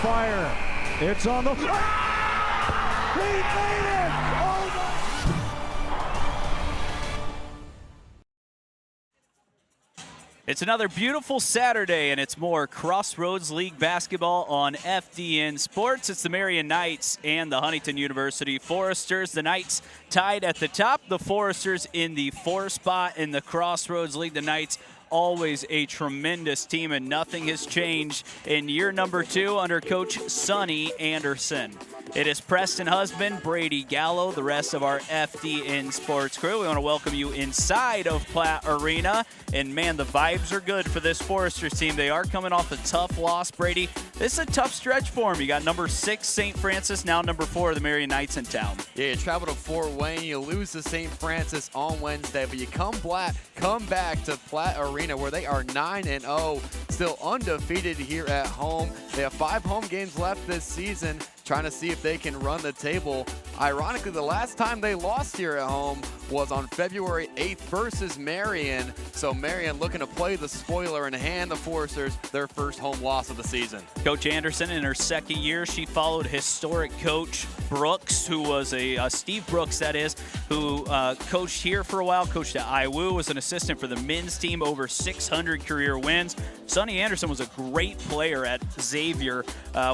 fire. It's on the... Ah! He made it! Oh my... It's another beautiful Saturday, and it's more Crossroads League basketball on FDN Sports. It's the Marian Knights and the Huntington University Foresters. The Knights tied at the top, the Foresters in the 4th spot in the Crossroads League. The Knights always a tremendous team, and nothing has changed in year number 2 under Coach Sonny Anderson. It is Preston Husband, Brady Gallo, the rest of our FDN Sports crew. We want to welcome you inside of Platt Arena. And, man, the vibes are good for this Foresters team. They are coming off a tough loss, Brady. This is a tough stretch for them. You got number 6, St. Francis, now number 4, the Marian Knights in town. Yeah, you travel to Fort Wayne, you lose to St. Francis on Wednesday, but you come back to Platt Arena where they are 9-0, still undefeated here at home. They have 5 home games left this season, trying to see if they can run the table. Ironically, the last time they lost here at home was on February 8th versus Marian. So Marian looking to play the spoiler and hand the Foresters their first home loss of the season. Coach Anderson, in her 2nd year, she followed historic Coach Brooks, who was Steve Brooks, that is, who coached here for a while, coached at IWU, was an assistant for the men's team, over 600 career wins. Sonny Anderson was a great player at Xavier,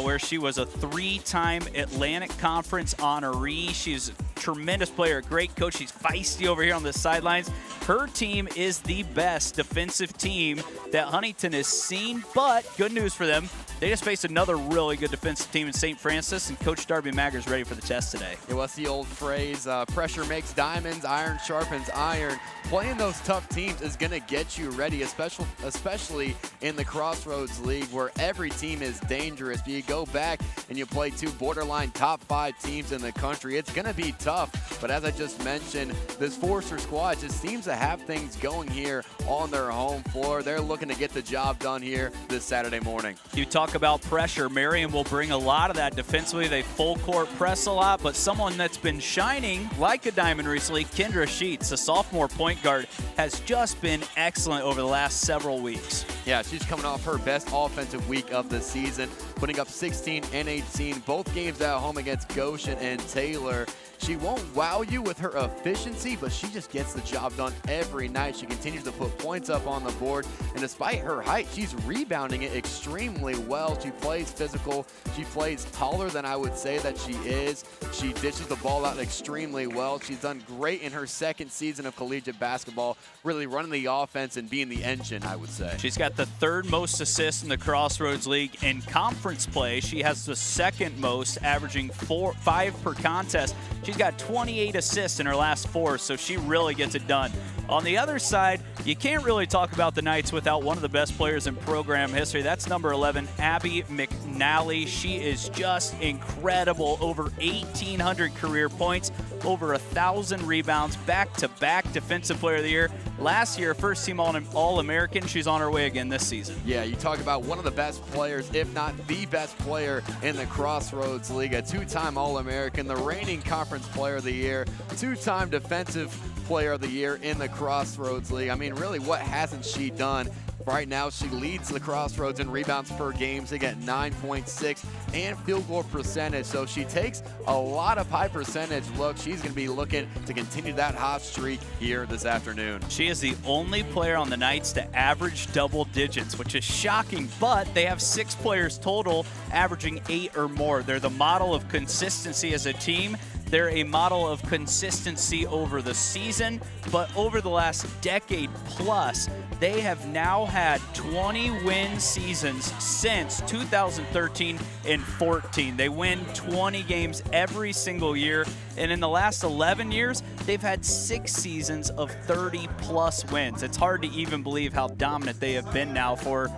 where she was a 3-time Atlantic Conference honoree. She's a tremendous player, a great coach. She's feisty over here on the sidelines. Her team is the best defensive team that Huntington has seen, but good news for them, they just faced another really good defensive team in St. Francis, and Coach Darby Magger's ready for the test today. Yeah, what's the old phrase? Pressure makes diamonds, iron sharpens iron. Playing those tough teams is going to get you ready, especially in the Crossroads League where every team is dangerous. But you go back and you play 2 borderline top 5 teams in the country. It's going to be tough, but as I just mentioned, this Forester squad just seems to have things going here on their home floor. They're looking to get the job done here this Saturday morning. You talk about pressure. Marian will bring a lot of that defensively. They full court press a lot, but someone that's been shining like a diamond recently, Kendra Sheets, a sophomore point guard, has just been excellent over the last several weeks. Yeah, she's coming off her best offensive week of the season, putting up 16 and 18, both games at home against Goshen and Taylor. She won't wow you with her efficiency, but she just gets the job done every night. She continues to put points up on the board, and despite her height, she's rebounding it extremely well. She plays physical. She plays taller than I would say that she is. She dishes the ball out extremely well. She's done great in her 2nd season of collegiate basketball, really running the offense and being the engine, I would say. She's got the 3rd most assists in the Crossroads League in conference play. She has the 2nd most, averaging 5 per contest. She's got 28 assists in her last 4, so she really gets it done. On the other side, you can't really talk about the Knights without one of the best players in program history. That's number 11, Abby McNally. She is just incredible. Over 1,800 career points, over 1,000 rebounds, back-to-back Defensive Player of the Year. Last year, first-team All-American. She's on her way again this season. Yeah, you talk about one of the best players, if not the best player in the Crossroads League, a 2-time All-American, the reigning Conference Player of the Year, 2-time Defensive Player of the Year in the Crossroads League. I mean, really, what hasn't she done? Right now, she leads the Crossroads in rebounds per game. They get 9.6 and field goal percentage. So she takes a lot of high percentage looks. She's going to be looking to continue that hot streak here this afternoon. She is the only player on the Knights to average double digits, which is shocking, but they have 6 players total averaging 8 or more. They're the model of consistency as a team. They're a model of consistency over the season, but over the last decade plus, they have now had 20-win seasons since 2013 and 14. They win 20 games every single year, and in the last 11 years, they've had 6 seasons of 30-plus wins. It's hard to even believe how dominant they have been now for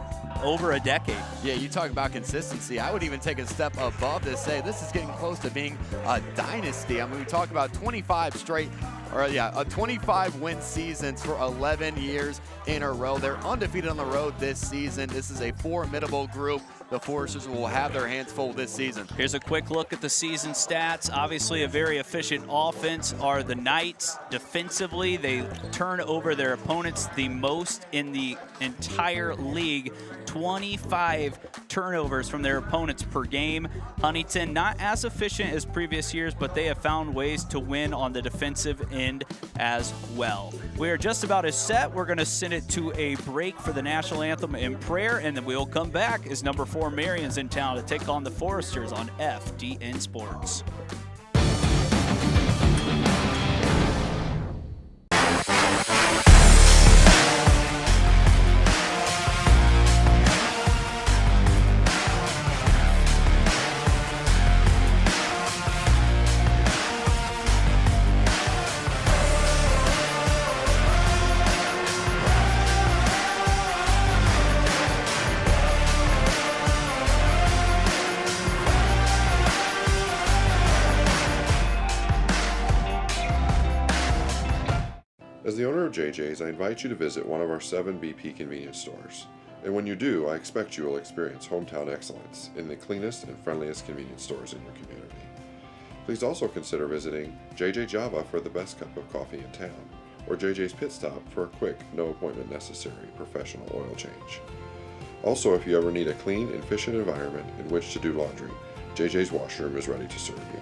over a decade. Yeah, you talk about consistency. I would even take a step above to say this is getting close to being a dynasty. I mean, we talk about 25 straight 25 win seasons for 11 years in a row. They're undefeated on the road this season. This is a formidable group. The Foresters will have their hands full this season. Here's a quick look at the season stats. Obviously, a very efficient offense are the Knights. Defensively, they turn over their opponents the most in the entire league. 25 turnovers from their opponents per game. Huntington, not as efficient as previous years, but they have found ways to win on the defensive end as well. We are just about as set. We're going to send it to a break for the national anthem and prayer, and then we'll come back as number 4 Marian's in town to take on the Foresters on FDN Sports. As the owner of JJ's, I invite you to visit one of our 7 BP convenience stores. And when you do, I expect you will experience hometown excellence in the cleanest and friendliest convenience stores in your community. Please also consider visiting JJ Java for the best cup of coffee in town, or JJ's Pit Stop for a quick, no appointment necessary professional oil change. Also, if you ever need a clean and efficient environment in which to do laundry, JJ's Washroom is ready to serve you.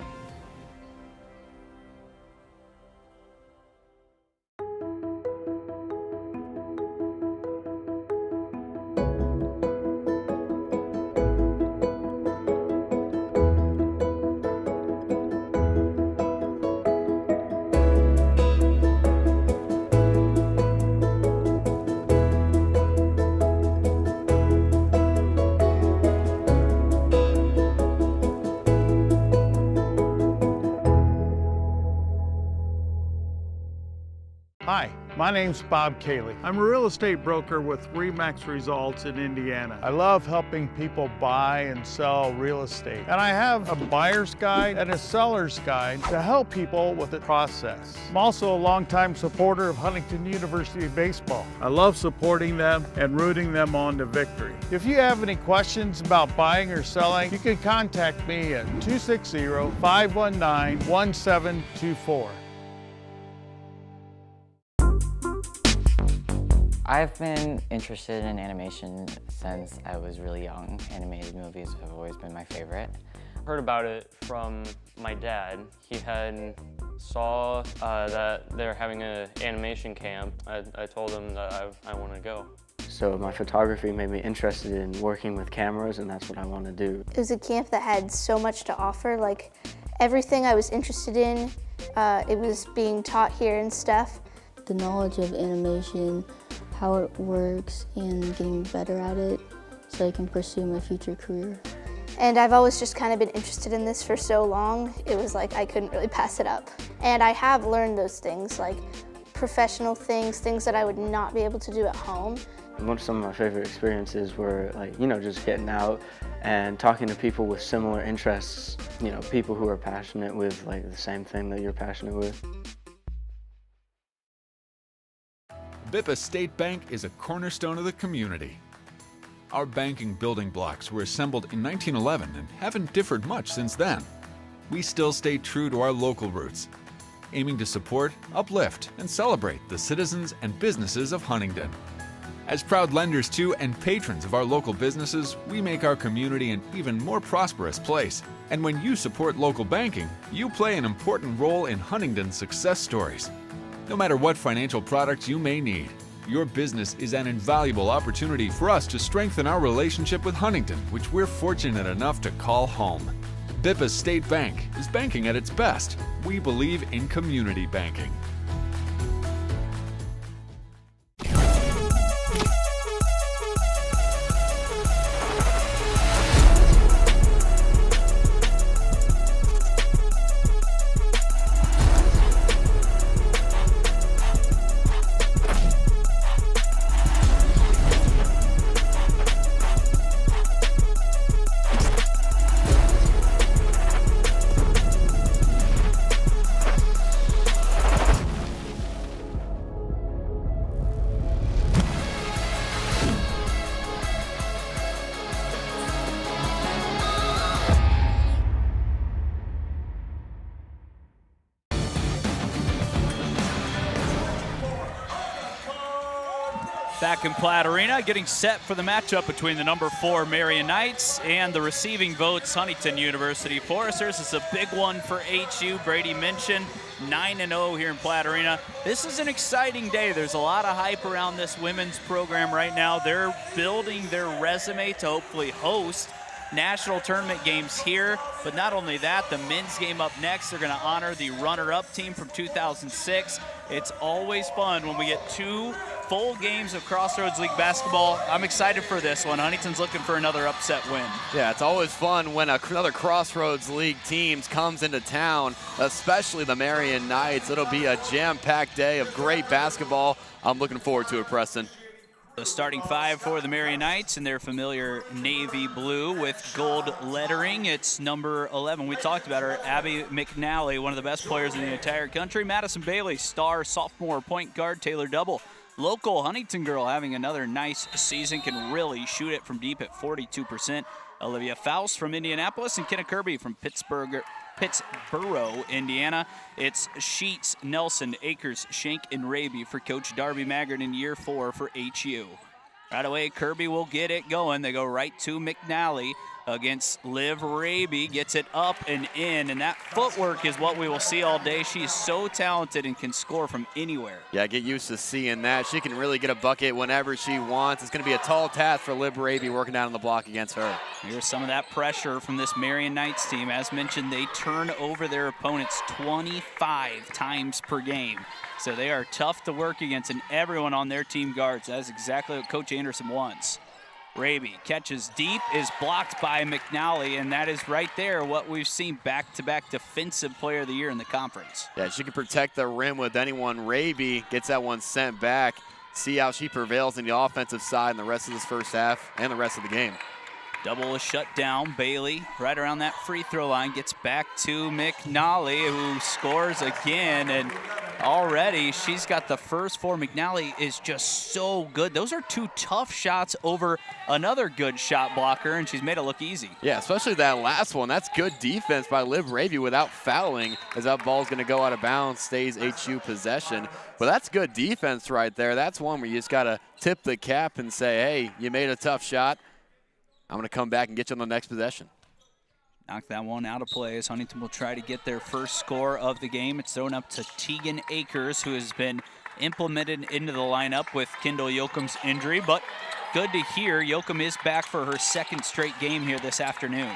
Hi, my name's Bob Cayley. I'm a real estate broker with RE/MAX Results in Indiana. I love helping people buy and sell real estate. And I have a buyer's guide and a seller's guide to help people with the process. I'm also a longtime supporter of Huntington University Baseball. I love supporting them and rooting them on to victory. If you have any questions about buying or selling, you can contact me at 260-519-1724. I've been interested in animation since I was really young. Animated movies have always been my favorite. Heard about it from my dad. He had saw that they're having an animation camp. I told him that I want to go. So my photography made me interested in working with cameras, and that's what I want to do. It was a camp that had so much to offer, like everything I was interested in, it was being taught here and stuff. The knowledge of animation, how it works, and getting better at it so I can pursue my future career. And I've always just kind of been interested in this for so long, it was like I couldn't really pass it up. And I have learned those things, like professional things, things that I would not be able to do at home. Some of my favorite experiences were just getting out and talking to people with similar interests, people who are passionate with the same thing that you're passionate with. Bippa State Bank is a cornerstone of the community. Our banking building blocks were assembled in 1911 and haven't differed much since then. We still stay true to our local roots, aiming to support, uplift, and celebrate the citizens and businesses of Huntington. As proud lenders to and patrons of our local businesses, we make our community an even more prosperous place. And when you support local banking, you play an important role in Huntington's success stories. No matter what financial products you may need, your business is an invaluable opportunity for us to strengthen our relationship with Huntington, which we're fortunate enough to call home. Bippa State Bank is banking at its best. We believe in community banking. Back in Platt Arena, getting set for the matchup between the number 4 Marian Knights and the receiving votes Huntington University Foresters. It's a big one for HU. Brady mentioned 9-0 here in Platt Arena. This is an exciting day. There's a lot of hype around this women's program right now. They're building their resume to hopefully host national tournament games here, but not only that, the men's game up next, they're going to honor the runner-up team from 2006. It's always fun when we get 2 full games of Crossroads League basketball. I'm excited for this one. Huntington's looking for another upset win. Yeah, it's always fun when another Crossroads League team comes into town, especially the Marian Knights. It'll be a jam-packed day of great basketball. I'm looking forward to it, Preston. The starting 5 for the Marian Knights in their familiar navy blue with gold lettering. It's number 11. We talked about her, Abby McNally, one of the best players in the entire country. Madison Bailey, star sophomore point guard. Taylor Double, local Huntington girl, having another nice season, can really shoot it from deep at 42%. Olivia Faust from Indianapolis and Kenna Kirby from Pittsboro, Indiana. It's Sheets, Nelson, Akers, Shank, and Raby for Coach Darby Maggard in year 4 for HU. Right away, Kirby will get it going. They go right to McNally against Liv Raby. Gets it up and in, and that footwork is what we will see all day. She's so talented and can score from anywhere. Yeah, get used to seeing that. She can really get a bucket whenever she wants. It's going to be a tall task for Liv Raby working down on the block against her. Here's some of that pressure from this Marian Knights team. As mentioned, they turn over their opponents 25 times per game. So they are tough to work against, and everyone on their team guards. That is exactly what Coach Anderson wants. Raby catches deep, is blocked by McNally, and that is right there what we've seen back-to-back Defensive Player of the Year in the conference. Yeah, she can protect the rim with anyone. Raby gets that one sent back. See how she prevails in the offensive side in the rest of this first half and the rest of the game. Double is shut down. Bailey right around that free throw line gets back to McNally, who scores again, and already she's got the first 4. McNally is just so good. Those are 2 tough shots over another good shot blocker, and she's made it look easy. Yeah, especially that last one. That's good defense by Liv Raby without fouling, as that ball's going to go out of bounds, stays HU possession. But that's good defense right there. That's one where you just got to tip the cap and say, hey, you made a tough shot. I'm going to come back and get you on the next possession. Knock that one out of play as Huntington will try to get their first score of the game. It's thrown up to Tegan Akers, who has been implemented into the lineup with Kendall Yoakum's injury. But good to hear Yoakum is back for her 2nd straight game here this afternoon.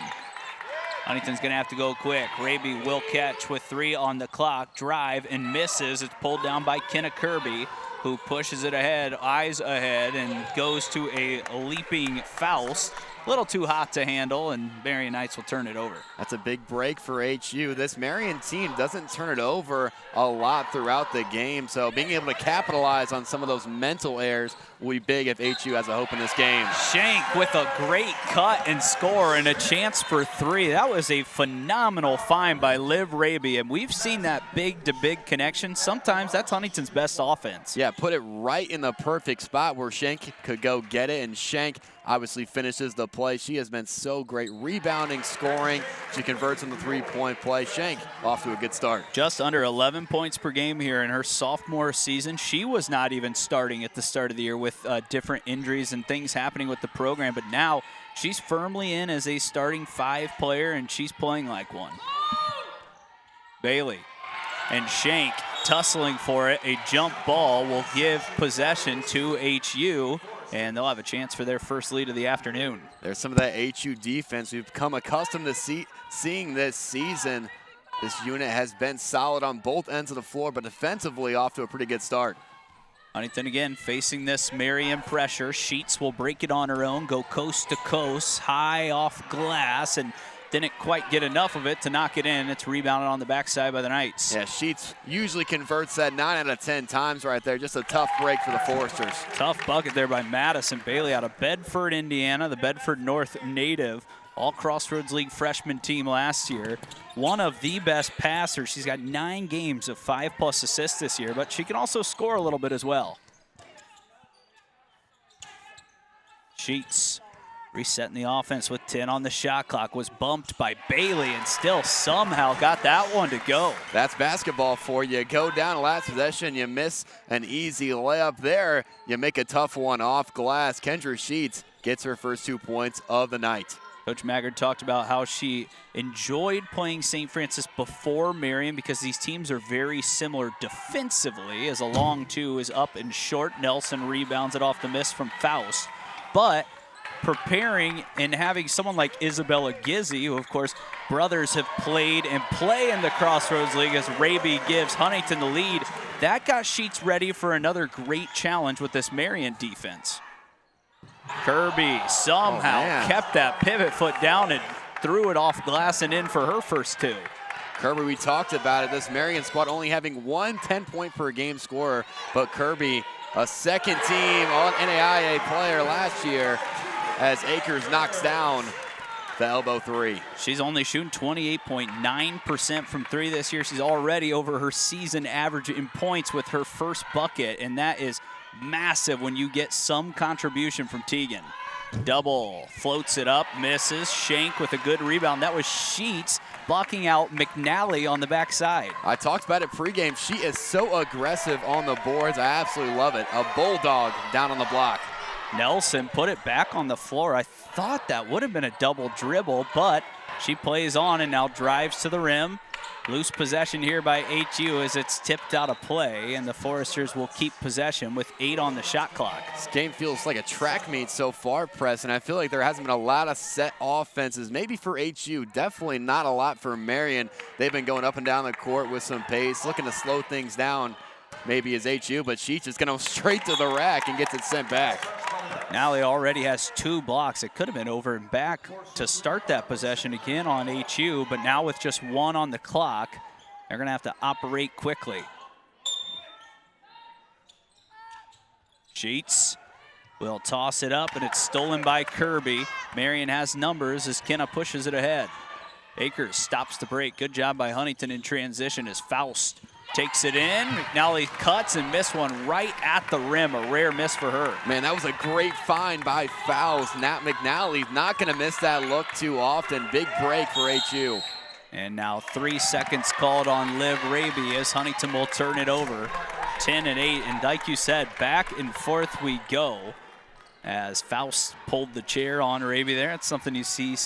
Huntington's going to have to go quick. Raby will catch with 3 on the clock. Drive and misses. It's pulled down by Kenna Kirby, who pushes it ahead, eyes ahead, and goes to a leaping Faust. A little too hot to handle, and Marian Knights will turn it over. That's a big break for HU. This Marian team doesn't turn it over a lot throughout the game, so being able to capitalize on some of those mental errors will be big if HU has a hope in this game. Shank with a great cut and score and a chance for 3. That was a phenomenal find by Liv Raby, and we've seen that big-to-big connection. Sometimes that's Huntington's best offense. Yeah, put it right in the perfect spot where Shank could go get it, and Shank obviously finishes the play. She has been so great rebounding, scoring. She converts on the 3-point play. Shank off to a good start. Just under 11 points per game here in her sophomore season. She was not even starting at the start of the year with different injuries and things happening with the program, but now she's firmly in as a starting 5 player, and she's playing like one. Bailey and Shank tussling for it. A jump ball will give possession to HU, and they'll have a chance for their first lead of the afternoon. There's some of that HU defense we've become accustomed to seeing this season. This unit has been solid on both ends of the floor, but defensively off to a pretty good start. Huntington again facing this Marian pressure. Sheets will break it on her own, go coast to coast, high off glass, and didn't quite get enough of it to knock it in. It's rebounded on the backside by the Knights. Yeah, Sheets usually converts that 9 out of 10 times right there. Just a tough break for the Foresters. Tough bucket there by Madison Bailey out of Bedford, Indiana, the Bedford North native. All Crossroads League freshman team last year. One of the best passers. She's got 9 games of 5+ assists this year, but she can also score a little bit as well. Sheets Resetting the offense with 10 on the shot clock, was bumped by Bailey and still somehow got that one to go. That's basketball for you. Go down last possession, you miss an easy layup there. You make a tough one off glass. Kendra Sheets gets her first 2 points of the night. Coach Maggard talked about how she enjoyed playing St. Francis before Marian because these teams are very similar defensively, as a long two is up and short. Nelson rebounds it off the miss from Faust. But preparing and having someone like Isabella Gizzi, who of course brothers have played and play in the Crossroads League as Raby gives Huntington the lead, that got Sheets ready for another great challenge with this Marian defense. Kirby somehow kept that pivot foot down and threw it off glass and in for her first two. Kirby, we talked about it, this Marian squad only having one 10-point per game scorer, but Kirby, a second team on NAIA player last year, as Akers knocks down the elbow three. She's only shooting 28.9% from three this year. She's already over her season average in points with her first bucket, and that is massive when you get some contribution from Teagan. Double, floats it up, misses. Shank with a good rebound. That was Sheets blocking out McNally on the backside. I talked about it pregame. She is so aggressive on the boards. I absolutely love it. A bulldog down on the block. Nelson put it back on the floor. I thought that would have been a double dribble, but she plays on and now drives to the rim. Loose possession here by HU as it's tipped out of play, and the Foresters will keep possession with 8 on the shot clock. This game feels like a track meet so far, Press, and I feel like there hasn't been a lot of set offenses, maybe for HU, definitely not a lot for Marian. They've been going up and down the court with some pace, looking to slow things down. Maybe as HU, but Sheets is going straight to the rack and gets it sent back. Nally already has 2 blocks. It could have been over and back to start that possession again on HU, but now with just 1 on the clock, they're going to have to operate quickly. Sheets will toss it up, and it's stolen by Kirby. Marian has numbers as Kenna pushes it ahead. Akers stops the break. Good job by Huntington in transition as Faust takes it in. McNally cuts and missed one right at the rim. A rare miss for her. Man, that was a great find by Faust. Nat McNally not going to miss that look too often. Big break for HU. And now 3 seconds called on Liv Raby as Huntington will turn it over. 10 and 8. And like you said, back and forth we go as Faust pulled the chair on Raby there. It's something you see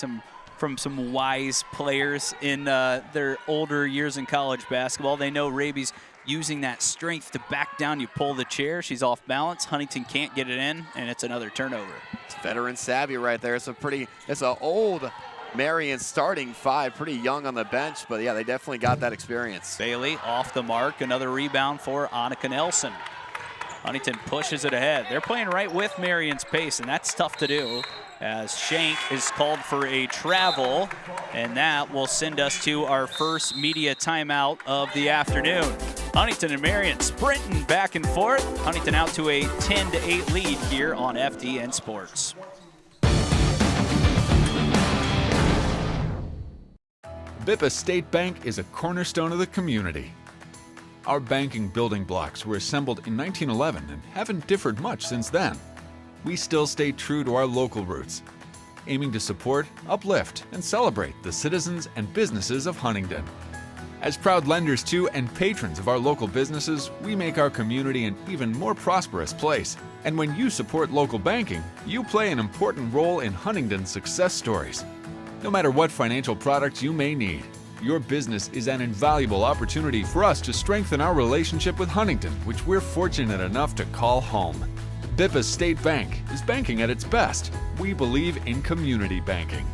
from some wise players in their older years in college basketball. They know Raby's using that strength to back down. You pull the chair, she's off balance. Huntington can't get it in, and it's another turnover. It's veteran savvy right there. It's an old Marian starting 5, pretty young on the bench, but yeah, they definitely got that experience. Bailey off the mark, another rebound for Annika Nelson. Huntington pushes it ahead. They're playing right with Marian's pace, and that's tough to do, as Shank is called for a travel, and that will send us to our first media timeout of the afternoon. Huntington and Marian sprinting back and forth. Huntington out to a 10-8 lead here on FDN Sports. Bippa State Bank is a cornerstone of the community. Our banking building blocks were assembled in 1911 and haven't differed much since then. We still stay true to our local roots, aiming to support, uplift, and celebrate the citizens and businesses of Huntington. As proud lenders to and patrons of our local businesses, we make our community an even more prosperous place. And when you support local banking, you play an important role in Huntington's success stories. No matter what financial products you may need, your business is an invaluable opportunity for us to strengthen our relationship with Huntington, which we're fortunate enough to call home. Bippa State Bank is banking at its best. We believe in community banking.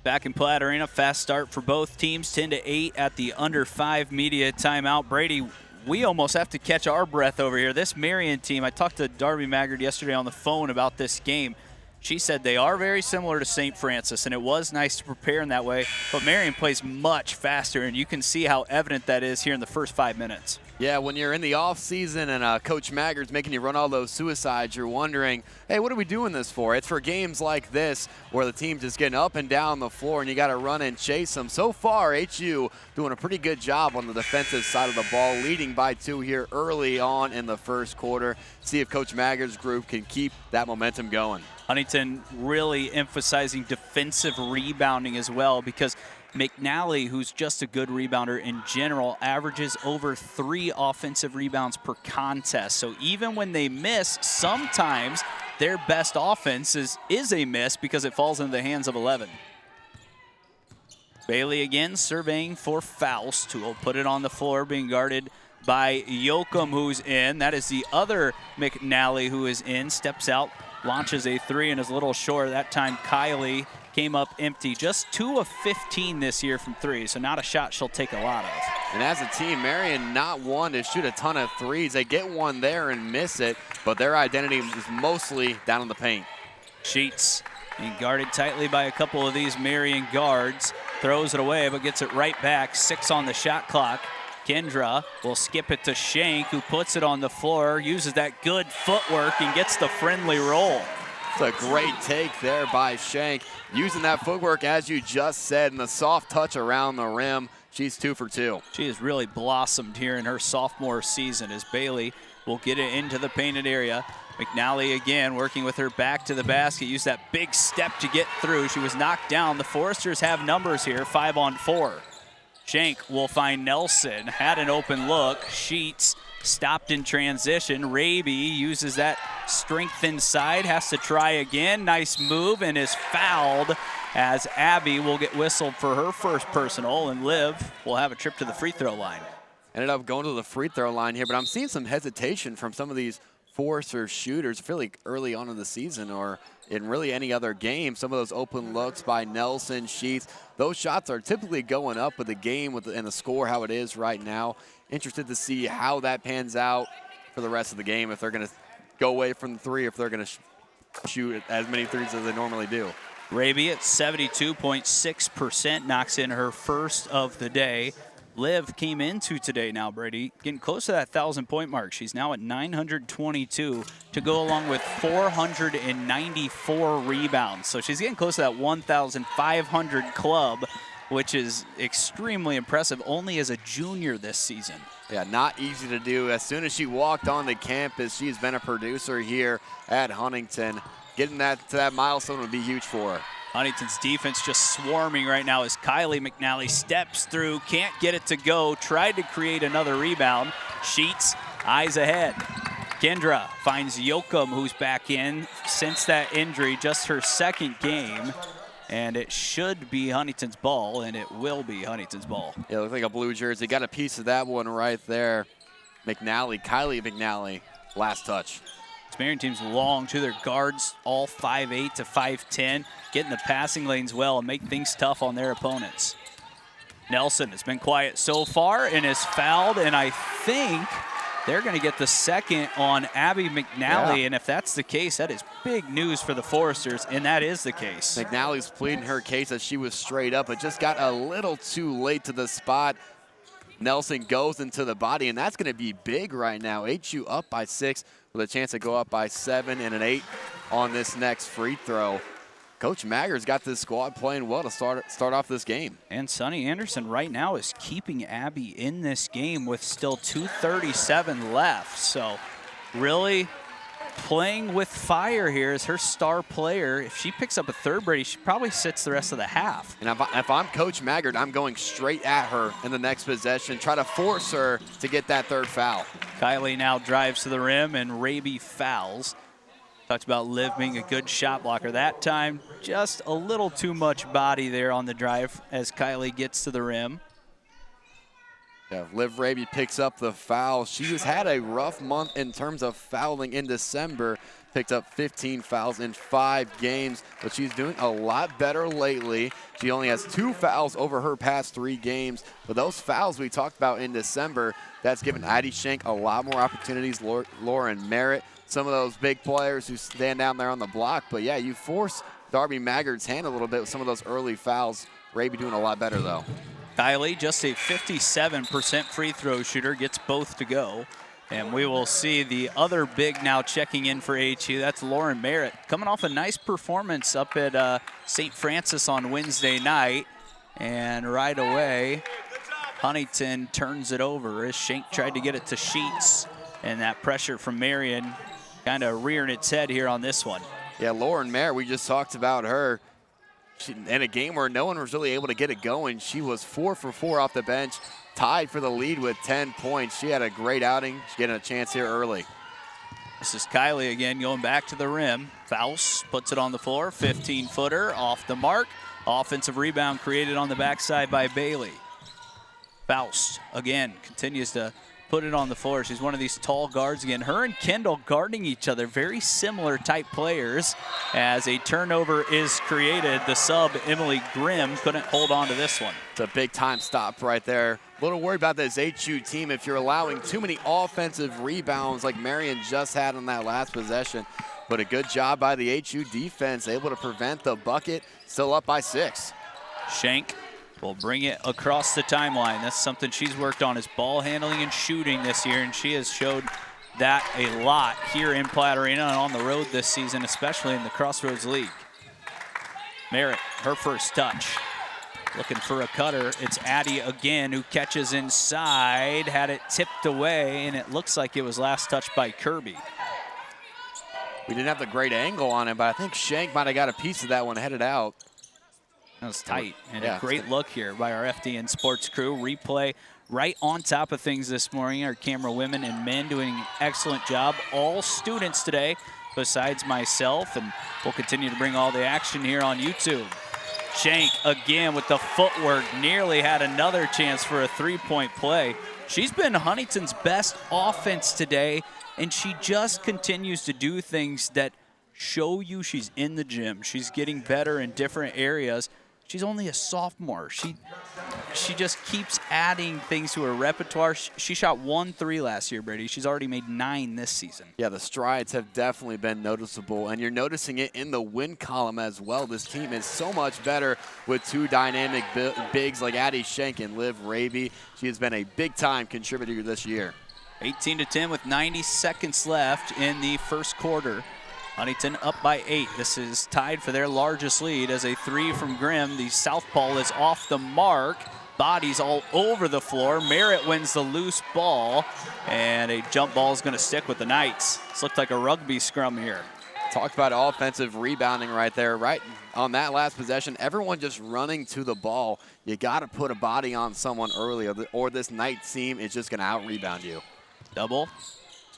Back in Platt Arena, fast start for both teams, 10-8 at the under 5 media timeout. Brady, we almost have to catch our breath over here. This Marian team, I talked to Darby Maggard yesterday on the phone about this game. She said they are very similar to St. Francis, and it was nice to prepare in that way, but Marian plays much faster, and you can see how evident that is here in the first 5 minutes. Yeah, when you're in the off season and Coach Maggard's making you run all those suicides, you're wondering, hey, what are we doing this for? It's for games like this where the team's just getting up and down the floor and you got to run and chase them. So far, HU doing a pretty good job on the defensive side of the ball, leading by 2 here early on in the first quarter. See if Coach Maggard's group can keep that momentum going. Huntington really emphasizing defensive rebounding as well, because McNally, who's just a good rebounder in general, averages over 3 offensive rebounds per contest. So even when they miss, sometimes their best offense is a miss because it falls into the hands of 11. Bailey again surveying for Faust, who will put it on the floor, being guarded by Yoakum, who's in. That is the other McNally who is in. Steps out, launches a 3 and is a little short. That time Kylie came up empty. Just 2 of 15 this year from 3, so not a shot she'll take a lot of. And as a team, Marian not one to shoot a ton of threes. They get one there and miss it, but their identity is mostly down in the paint. Sheets being guarded tightly by a couple of these Marian guards. Throws it away, but gets it right back. 6 on the shot clock. Kendra will skip it to Shank, who puts it on the floor, uses that good footwork and gets the friendly roll. It's a great take there by Shank. Using that footwork, as you just said, and the soft touch around the rim. She's 2 for 2. She has really blossomed here in her sophomore season as Bailey will get it into the painted area. McNally again working with her back to the basket. Used that big step to get through. She was knocked down. The Foresters have numbers here, 5 on 4. Shank will find Nelson. Had an open look. Sheets stopped in transition. Raby uses that strength inside. Has to try again. Nice move and is fouled as Abby will get whistled for her first personal, and Liv will have a trip to the free throw line. Ended up going to the free throw line here, but I'm seeing some hesitation from some of these Forester shooters fairly early on in the season, or in really any other game. Some of those open looks by Nelson, Sheets, those shots are typically going up with the game and the score how it is right now. Interested to see how that pans out for the rest of the game, if they're going to go away from the 3, if they're going to shoot as many threes as they normally do. Raby at 72.6%, knocks in her first of the day. Liv came into today now, Brady, getting close to that 1,000-point mark. She's now at 922 to go along with 494 rebounds. So she's getting close to that 1,500 club, which is extremely impressive, only as a junior this season. Yeah, not easy to do. As soon as she walked onto campus, she's been a producer here at Huntington. Getting that to that milestone would be huge for her. Huntington's defense just swarming right now as Kylie McNally steps through, can't get it to go, tried to create another rebound. Sheets, eyes ahead. Kendra finds Yoakum, who's back in since that injury, just her second game. And it should be Huntington's ball, and it will be Huntington's ball. Yeah, it looks like a blue jersey. Got a piece of that one right there. McNally, Kylie McNally, last touch. This Marian team's long to their guards, all 5'8" to 5'10", getting the passing lanes well and make things tough on their opponents. Nelson has been quiet so far and is fouled, and I think they're going to get the second on Abby McNally, and if that's the case, that is big news for the Foresters, and that is the case. McNally's pleading her case that she was straight up, but just got a little too late to the spot. Nelson goes into the body, and that's going to be big right now. HU up by 6 with a chance to go up by 7 and an 8 on this next free throw. Coach Maggard's got this squad playing well to start off this game. And Sonny Anderson right now is keeping Abby in this game with still 2:37 left. So really playing with fire here as her star player. If she picks up a third, Brady, she probably sits the rest of the half. And if I'm Coach Maggard, I'm going straight at her in the next possession, try to force her to get that third foul. Kylie now drives to the rim and Raby fouls. Talked about Liv being a good shot blocker. That time, just a little too much body there on the drive as Kylie gets to the rim. Yeah, Liv Raby picks up the foul. She has had a rough month in terms of fouling in December. Picked up 15 fouls in 5 games, but she's doing a lot better lately. She only has 2 fouls over her past 3 games, but those fouls we talked about in December, that's given Addie Shank a lot more opportunities, Lauren Merritt, some of those big players who stand down there on the block. But yeah, you force Darby Maggard's hand a little bit with some of those early fouls. Raby doing a lot better though. Kylie, just a 57% free throw shooter, gets both to go. And we will see the other big now checking in for HU. That's Lauren Merritt, coming off a nice performance up at St. Francis on Wednesday night. And right away, Huntington turns it over as Schenk tried to get it to Sheets. And that pressure from Marian kind of rearing its head here on this one. Yeah, Lauren Merritt, we just talked about her. In a game where no one was really able to get it going, she was 4 for 4 off the bench, tied for the lead with 10 points. She had a great outing. She's getting a chance here early. This is Kylie again going back to the rim. Faust puts it on the floor, 15-footer off the mark. Offensive rebound created on the backside by Bailey. Faust again continues to put it on the floor. She's one of these tall guards again. Her and Kendall guarding each other, very similar type players. As a turnover is created, the sub, Emily Grimm, couldn't hold on to this one. It's a big time stop right there. A little worried about this HU team if you're allowing too many offensive rebounds like Marian just had on that last possession. But a good job by the HU defense, able to prevent the bucket, still up by 6. Schenk will bring it across the timeline. That's something she's worked on, is ball handling and shooting this year, and she has showed that a lot here in Platte Arena and on the road this season, especially in the Crossroads League. Merritt, her first touch. Looking for a cutter. It's Addie again who catches inside, had it tipped away, and it looks like it was last touched by Kirby. We didn't have the great angle on it, but I think Schenk might have got a piece of that one headed out. That was tight, and a great look here by our FDN Sports crew. Replay right on top of things this morning. Our camera women and men doing an excellent job. All students today besides myself, and we'll continue to bring all the action here on YouTube. Schenk again with the footwork, nearly had another chance for a three-point play. She's been Huntington's best offense today, and she just continues to do things that show you she's in the gym. She's getting better in different areas. She's only a sophomore. She just keeps adding things to her repertoire. She shot 1 3 last year, Brady. She's already made 9 this season. Yeah, the strides have definitely been noticeable, and you're noticing it in the win column as well. This team is so much better with 2 dynamic bigs like Addie Schenk and Liv Raby. She has been a big-time contributor this year. 18-10 with 90 seconds left in the first quarter. Huntington up by 8. This is tied for their largest lead as a 3 from Grimm. The southpaw is off the mark. Bodies all over the floor. Merritt wins the loose ball, and a jump ball is going to stick with the Knights. This looked like a rugby scrum here. Talked about offensive rebounding right there. Right on that last possession, everyone just running to the ball. You got to put a body on someone early, or this Knights team is just going to out-rebound you. Double.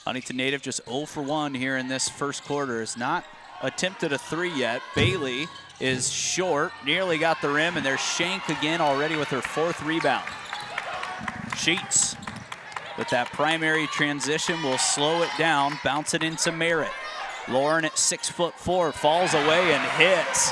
Huntington native just 0 for 1 here in this first quarter. Has not attempted a 3 yet. Bailey is short, nearly got the rim, and there's Schenk again already with her 4th rebound. Sheets with that primary transition will slow it down, bounce it into Merritt. Lauren at 6'4", falls away and hits.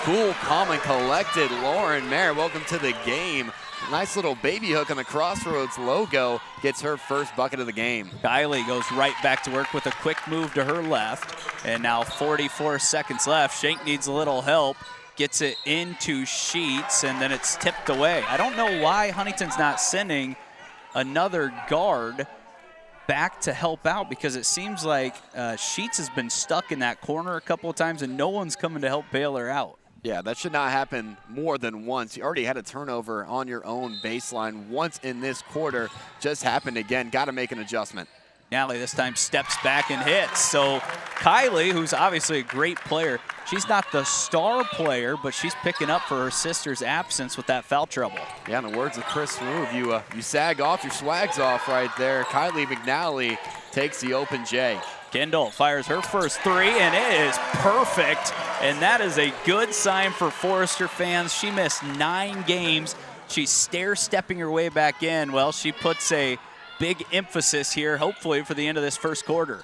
Cool, calm, and collected Lauren Merritt. Welcome to the game. Nice little baby hook on the Crossroads logo. Gets her first bucket of the game. Kylie goes right back to work with a quick move to her left. And now 44 seconds left. Schenk needs a little help. Gets it into Sheets, and then it's tipped away. I don't know why Huntington's not sending another guard back to help out, because it seems like Sheets has been stuck in that corner a couple of times, and no one's coming to help bail her out. Yeah, that should not happen more than once. You already had a turnover on your own baseline once in this quarter. Just happened again. Got to make an adjustment. Nally this time steps back and hits. So Kylie, who's obviously a great player, she's not the star player, but she's picking up for her sister's absence with that foul trouble. Yeah, in the words of Chris Smoove, you sag off, your swag's off right there. Kylie McNally takes the open J. Kendall fires her first 3, and it is perfect. And that is a good sign for Forester fans. She missed 9 games. She's stair-stepping her way back in. Well, she puts a big emphasis here, hopefully, for the end of this first quarter.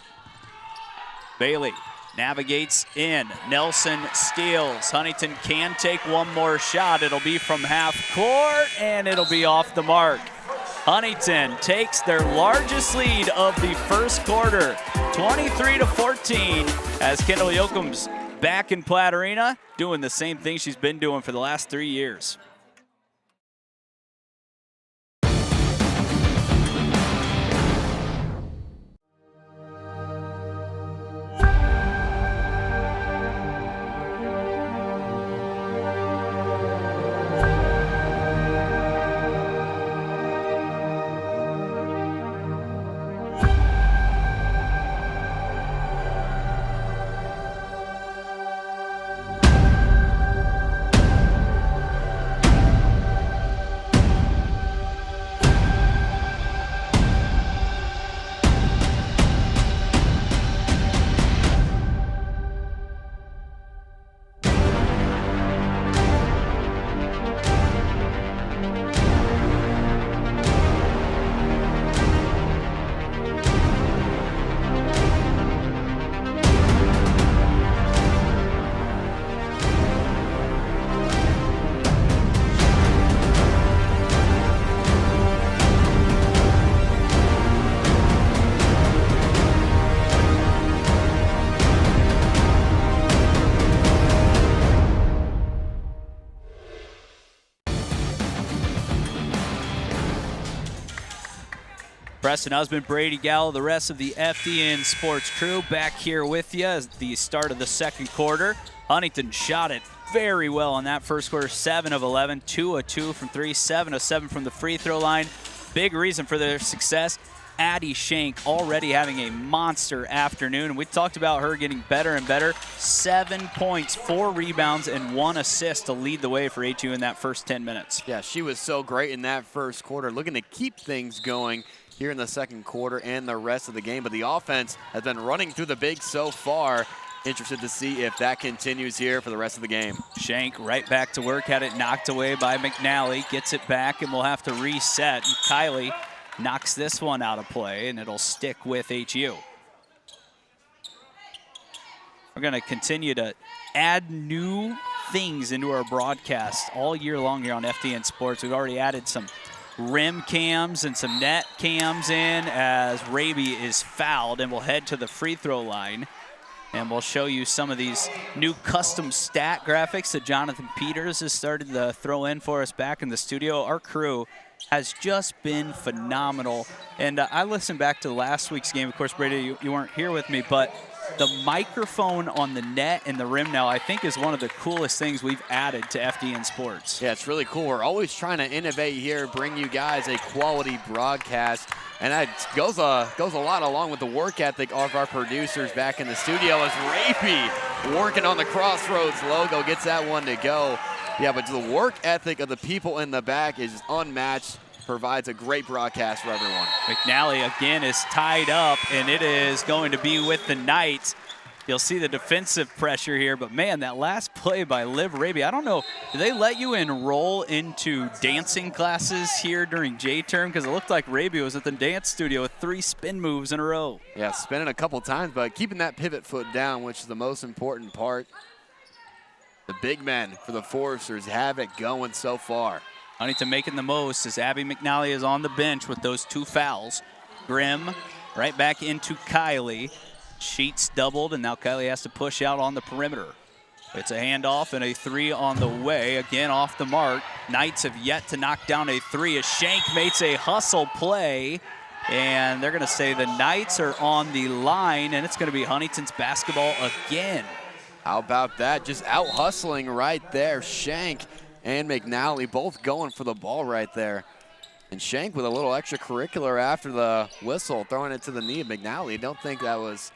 Bailey navigates in. Nelson steals. Huntington can take one more shot. It'll be from half court, and it'll be off the mark. Huntington takes their largest lead of the first quarter, 23-14, as Kendall Yoakum's back in Platte Arena, doing the same thing she's been doing for the last 3 years. Preston Husband, Brady Gallo, the rest of the FDN Sports crew back here with you at the start of the second quarter. Huntington shot it very well in that first quarter, 7 of 11, 2 of 2 from 3, 7 of 7 from the free throw line. Big reason for their success. Addie Shank already having a monster afternoon. We talked about her getting better and better. 7 points, 4 rebounds, and 1 assist to lead the way for HU in that first 10 minutes. Yeah, she was so great in that first quarter, looking to keep things going here in the second quarter and the rest of the game. But the offense has been running through the bigs so far. Interested to see if that continues here for the rest of the game. Shank right back to work, had it knocked away by McNally, gets it back, and we'll have to reset. And Kylie knocks this one out of play, and it'll stick with HU. We're going to continue to add new things into our broadcast all year long here on FDN Sports. We've already added some rim cams and some net cams in as Raby is fouled, and we'll head to the free throw line. And we'll show you some of these new custom stat graphics that Jonathan Peters has started to throw in for us back in the studio. Our crew has just been phenomenal. And I listened back to last week's game. Of course, Brady, you weren't here with me, but the microphone on the net and the rim now, I think, is one of the coolest things we've added to FDN Sports. Yeah, it's really cool. We're always trying to innovate here, bring you guys a quality broadcast. And that goes a lot along with the work ethic of our producers back in the studio as Rapey working on the Crossroads logo, gets that one to go. Yeah, but the work ethic of the people in the back is unmatched, provides a great broadcast for everyone. McNally again is tied up, and it is going to be with the Knights. You'll see the defensive pressure here, but man, that last play by Liv Raby, I don't know, do they let you enroll into dancing classes here during J-term? Because it looked like Raby was at the dance studio with 3 spin moves in a row. Yeah, spinning a couple times, but keeping that pivot foot down, which is the most important part. The big men for the Foresters have it going so far. Huntington making the most as Abby McNally is on the bench with those 2 fouls. Grimm right back into Kylie. Sheets doubled, and now Kylie has to push out on the perimeter. It's a handoff and a 3 on the way. Again, off the mark. Knights have yet to knock down a 3 as Shank makes a hustle play. And they're going to say the Knights are on the line, and it's going to be Huntington's basketball again. How about that? Just out hustling right there. Shank and McNally both going for the ball right there. And Shank with a little extracurricular after the whistle, throwing it to the knee of McNally. Don't think that was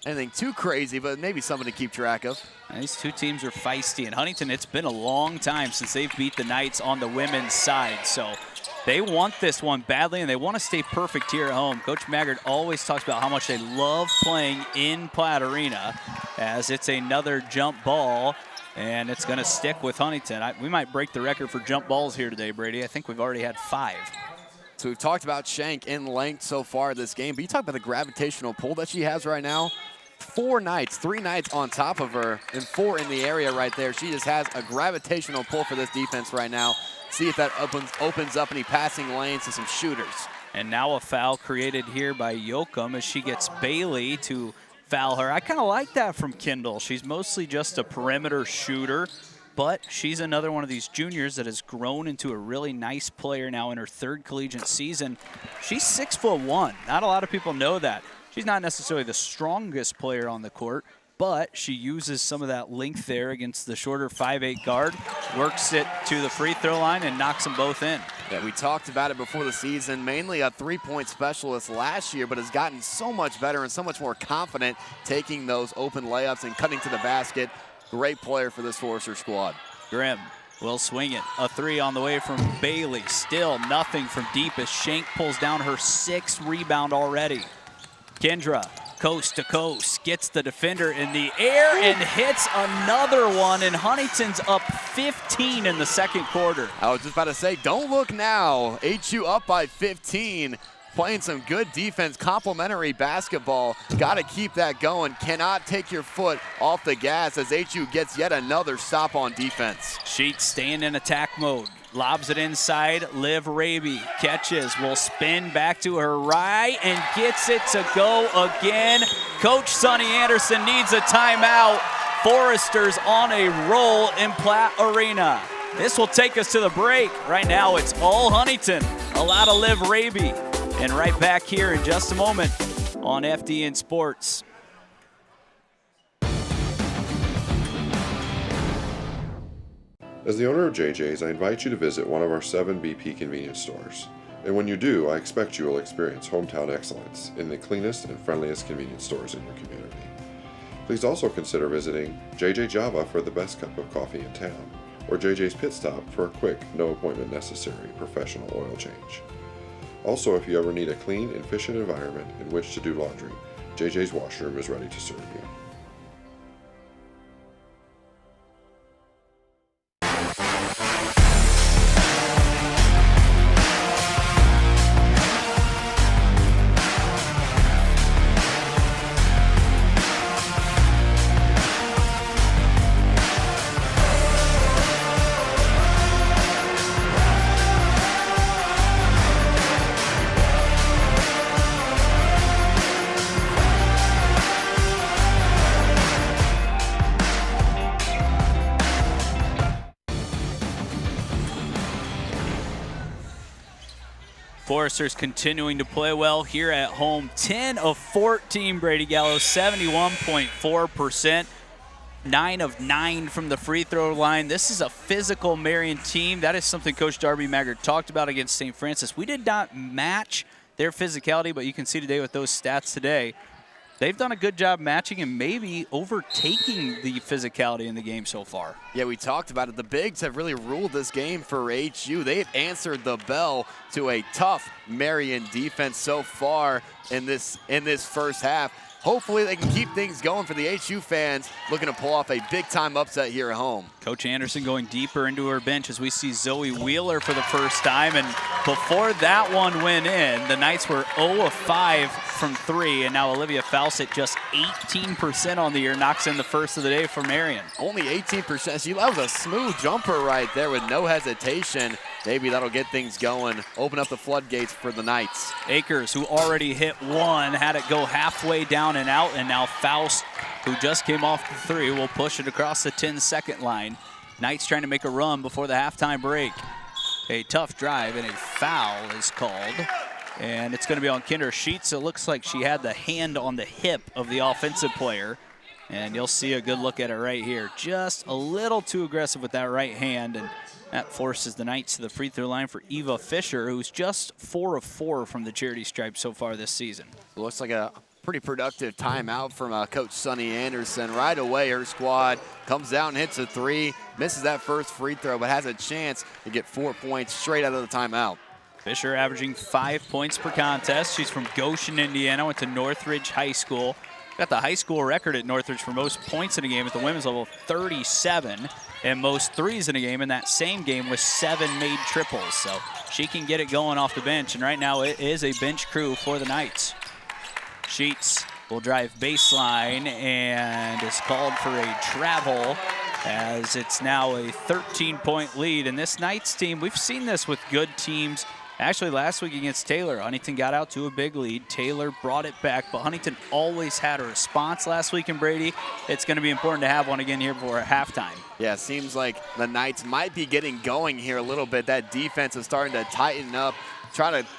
anything too crazy, but maybe something to keep track of. These two teams are feisty, and Huntington, it's been a long time since they've beat the Knights on the women's side. So they want this one badly, and they want to stay perfect here at home. Coach Maggard always talks about how much they love playing in Platt Arena, as it's another jump ball, and it's going to stick with Huntington. We might break the record for jump balls here today, Brady. I think we've already had 5. So we've talked about Shank in length so far this game, but you talk about the gravitational pull that she has right now. 4 Knights, 3 Knights on top of her, and 4 in the area right there. She just has a gravitational pull for this defense right now. See if that opens up any passing lanes to some shooters. And now a foul created here by Yoakum as she gets Bailey to foul her. I kind of like that from Kendall. She's mostly just a perimeter shooter, but she's another one of these juniors that has grown into a really nice player now in her 3rd collegiate season. She's 6'1". Not a lot of people know that. She's not necessarily the strongest player on the court, but she uses some of that length there against the shorter 5'8" guard, works it to the free throw line, and knocks them both in. Yeah, we talked about it before the season, mainly a 3-point specialist last year, but has gotten so much better and so much more confident taking those open layups and cutting to the basket. Great player for this Forester squad. Grimm will swing it. A 3 on the way from Bailey. Still nothing from deep as Shank pulls down her 6th rebound already. Kendra, coast to coast, gets the defender in the air and hits another one, and Huntington's up 15 in the second quarter. I was just about to say, don't look now. HU up by 15. Playing some good defense, complimentary basketball. Got to keep that going. Cannot take your foot off the gas as HU gets yet another stop on defense. Sheets staying in attack mode. Lobs it inside. Liv Raby catches, will spin back to her right and gets it to go again. Coach Sonny Anderson needs a timeout. Foresters on a roll in Platt Arena. This will take us to the break. Right now it's all Huntington. A lot of Liv Raby. and right back here in just a moment on FDN Sports. As the owner of JJ's, I invite you to visit one of our 7 BP convenience stores. And when you do, I expect you will experience hometown excellence in the cleanest and friendliest convenience stores in your community. Please also consider visiting JJ Java for the best cup of coffee in town, or JJ's Pit Stop for a quick, no appointment necessary professional oil change. Also, if you ever need a clean and efficient environment in which to do laundry, JJ's Washroom is ready to serve you. Foresters continuing to play well here at home. 10 of 14, Brady Gallo, 71.4%. 9 of 9 from the free throw line. This is a physical Marian team. That is something Coach Darby Maggard talked about against St. Francis. We did not match their physicality, but you can see today with those stats today, they've done a good job matching and maybe overtaking the physicality in the game so far. Yeah, we talked about it. The Bigs have really ruled this game for HU. They've answered the bell to a tough Marian defense so far in this first half. Hopefully they can keep things going for the HU fans looking to pull off a big-time upset here at home. Coach Anderson going deeper into her bench as we see Zoe Wheeler for the first time. And before that one went in, the Knights were 0 of 5 from 3. And now Olivia Fawcett just 18% on the year, knocks in the first of the day for Marian. Only 18%. That was a smooth jumper right there with no hesitation. Maybe that'll get things going, open up the floodgates for the Knights. Akers, who already hit one, had it go halfway down and out, and now Faust, who just came off the 3, will push it across the 10-second line. Knights trying to make a run before the halftime break. A tough drive and a foul is called, and it's going to be on Kinder Sheets. It looks like she had the hand on the hip of the offensive player, and you'll see a good look at it right here. Just a little too aggressive with that right hand, and that forces the Knights to the free throw line for Eva Fisher, who's just 4 of 4 from the charity stripe so far this season. Looks like a pretty productive timeout from Coach Sonny Anderson. Right away, her squad comes down, hits a 3, misses that first free throw, but has a chance to get 4 points straight out of the timeout. Fisher averaging 5 points per contest. She's from Goshen, Indiana, went to Northridge High School. Got the high school record at Northridge for most points in a game at the women's level, 37, and most threes in a game in that same game with 7 made triples. So she can get it going off the bench, and right now it is a bench crew for the Knights. Sheets will drive baseline and is called for a travel as it's now a 13-point lead. And this Knights team, we've seen this with good teams. Actually, last week against Taylor, Huntington got out to a big lead. Taylor brought it back, but Huntington always had a response last week in Brady. It's going to be important to have one again here before halftime. Yeah, seems like the Knights might be getting going here a little bit. That defense is starting to tighten up, trying to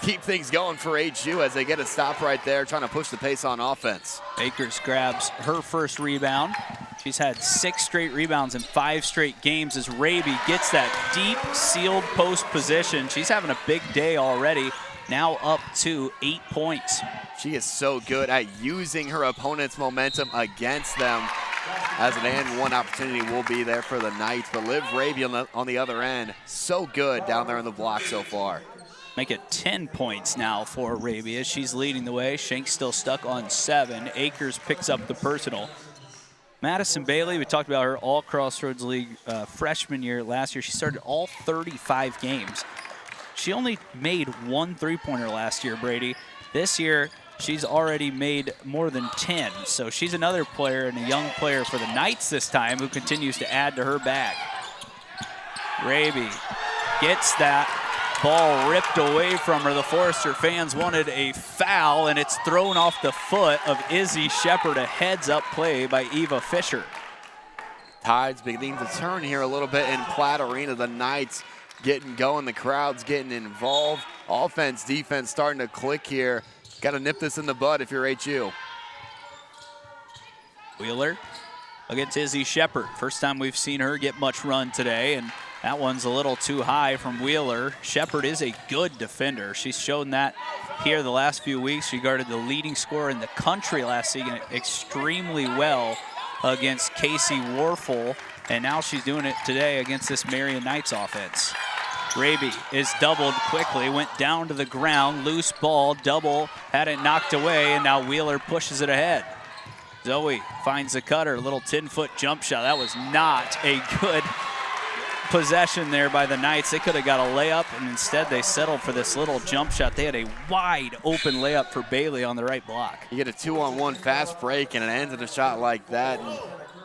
keep things going for HU as they get a stop right there, trying to push the pace on offense. Akers grabs her first rebound. She's had 6 straight rebounds in 5 straight games as Raby gets that deep sealed post position. She's having a big day already, now up to 8 points. She is so good at using her opponent's momentum against them, as an and one opportunity will be there for the Knights. But Liv Raby on the other end, so good down there in the block so far. Make it 10 points now for Raby as she's leading the way. Shank's still stuck on 7. Akers picks up the personal. Madison Bailey, we talked about her all Crossroads League freshman year last year. She started all 35 games. She only made 1 3-pointer last year, Brady. This year, she's already made more than 10. So she's another player and a young player for the Knights this time who continues to add to her bag. Raby gets that ball ripped away from her. The Forester fans wanted a foul, and it's thrown off the foot of Izzy Shepard. A heads-up play by Eva Fisher. Tides beginning to turn here a little bit in Platte Arena. The Knights getting going, the crowd's getting involved. offense, defense starting to click here. Got to nip this in the bud if you're HU. Wheeler against Izzy Shepard. First time we've seen her get much run today, and that one's a little too high from Wheeler. Shepard is a good defender. She's shown that here the last few weeks. She guarded the leading scorer in the country last season extremely well against Casey Warfel, and now she's doing it today against this Marian Knights offense. Raby is doubled quickly, went down to the ground, loose ball, double, had it knocked away, and now Wheeler pushes it ahead. Zoe finds the cutter, little 10-foot jump shot. That was not a good possession there by the Knights. They could have got a layup, and instead they settled for this little jump shot. They had a wide open layup for Bailey on the right block. You get a 2-on-1 fast break, and it ends in a shot like that. And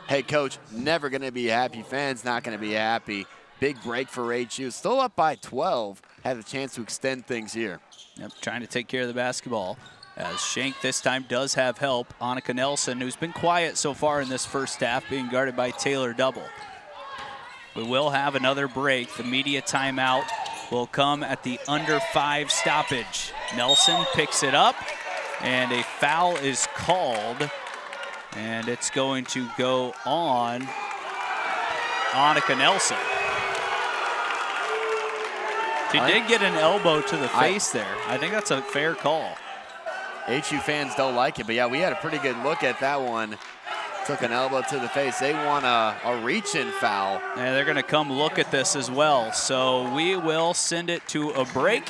head coach never going to be happy. Fans not going to be happy. Big break for HU. Still up by 12. Had a chance to extend things here. Yep, trying to take care of the basketball. As Shank this time does have help. Annika Nelson, who's been quiet so far in this first half, being guarded by Taylor Double. We will have another break. The media timeout will come at the under 5 stoppage. Nelson picks it up, and a foul is called, and it's going to go on Annika Nelson. She did get an elbow to the face there. I think that's a fair call. HU fans don't like it, but yeah, we had a pretty good look at that one. Took an elbow to the face. They want a reach-in foul. And they're going to come look at this as well. So we will send it to a break.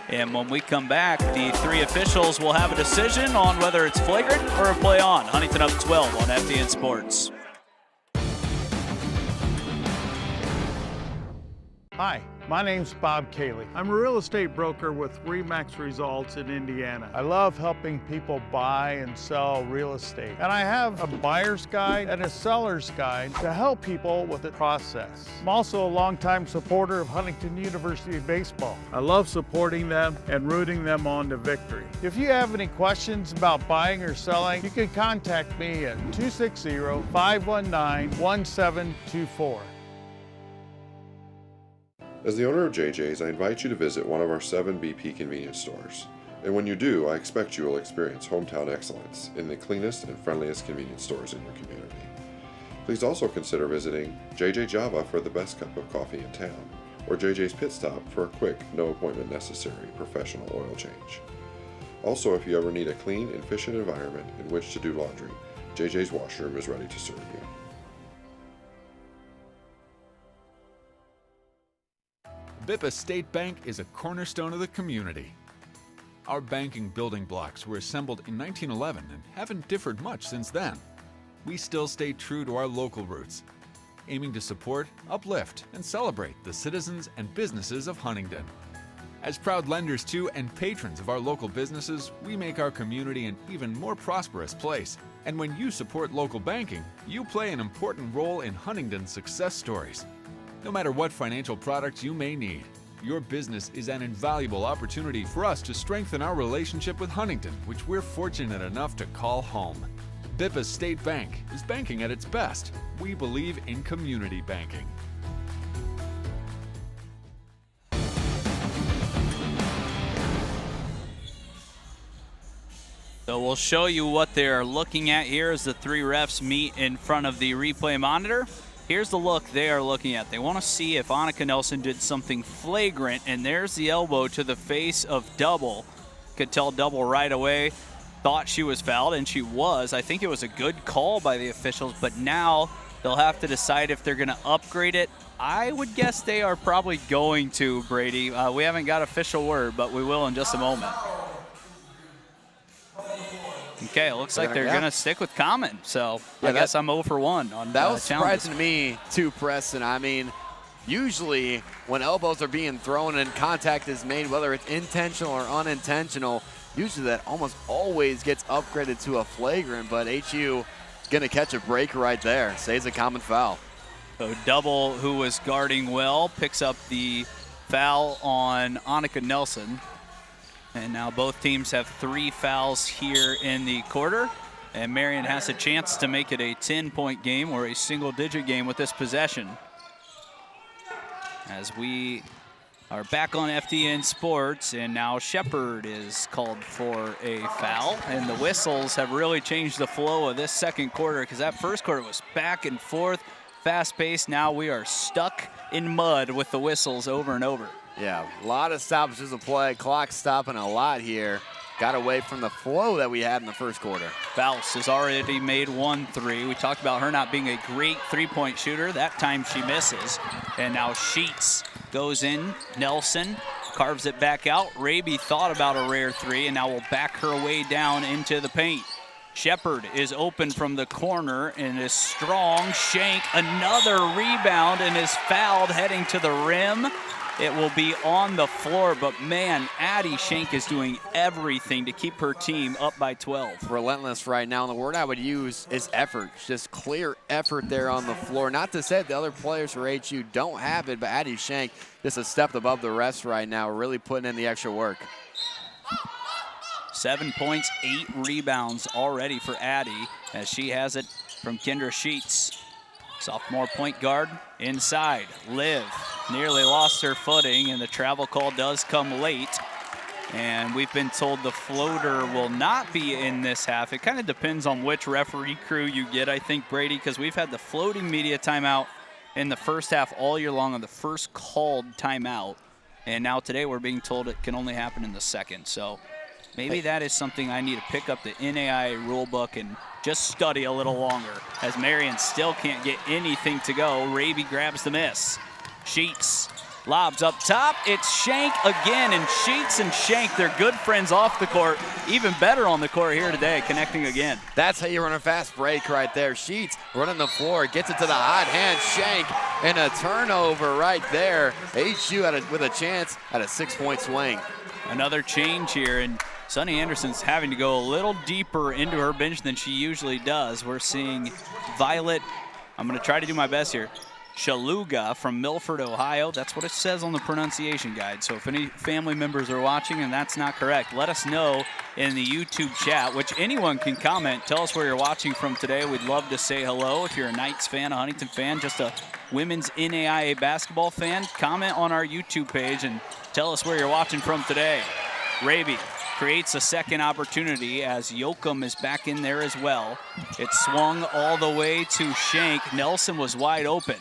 And when we come back, the 3 officials will have a decision on whether it's flagrant or a play on. Huntington up 12 on FDN Sports. Hi, my name's Bob Cayley. I'm a real estate broker with RE/MAX Results in Indiana. I love helping people buy and sell real estate. And I have a buyer's guide and a seller's guide to help people with the process. I'm also a longtime supporter of Huntington University baseball. I love supporting them and rooting them on to victory. If you have any questions about buying or selling, you can contact me at 260-519-1724. As the owner of JJ's, I invite you to visit one of our 7 BP convenience stores. And when you do, I expect you will experience hometown excellence in the cleanest and friendliest convenience stores in your community. Please also consider visiting JJ Java for the best cup of coffee in town, or JJ's Pit Stop for a quick, no appointment necessary professional oil change. Also, if you ever need a clean and efficient environment in which to do laundry, JJ's washroom is ready to serve you. Bippa State Bank is a cornerstone of the community. Our banking building blocks were assembled in 1911 and haven't differed much since then. We still stay true to our local roots, aiming to support, uplift, and celebrate the citizens and businesses of Huntington. As proud lenders to and patrons of our local businesses, we make our community an even more prosperous place. And when you support local banking, you play an important role in Huntington's success stories. No matter what financial products you may need, your business is an invaluable opportunity for us to strengthen our relationship with Huntington, which we're fortunate enough to call home. Bippa State Bank is banking at its best. We believe in community banking. So we'll show you what they're looking at here as the 3 refs meet in front of the replay monitor. Here's the look they are looking at. They want to see if Annika Nelson did something flagrant, and there's the elbow to the face of Double. Could tell Double right away, thought she was fouled, and she was. I think it was a good call by the officials, but now they'll have to decide if they're going to upgrade it. I would guess they are probably going to, Brady. We haven't got official word, but we will in just a moment. Okay, it looks like they're going to stick with common. So I guess I'm 0 for 1 on that was challenges. surprising to me too, Preston. I mean, usually when elbows are being thrown and contact is made, whether it's intentional or unintentional, usually that almost always gets upgraded to a flagrant, but HU going to catch a break right there. Saves a common foul. So Double, who was guarding well, picks up the foul on Annika Nelson. And now both teams have 3 fouls here in the quarter. And Marian has a chance to make it a 10-point game or a single-digit game with this possession. As we are back on FDN Sports, and now Shepard is called for a foul, and the whistles have really changed the flow of this second quarter because that first quarter was back and forth, fast-paced. Now we are stuck in mud with the whistles over and over. Yeah, a lot of stoppages of play, clock stopping a lot here. Got away from the flow that we had in the first quarter. Faust has already made 1 3. We talked about her not being a great three-point shooter. That time she misses. And now Sheets goes in. Nelson carves it back out. Raby thought about a rare 3 and now will back her way down into the paint. Shepard is open from the corner and is strong. Shank, another rebound, and is fouled heading to the rim. It will be on the floor, but man, Addie Shank is doing everything to keep her team up by 12. Relentless right now, and the word I would use is effort. Just clear effort there on the floor. Not to say the other players for HU don't have it, but Addie Shank just a step above the rest right now, really putting in the extra work. 7 points, 8 rebounds already for Addie, as she has it from Kendra Sheets. Sophomore point guard inside. Liv nearly lost her footing, and the travel call does come late. And we've been told the floater will not be in this half. It kind of depends on which referee crew you get, I think, Brady, because we've had the floating media timeout in the first half all year long on the first called timeout. And now today we're being told it can only happen in the second. So maybe that is something I need to pick up the NAIA rule book and just study a little longer, as Marian still can't get anything to go. Raby grabs the miss. Sheets lobs up top. It's Shank again, and Sheets and Shank, they're good friends off the court, even better on the court here today, connecting again. That's how you run a fast break right there. Sheets running the floor, gets it to the hot hand. Shank, and a turnover right there. HU with a chance at a 6-point swing. Another change here, and Sunny Anderson's having to go a little deeper into her bench than she usually does. We're seeing Violet, I'm going to try to do my best here, Shaluga from Milford, Ohio. That's what it says on the pronunciation guide. So if any family members are watching and that's not correct, let us know in the YouTube chat, which anyone can comment. Tell us where you're watching from today. We'd love to say hello. If you're a Knights fan, a Huntington fan, just a women's NAIA basketball fan, comment on our YouTube page and tell us where you're watching from today. Raby creates a second opportunity as Yoakum is back in there as well. It swung all the way to Shank. Nelson was wide open.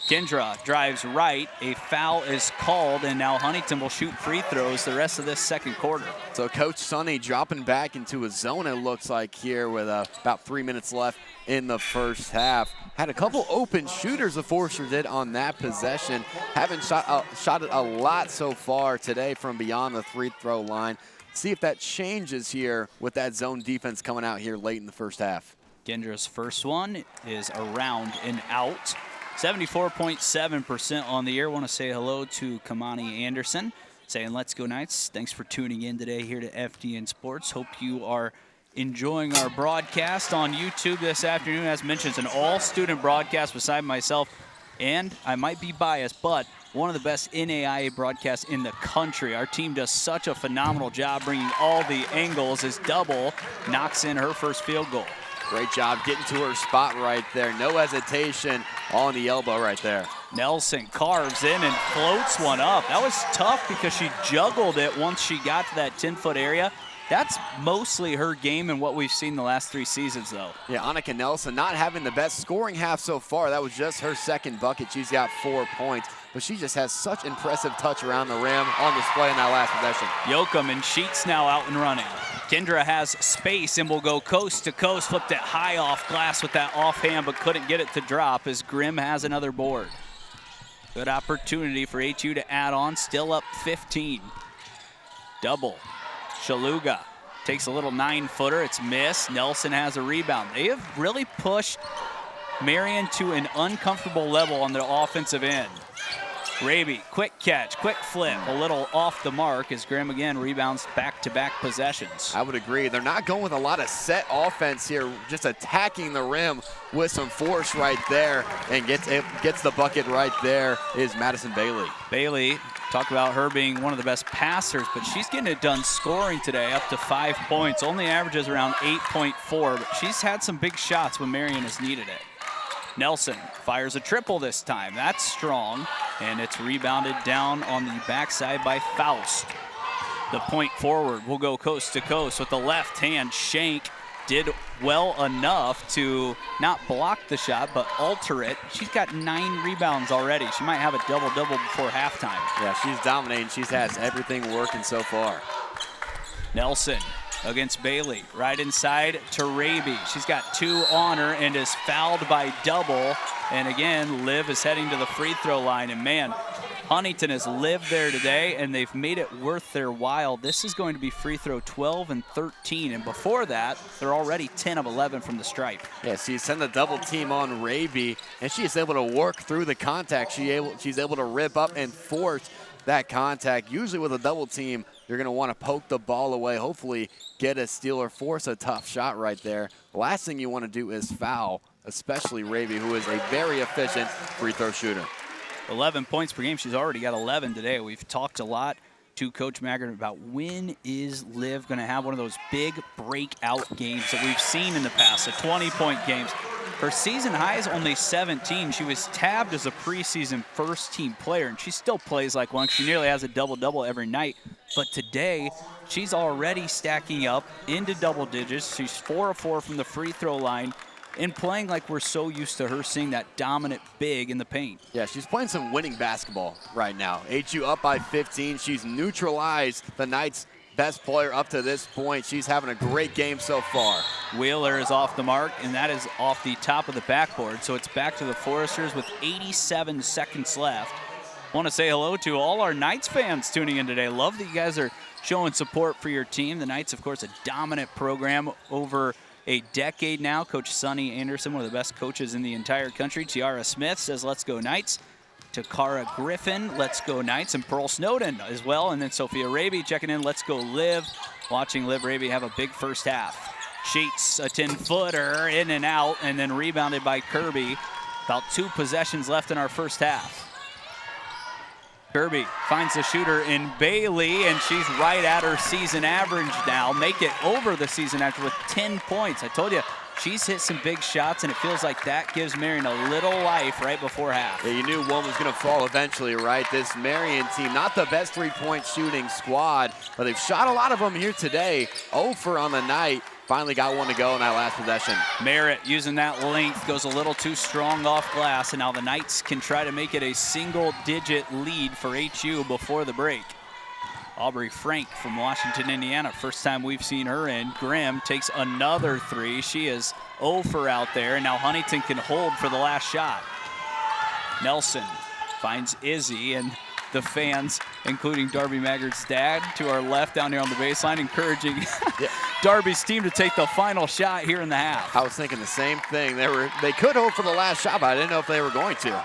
Kendra drives right. A foul is called, and now Huntington will shoot free throws the rest of this second quarter. So Coach Sunny dropping back into a zone, it looks like, here with about 3 minutes left in the first half. Had a couple open shooters, the Foresters did, on that possession. Haven't shot it a lot so far today from beyond the free throw line. See if that changes here with that zone defense coming out here late in the first half. Kendra's first one is around and out. 74.7% on the year. Want to say hello to Kamani Anderson, saying let's go Knights. Thanks for tuning in today here to FDN Sports. Hope you are enjoying our broadcast on YouTube this afternoon. As mentioned, it's an all-student broadcast beside myself, and I might be biased, but one of the best NAIA broadcasts in the country. Our team does such a phenomenal job bringing all the angles as Double knocks in her first field goal. Great job getting to her spot right there. No hesitation on the elbow right there. Nelson carves in and floats one up. That was tough because she juggled it once she got to that 10-foot area. That's mostly her game and what we've seen the last 3 seasons, though. Yeah, Annika Nelson not having the best scoring half so far. That was just her second bucket. She's got 4 points, but she just has such impressive touch around the rim on display in that last possession. Yoakum and Sheets now out and running. Kendra has space and will go coast to coast. Flipped it high off glass with that offhand, but couldn't get it to drop as Grimm has another board. Good opportunity for HU to add on. Still up 15. Double. Shaluga takes a little 9-footer. It's missed. Nelson has a rebound. They have really pushed Marian to an uncomfortable level on the offensive end. Raby, quick catch, quick flip, a little off the mark as Grimm again rebounds back-to-back possessions. I would agree. They're not going with a lot of set offense here, just attacking the rim with some force right there, and gets the bucket right there is Madison Bailey. Bailey, talk about her being one of the best passers, but she's getting it done scoring today, up to 5 points. Only averages around 8.4, but she's had some big shots when Marian has needed it. Nelson fires a triple this time. That's strong, and it's rebounded down on the backside by Faust. The point forward will go coast to coast with the left hand. Shank did well enough to not block the shot, but alter it. She's got 9 rebounds already. She might have a double-double before halftime. Yeah, she's dominating. She has everything working so far. Nelson against Bailey, right inside to Raby. She's got 2 on her and is fouled by double. And again, Liv is heading to the free throw line. And man, Huntington has lived there today, and they've made it worth their while. This is going to be free throw 12 and 13, and before that, they're already 10 of 11 from the stripe. Yeah, she sent a double team on Raby, and she is able to work through the contact. She's able to rip up and force that contact. Usually with a double team, you're going to want to poke the ball away, hopefully get a steal or force a tough shot right there. The last thing you want to do is foul, especially Raby, who is a very efficient free throw shooter. 11 points per game. She's already got 11 today. We've talked a lot to Coach Maggard about when is Liv going to have one of those big breakout games that we've seen in the past, the 20-point games. Her season high is only 17. She was tabbed as a preseason first-team player, and she still plays like one. She nearly has a double-double every night. But today, she's already stacking up into double digits. She's 4 of 4 from the free throw line, and playing like we're so used to her seeing that dominant big in the paint. Yeah, she's playing some winning basketball right now. HU up by 15. She's neutralized the Knights' best player up to this point. She's having a great game so far. Wheeler is off the mark, and that is off the top of the backboard. So it's back to the Foresters with 87 seconds left. Want to say hello to all our Knights fans tuning in today. Love that you guys are showing support for your team. The Knights, of course, a dominant program over a decade now. Coach Sonny Anderson, one of the best coaches in the entire country. Tiara Smith says, let's go Knights. Takara Griffin, let's go Knights. And Pearl Snowden as well. And then Sophia Raby checking in, let's go Liv. Watching Liv Raby have a big first half. Sheets, a 10-footer, in and out, and then rebounded by Kirby. About 2 possessions left in our first half. Kirby finds the shooter in Bailey, and she's right at her season average now. Make it over the season average with 10 points. I told you, she's hit some big shots, and it feels like that gives Marian a little life right before half. Yeah, you knew one was going to fall eventually, right? This Marian team, not the best three-point shooting squad, but they've shot a lot of them here today. 0 for on the night. Finally got one to go in that last possession. Merritt using that length, goes a little too strong off glass, and now the Knights can try to make it a single-digit lead for HU before the break. Aubrey Frank from Washington, Indiana. First time we've seen her in. Grimm takes another 3. She is 0 for out there, and now Huntington can hold for the last shot. Nelson finds Izzy, and the fans, including Darby Maggard's dad, to our left down here on the baseline, encouraging Darby's team to take the final shot here in the half. I was thinking the same thing. They could hold for the last shot, but I didn't know if they were going to.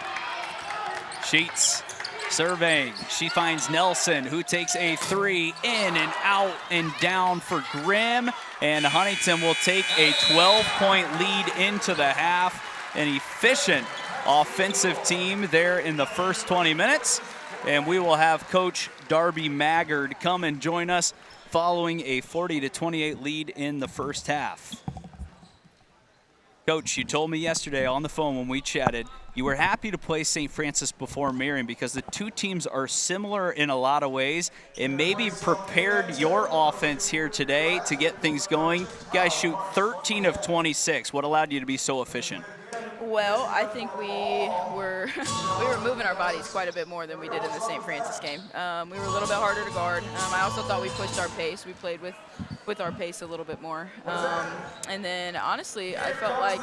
Sheets surveying. She finds Nelson, who takes a 3 in and out and down for Grimm. And Huntington will take a 12-point lead into the half. An efficient offensive team there in the first 20 minutes. And we will have Coach Darby Maggard come and join us following a 40-28 lead in the first half. Coach, you told me yesterday on the phone when we chatted, you were happy to play St. Francis before Marian because the two teams are similar in a lot of ways, and maybe prepared your offense here today to get things going. You guys shoot 13 of 26. What allowed you to be so efficient? Well, I think we were moving our bodies quite a bit more than we did in the St. Francis game. We were a little bit harder to guard. I also thought we pushed our pace. We played with our pace a little bit more. And then, honestly, I felt like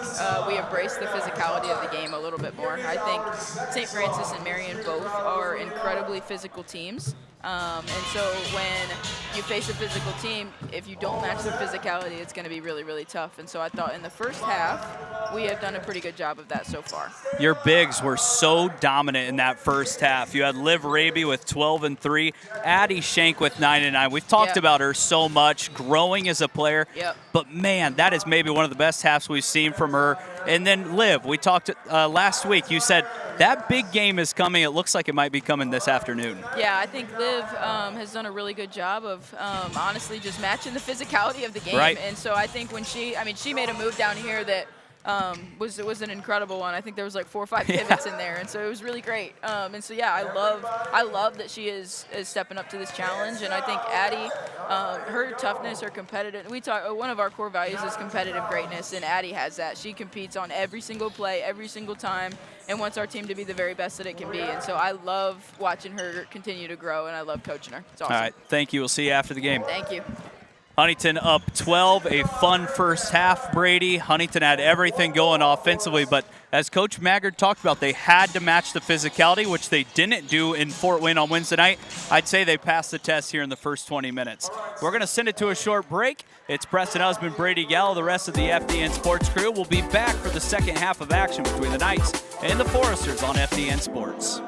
we embraced the physicality of the game a little bit more. I think St. Francis and Marian both are incredibly physical teams. And so when you face a physical team, if you don't match their physicality, it's going to be really, really tough. And so I thought in the first half, we have done a pretty good job of that so far. Your bigs were so dominant in that first half. You had Liv Raby with 12 and 3, Addie Shank with 9 and 9. We've talked about her so much, growing as a player. But man, that is maybe one of the best halves we've seen from her. And then Liv, we talked last week. You said that big game is coming. It looks like it might be coming this afternoon. Yeah, I think Liv has done a really good job of honestly just matching the physicality of the game. Right. And so I think when she made a move down here that was an incredible one. I think there was like 4 or 5 pivots in there, and so it was really great. And so yeah, I love that she is stepping up to this challenge, and I think Addie, her toughness, her competitive. One of our core values is competitive greatness, and Addie has that. She competes on every single play, every single time, and wants our team to be the very best that it can be. And so I love watching her continue to grow, and I love coaching her. It's awesome. All right, thank you. We'll see you after the game. Thank you. Huntington up 12, a fun first half, Brady. Huntington had everything going offensively, but as Coach Maggard talked about, they had to match the physicality, which they didn't do in Fort Wayne on Wednesday night. I'd say they passed the test here in the first 20 minutes. We're going to send it to a short break. It's Preston Husband, Brady Gallo, the rest of the FDN Sports crew. We'll be back for the second half of action between the Knights and the Foresters on FDN Sports.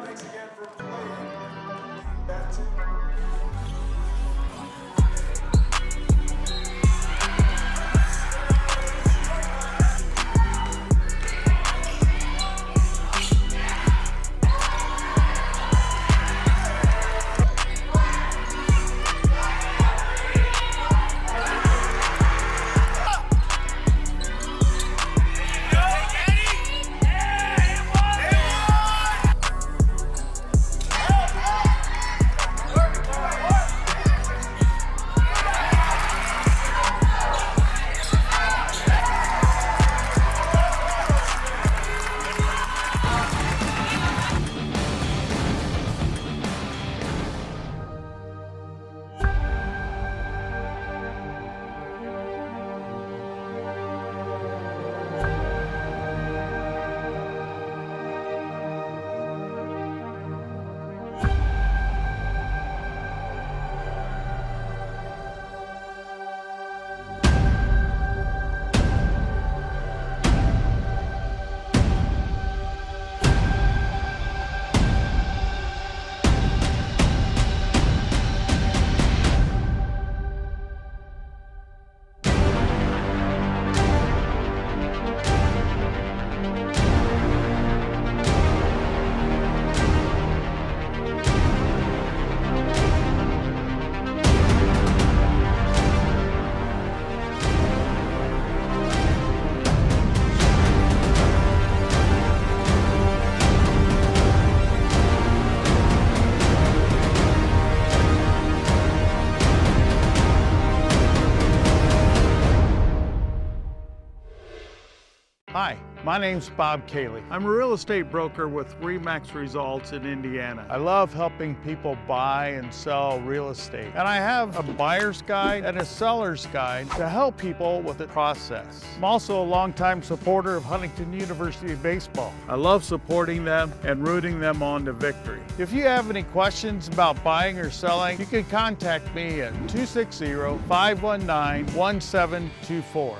Hi, my name's Bob Cayley. I'm a real estate broker with RE/MAX Results in Indiana. I love helping people buy and sell real estate. And I have a buyer's guide and a seller's guide to help people with the process. I'm also a longtime supporter of Huntington University baseball. I love supporting them and rooting them on to victory. If you have any questions about buying or selling, you can contact me at 260-519-1724.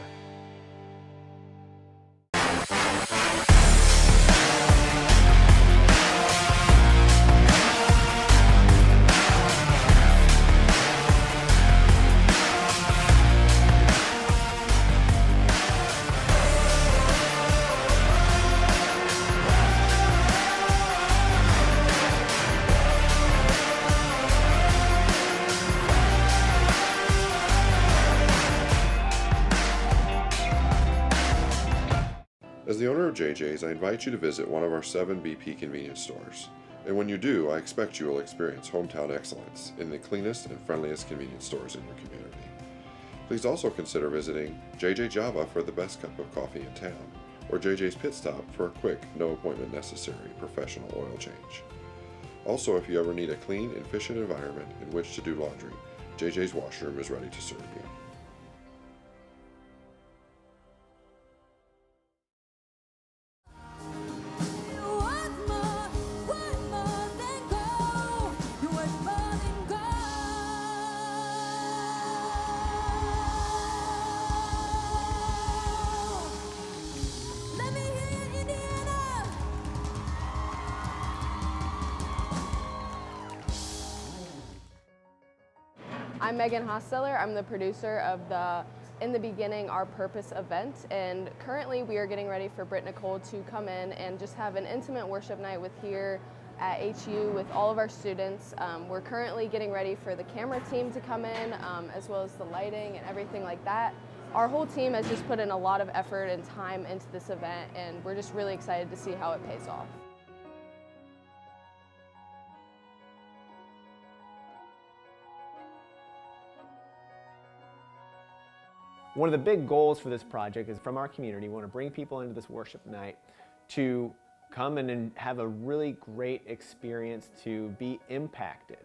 As the owner of JJ's, I invite you to visit one of our 7 BP convenience stores. And when you do, I expect you will experience hometown excellence in the cleanest and friendliest convenience stores in your community. Please also consider visiting JJ Java for the best cup of coffee in town, or JJ's Pit Stop for a quick, no appointment necessary professional oil change. Also, if you ever need a clean, efficient environment in which to do laundry, JJ's washroom is ready to serve you. I'm Megan Hosteller. I'm the producer of the In the Beginning, Our Purpose event, and currently we are getting ready for Britt Nicole to come in and just have an intimate worship night with here at HU with all of our students. We're currently getting ready for the camera team to come in, as well as the lighting and everything like that. Our whole team has just put in a lot of effort and time into this event, and we're just really excited to see how it pays off. One of the big goals for this project is from our community. We want to bring people into this worship night to come and have a really great experience, to be impacted.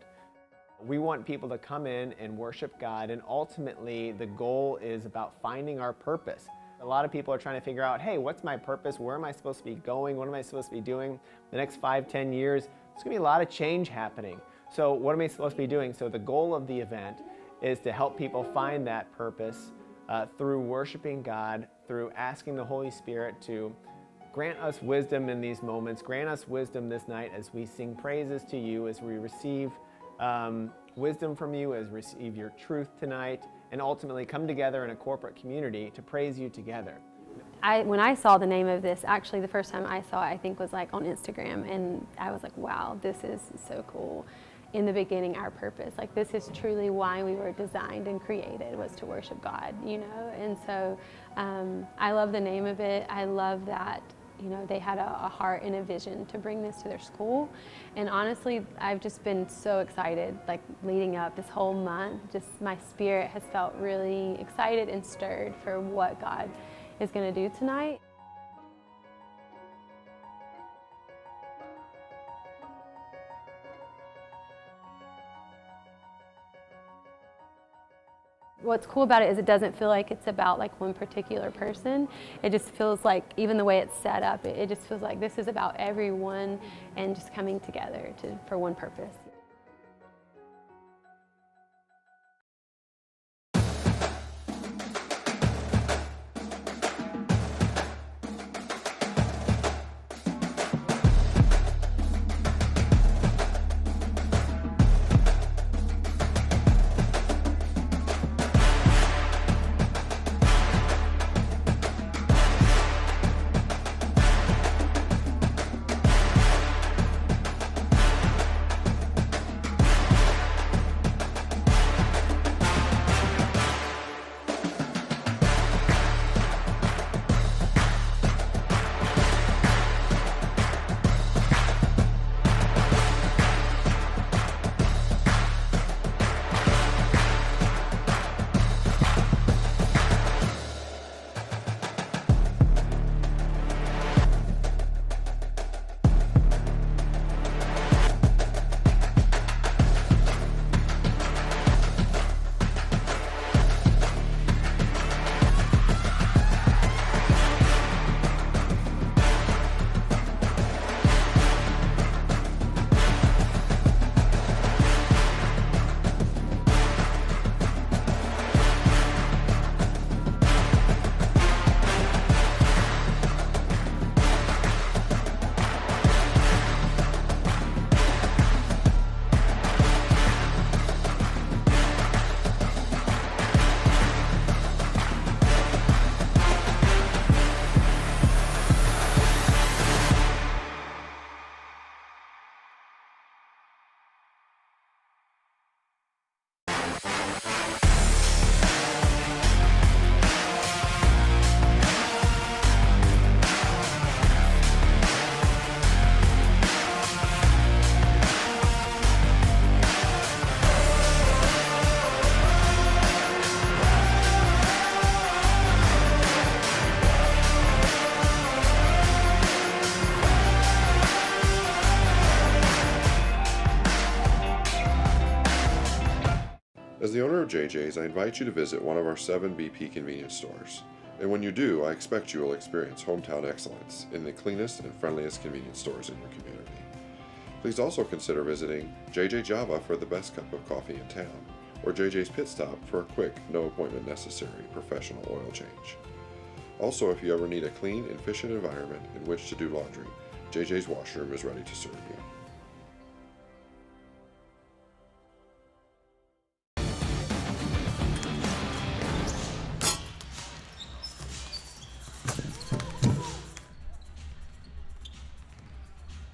We want people to come in and worship God, and ultimately the goal is about finding our purpose. A lot of people are trying to figure out, hey, what's my purpose? Where am I supposed to be going? What am I supposed to be doing the next 5, 10 years? There's going to be a lot of change happening. So what am I supposed to be doing? So the goal of the event is to help people find that purpose through worshiping God, through asking the Holy Spirit to grant us wisdom in these moments, grant us wisdom this night as we sing praises to you, as we receive wisdom from you, as we receive your truth tonight, and ultimately come together in a corporate community to praise you together. When I saw the name of this, actually the first time I saw it, I think was like on Instagram, and I was like, wow, this is so cool. In the beginning, our purpose, like this is truly why we were designed and created, was to worship God, you know? And so I love the name of it. I love that, you know, they had a heart and a vision to bring this to their school. And honestly, I've just been so excited, like leading up this whole month, just my spirit has felt really excited and stirred for what God is going to do tonight. What's cool about it is it doesn't feel like it's about like one particular person. It just feels like, even the way it's set up, it just feels like this is about everyone and just coming together for one purpose. As the owner of JJ's, I invite you to visit one of our 7 BP convenience stores. And when you do, I expect you will experience hometown excellence in the cleanest and friendliest convenience stores in your community. Please also consider visiting JJ Java for the best cup of coffee in town, or JJ's Pit Stop for a quick, no appointment necessary professional oil change. Also, if you ever need a clean and efficient environment in which to do laundry, JJ's washroom is ready to serve you.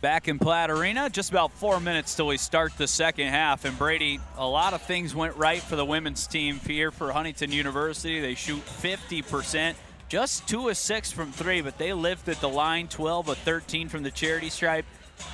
Back in Platt Arena, just about 4 minutes till we start the second half. And Brady, a lot of things went right for the women's team here for Huntington University. They shoot 50%, just 2 of 6 from 3, but they lifted the line, 12 of 13 from the charity stripe.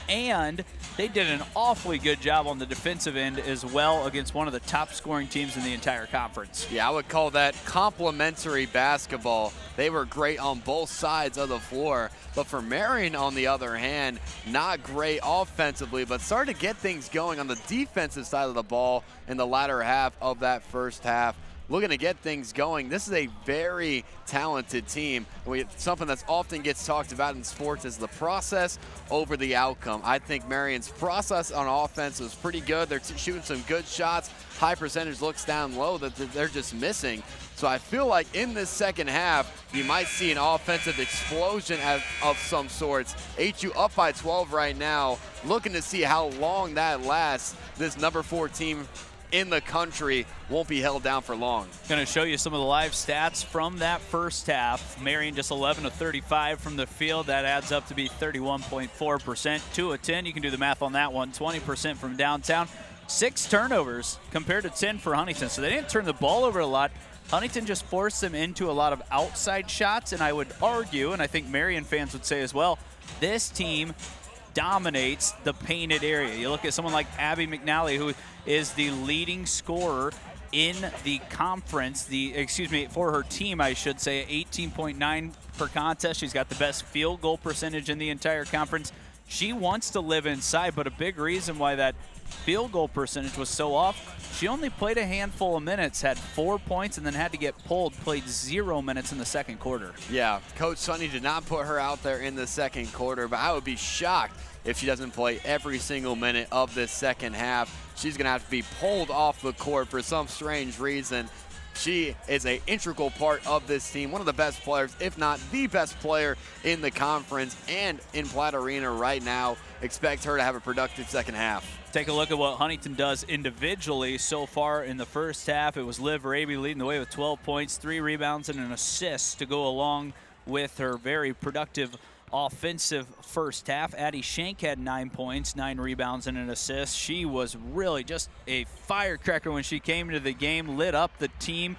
And they did an awfully good job on the defensive end as well against one of the top scoring teams in the entire conference. Yeah, I would call that complimentary basketball. They were great on both sides of the floor. But for Marian, on the other hand, not great offensively, but started to get things going on the defensive side of the ball in the latter half of that first half. Looking to get things going. This is a very talented team. Something that's often gets talked about in sports is the process over the outcome. I think Marian's process on offense was pretty good. They're shooting some good shots. High percentage looks down low that they're just missing. So I feel like in this second half, you might see an offensive explosion of some sorts. HU up by 12 right now. Looking to see how long that lasts. This number 4 team in the country won't be held down for long. Going to show you some of the live stats from that first half. Marian just 11 of 35 from the field. That adds up to be 31.4%. 2 of 10, you can do the math on that one. 20% from downtown. 6 turnovers compared to 10 for Huntington. So they didn't turn the ball over a lot. Huntington just forced them into a lot of outside shots, and I would argue, and I think Marian fans would say as well, this team dominates the painted area. You look at someone like Abby McNally, who is the leading scorer in the conference, for her team, I should say, 18.9 per contest. She's got the best field goal percentage in the entire conference. She wants to live inside, but a big reason why that field goal percentage was so off, she only played a handful of minutes, had 4 points, and then had to get pulled, played 0 minutes in the second quarter. Yeah, Coach Sonny did not put her out there in the second quarter, but I would be shocked if she doesn't play every single minute of this second half. She's going to have to be pulled off the court for some strange reason. She is an integral part of this team, one of the best players, if not the best player in the conference and in Platt Arena right now. Expect her to have a productive second half. Take a look at what Huntington does individually so far in the first half. It was Liv Raby leading the way with 12 points, 3 rebounds, and an assist to go along with her very productive offensive first half. Addie Shank had 9 points, 9 rebounds, and an assist. She was really just a firecracker when she came into the game, lit up the team.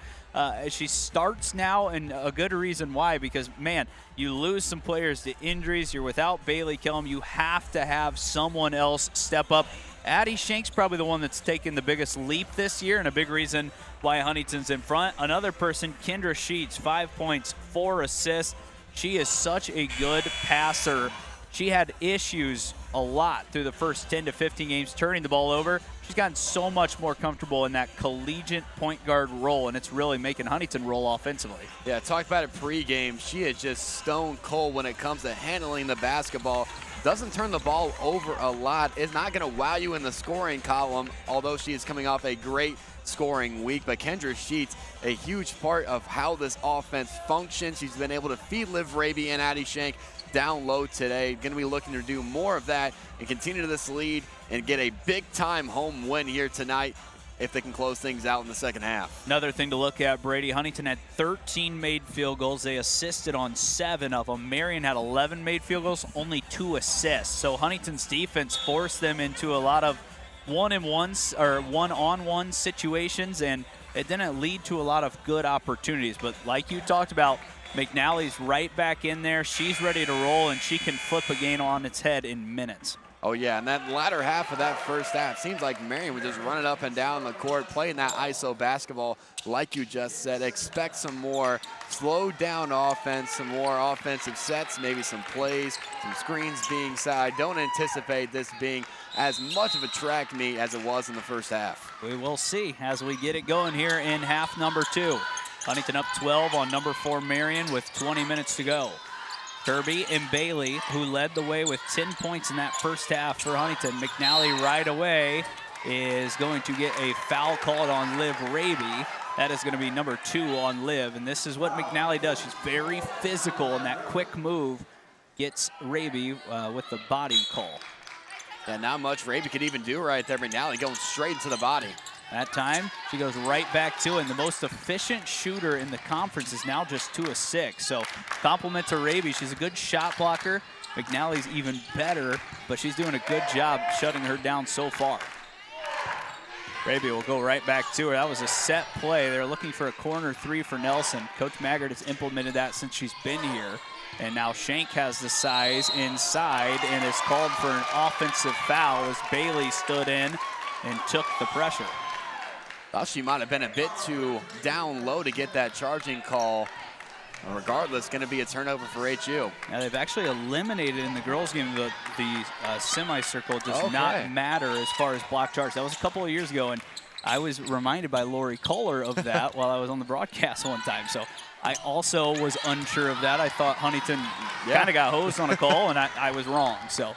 She starts now, and a good reason why, because, man, you lose some players to injuries. You're without Bailey Kellum. You have to have someone else step up. Addie Shank's probably the one that's taken the biggest leap this year, and a big reason why Huntington's in front. Another person, Kendra Sheets, 5 points, 4 assists. She is such a good passer. She had issues a lot through the first 10 to 15 games turning the ball over. She's gotten so much more comfortable in that collegiate point guard role, and it's really making Huntington roll offensively. Yeah, talked about it pregame. She is just stone cold when it comes to handling the basketball. Doesn't turn the ball over a lot. Is not going to wow you in the scoring column, although she is coming off a great scoring week. But Kendra Sheets, a huge part of how this offense functions. She's been able to feed Liv Raby and Addie Shank down low today. Going to be looking to do more of that and continue this lead and get a big-time home win here tonight if they can close things out in the second half. Another thing to look at, Brady, Huntington had 13 made field goals. They assisted on 7 of them. Marian had 11 made field goals, only 2 assists. So Huntington's defense forced them into a lot of one-on-ones or one-on-one situations, and it didn't lead to a lot of good opportunities. But like you talked about, McNally's right back in there. She's ready to roll, and she can flip a game on its head in minutes. Oh, yeah, and that latter half of that first half, seems like Marian was just running up and down the court, playing that ISO basketball like you just said. Expect some more slowed down offense, some more offensive sets, maybe some plays, some screens being set. I don't anticipate this being as much of a track meet as it was in the first half. We will see as we get it going here in half number 2. Huntington up 12 on number 4 Marian with 20 minutes to go. Kirby and Bailey, who led the way with 10 points in that first half for Huntington. McNally right away is going to get a foul called on Liv Raby. That is going to be number 2 on Liv, and this is what McNally does. She's very physical, and that quick move gets Raby with the body call. Yeah, not much Raby could even do right there. McNally going straight into the body. That time, she goes right back to it, and the most efficient shooter in the conference is now just 2 of 6. So compliment to Raby. She's a good shot blocker. McNally's even better, but she's doing a good job shutting her down so far. Raby will go right back to her. That was a set play. They're looking for a corner 3 for Nelson. Coach Maggard has implemented that since she's been here. And now Shank has the size inside and is called for an offensive foul as Bailey stood in and took the pressure. Thought she might have been a bit too down low to get that charging call. Regardless, going to be a turnover for HU. Now they've actually eliminated in the girls' game the semicircle does not matter as far as block charge. That was a couple of years ago, and I was reminded by Lori Kohler of that while I was on the broadcast one time. So I also was unsure of that. I thought Huntington kind of got hosed on a call, and I was wrong. So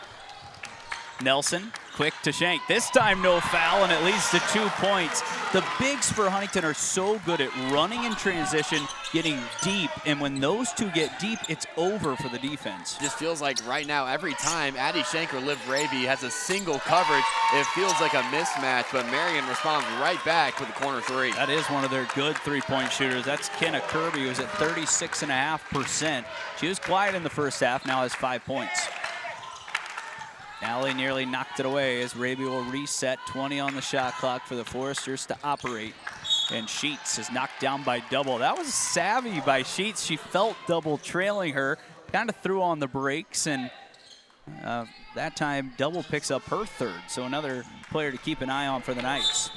Nelson, quick to Shank. This time no foul, and it leads to 2 points. The bigs for Huntington are so good at running in transition, getting deep, and when those two get deep, it's over for the defense. Just feels like right now, every time Addie Shank or Liv Raby has a single coverage, it feels like a mismatch, but Marian responds right back with the corner 3. That is one of their good three-point shooters. That's Kenna Kirby, who's at 36.5%. She was quiet in the first half, now has 5 points. Allie nearly knocked it away as Raby will reset. 20 on the shot clock for the Foresters to operate. And Sheets is knocked down by Double. That was savvy by Sheets. She felt Double trailing her, kind of threw on the brakes, and that time Double picks up her 3rd. So another player to keep an eye on for the Knights.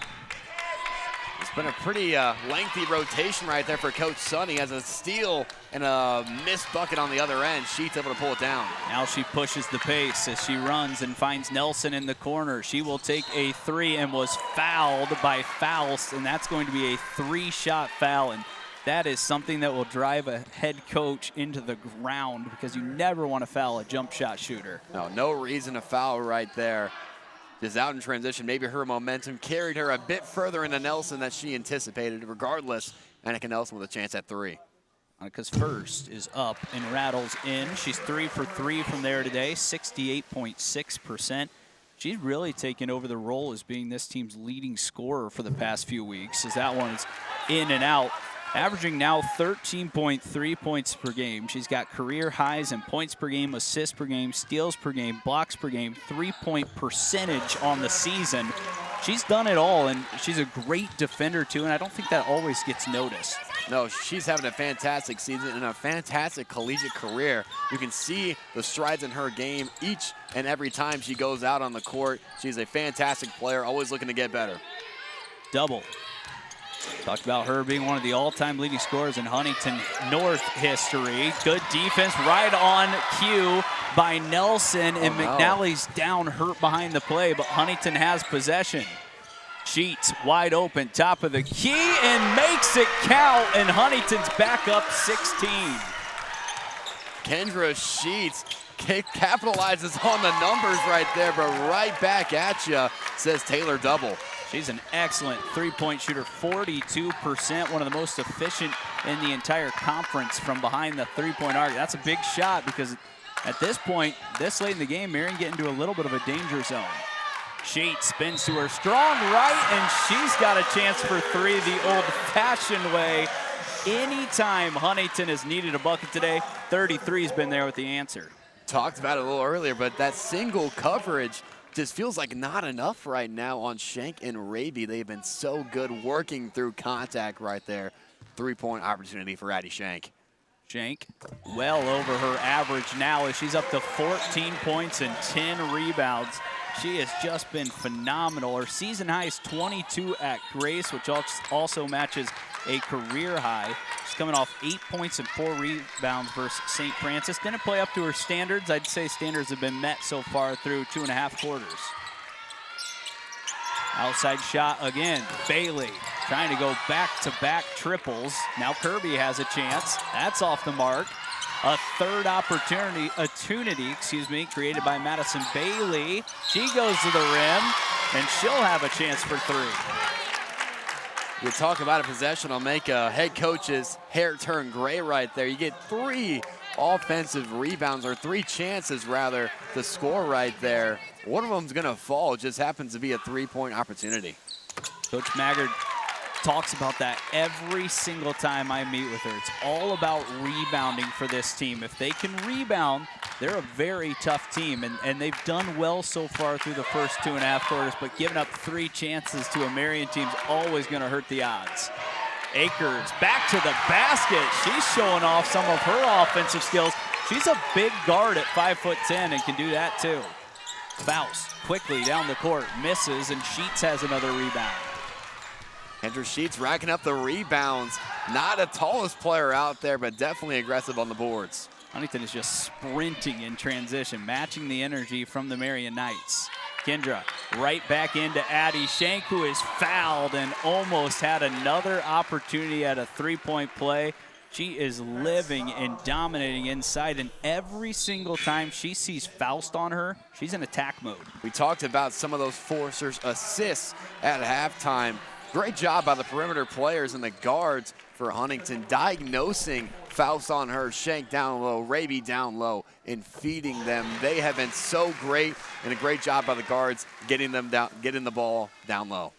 It's been a pretty lengthy rotation right there for Coach Sunny. Has a steal and a missed bucket on the other end. Sheets able to pull it down. Now she pushes the pace as she runs and finds Nelson in the corner. She will take a 3 and was fouled by Faust, and that's going to be a 3-shot foul. And that is something that will drive a head coach into the ground because you never want to foul a jump shot shooter. No reason to foul right there. Just out in transition, maybe her momentum carried her a bit further into Nelson than she anticipated. Regardless, Annika Nelson with a chance at 3. Annika's first is up and rattles in. She's 3 for 3 from there today, 68.6%. She's really taken over the role as being this team's leading scorer for the past few weeks, as that one's in and out. Averaging now 13.3 points per game. She's got career highs in points per game, assists per game, steals per game, blocks per game, 3-point percentage on the season. She's done it all, and she's a great defender, too, and I don't think that always gets noticed. No, she's having a fantastic season and a fantastic collegiate career. You can see the strides in her game each and every time she goes out on the court. She's a fantastic player, always looking to get better. Double. Talked about her being one of the all-time leading scorers in Huntington North history. Good defense right on cue by Nelson, and McNally's down hurt behind the play, but Huntington has possession. Sheets wide open, top of the key, and makes it count, and Huntington's back up 16. Kendra Sheets capitalizes on the numbers right there, but right back at you, says Taylor Double. She's an excellent three-point shooter, 42%, one of the most efficient in the entire conference from behind the three-point arc. That's a big shot because at this point, this late in the game, Marian getting into a little bit of a danger zone. Sheets spins to her strong right, and she's got a chance for 3 the old-fashioned way. Anytime Huntington has needed a bucket today, 33's been there with the answer. Talked about it a little earlier, but that single coverage just feels like not enough right now on Shank and Raby. They've been so good working through contact right there. 3-point opportunity for Addie Shank. Shank well over her average now as she's up to 14 points and 10 rebounds. She has just been phenomenal. Her season high is 22 at Grace, which also matches a career high. She's coming off 8 points and 4 rebounds versus St. Francis. Didn't play up to her standards. I'd say standards have been met so far through 2.5 quarters. Outside shot again. Bailey trying to go back-to-back triples. Now Kirby has a chance. That's off the mark. A third opportunity, created by Madison Bailey. She goes to the rim, and she'll have a chance for 3. You talk about a possession, I'll make a head coach's hair turn gray right there. You get 3 offensive rebounds, or 3 chances rather, to score right there. One of them's gonna fall, it just happens to be a 3-point opportunity. Coach Maggard talks about that every single time I meet with her. It's all about rebounding for this team. If they can rebound, they're a very tough team, and they've done well so far through the first 2.5 quarters, but giving up 3 chances to a Marian team's always going to hurt the odds. Akers back to the basket. She's showing off some of her offensive skills. She's a big guard at 5'10" and can do that too. Faust quickly down the court, misses, and Sheets has another rebound. Kendra Sheets racking up the rebounds. Not the tallest player out there, but definitely aggressive on the boards. Huntington is just sprinting in transition, matching the energy from the Marian Knights. Kendra right back into Addie Shank, who is fouled and almost had another opportunity at a 3-point play. She is living and dominating inside, and every single time she sees Faust on her, she's in attack mode. We talked about some of those Foresters assists at halftime. Great job by the perimeter players and the guards for Huntington, diagnosing Faust on her, Shank down low, Raby down low, and feeding them. They have been so great, and a great job by the guards getting them down, getting the ball down low.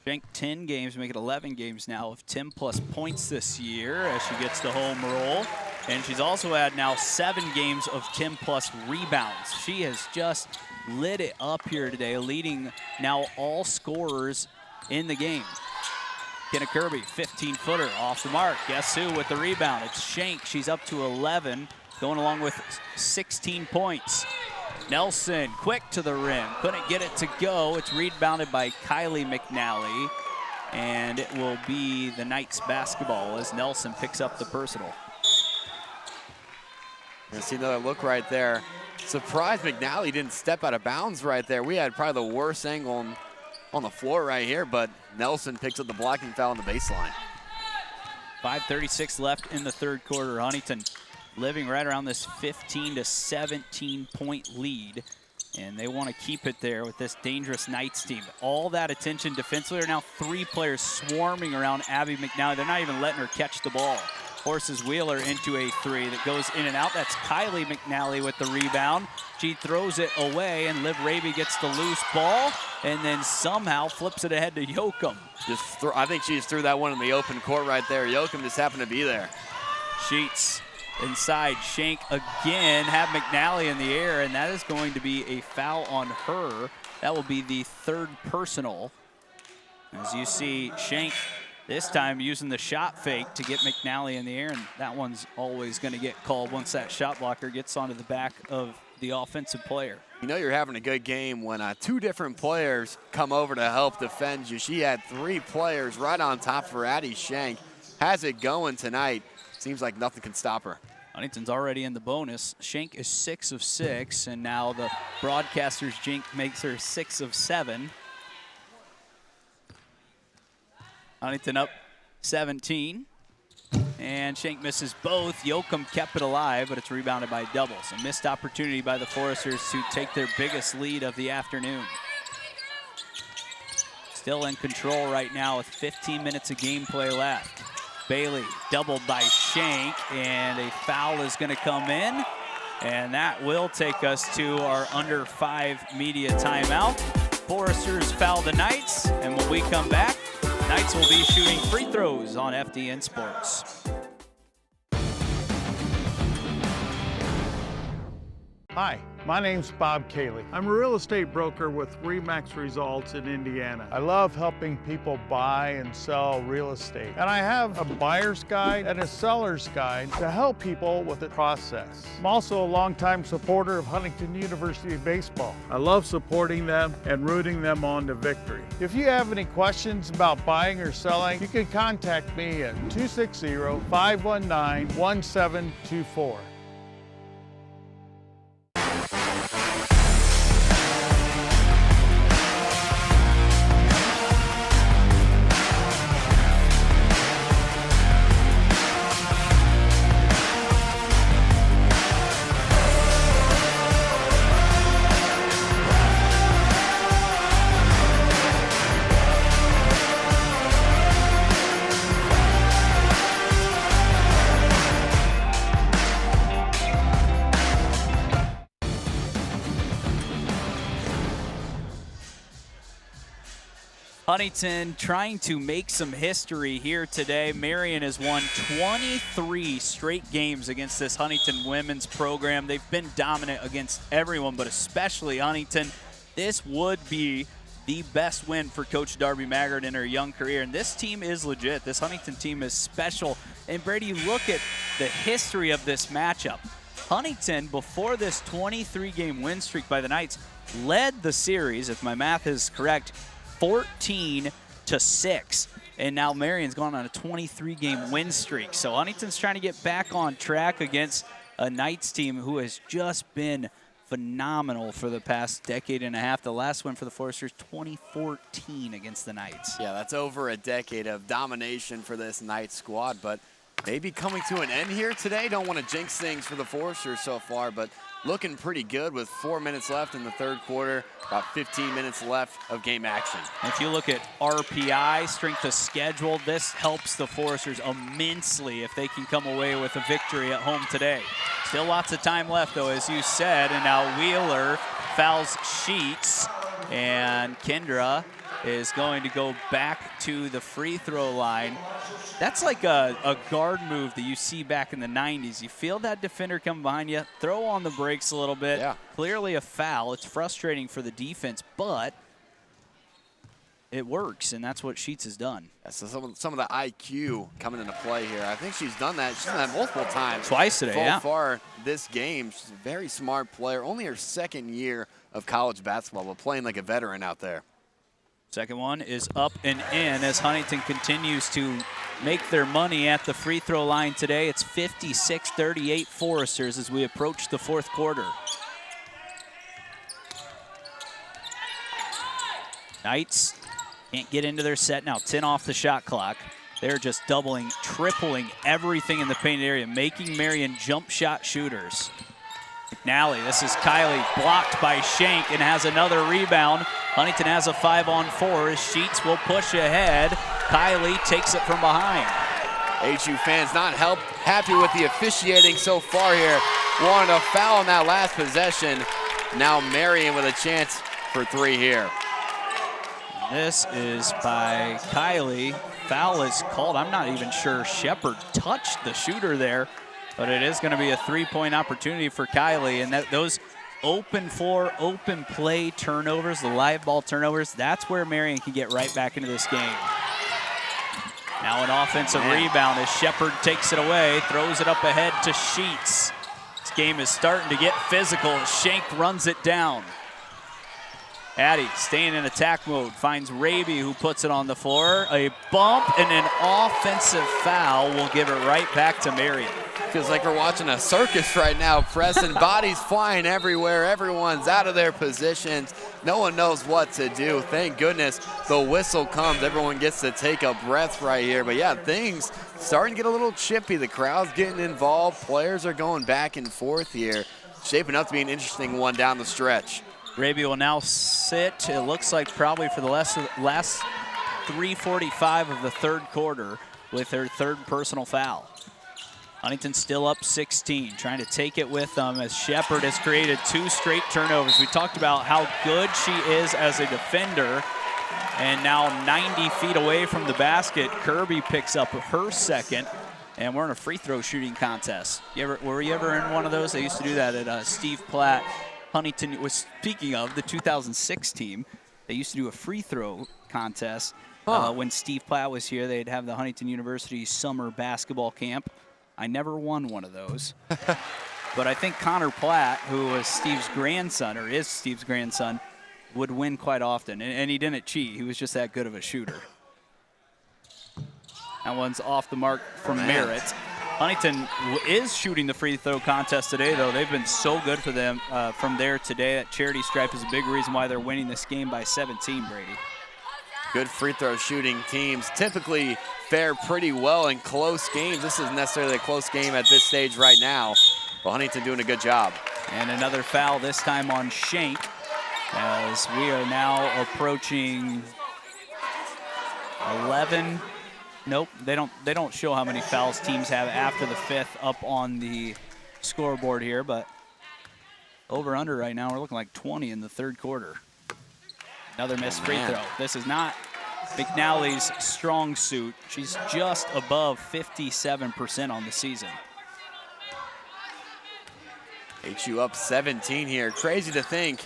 Shank 10 games, make it 11 games now of 10+ points this year as she gets the home roll. And she's also had now 7 games of 10+ rebounds. She has just lit it up here today, leading now all scorers in the game. Kenna Kirby, 15-footer off the mark. Guess who with the rebound? It's Shank. She's up to 11, going along with 16 points. Nelson, quick to the rim. Couldn't get it to go. It's rebounded by Kylie McNally, and it will be the Knights basketball as Nelson picks up the personal. You see another look right there. Surprised McNally didn't step out of bounds right there. We had probably the worst angle on the floor right here, but Nelson picks up the blocking foul on the baseline. 5:36 left in the third quarter. Huntington living right around this 15 to 17 point lead, and they want to keep it there with this dangerous Knights team. All that attention defensively. There are now 3 players swarming around Abby McNally. They're not even letting her catch the ball. Forces Wheeler into a 3 that goes in and out. That's Kylie McNally with the rebound. She throws it away, and Liv Raby gets the loose ball and then somehow flips it ahead to Yoakum. I think she just threw that one in the open court right there. Yoakum just happened to be there. Sheets inside. Shank again, have McNally in the air, and that is going to be a foul on her. That will be the 3rd personal. As you see, Shank this time using the shot fake to get McNally in the air, and that one's always going to get called once that shot blocker gets onto the back of the offensive player. You know you're having a good game when 2 different players come over to help defend you. She had 3 players right on top for Addie Shank. Has it going tonight. Seems like nothing can stop her. Huntington's already in the bonus. Shank is 6 of 6, and now the broadcaster's jinx makes her 6 of 7. Huntington up 17, and Shank misses both. Yoakum kept it alive, but it's rebounded by doubles. A missed opportunity by the Foresters to take their biggest lead of the afternoon. Still in control right now with 15 minutes of gameplay left. Bailey doubled by Shank, and a foul is going to come in, and that will take us to our under 5 media timeout. Foresters foul the Knights, and when we come back, Knights will be shooting free throws on FDN Sports. Hi, my name's Bob Cayley. I'm a real estate broker with RE/MAX Results in Indiana. I love helping people buy and sell real estate. And I have a buyer's guide and a seller's guide to help people with the process. I'm also a longtime supporter of Huntington University baseball. I love supporting them and rooting them on to victory. If you have any questions about buying or selling, you can contact me at 260-519-1724. Huntington trying to make some history here today. Marian has won 23 straight games against this Huntington women's program. They've been dominant against everyone, but especially Huntington. This would be the best win for Coach Darby Maggard in her young career. And this team is legit. This Huntington team is special. And Brady, you look at the history of this matchup. Huntington, before this 23-game win streak by the Knights, led the series, if my math is correct, 14-6. And now Marian's gone on a 23-game win streak. So Huntington's trying to get back on track against a Knights team who has just been phenomenal for the past decade and a half. The last win for the Foresters, 2014 against the Knights. Yeah, that's over a decade of domination for this Knights squad, but maybe coming to an end here today. Don't want to jinx things for the Foresters so far, but looking pretty good with 4 minutes left in the third quarter, about 15 minutes left of game action. If you look at RPI, strength of schedule, this helps the Foresters immensely if they can come away with a victory at home today. Still lots of time left, though, as you said, and now Wheeler fouls Sheets, and Kendra is going to go back to the free throw line. That's like a guard move that you see back in the 90s. You feel that defender come behind you, throw on the brakes a little bit. Yeah. Clearly a foul. It's frustrating for the defense, but it works, and that's what Sheets has done. Yeah, so some of the IQ coming into play here. I think she's done that. She's done that multiple times. Twice today, yeah. So far this game, she's a very smart player. Only her second year of college basketball, but playing like a veteran out there. Second one is up and in as Huntington continues to make their money at the free throw line today. It's 56-38 Foresters as we approach the fourth quarter. Knights can't get into their set now. 10 off the shot clock. They're just doubling, tripling everything in the painted area, making Marian jump shot shooters. McNally, this is Kylie, blocked by Shank and has another rebound. Huntington has a 5-on-4 as Sheets will push ahead. Kylie takes it from behind. HU fans not happy with the officiating so far here. Wanted a foul in that last possession. Now Marian with a chance for three here. This is by Kylie. Foul is called. I'm not even sure Shepard touched the shooter there, but it is going to be a three-point opportunity for Kylie. And those open floor, open play turnovers, the live ball turnovers, that's where Marian can get right back into this game. Now an offensive rebound as Shepard takes it away, throws it up ahead to Sheets. This game is starting to get physical as Shank runs it down. Addie staying in attack mode, finds Raby who puts it on the floor. A bump and an offensive foul will give it right back to Marian. Feels like we're watching a circus right now, Preston. Bodies flying everywhere. Everyone's out of their positions. No one knows what to do. Thank goodness the whistle comes. Everyone gets to take a breath right here. But yeah, things starting to get a little chippy. The crowd's getting involved. Players are going back and forth here. Shaping up to be an interesting one down the stretch. Raby will now sit, it looks like probably for the last 3:45 of the third quarter with her third personal foul. Huntington still up 16, trying to take it with them as Shepard has created 2 straight turnovers. We talked about how good she is as a defender, and now 90 feet away from the basket, Kirby picks up her second, and we're in a free throw shooting contest. Were you ever in one of those? They used to do that at Steve Platt. Huntington was, speaking of the 2006 team, they used to do a free throw contest. When Steve Platt was here, they'd have the Huntington University summer basketball camp. I never won one of those. But I think Connor Platt, who was Steve's grandson, or is Steve's grandson, would win quite often. And he didn't cheat. He was just that good of a shooter. That one's off the mark from Merritt. Huntington is shooting the free throw contest today, though. They've been so good for them from there today. That charity stripe is a big reason why they're winning this game by 17, Brady. Good free throw shooting teams typically fare pretty well in close games. This isn't necessarily a close game at this stage right now, but Huntington doing a good job. And another foul, this time on Shank, as we are now approaching 11. Nope, they don't show how many fouls teams have after the 5th up on the scoreboard here, but over under right now, we're looking like 20 in the third quarter. Another missed free throw. This is not McNally's strong suit. She's just above 57% on the season. HU up 17 here. Crazy to think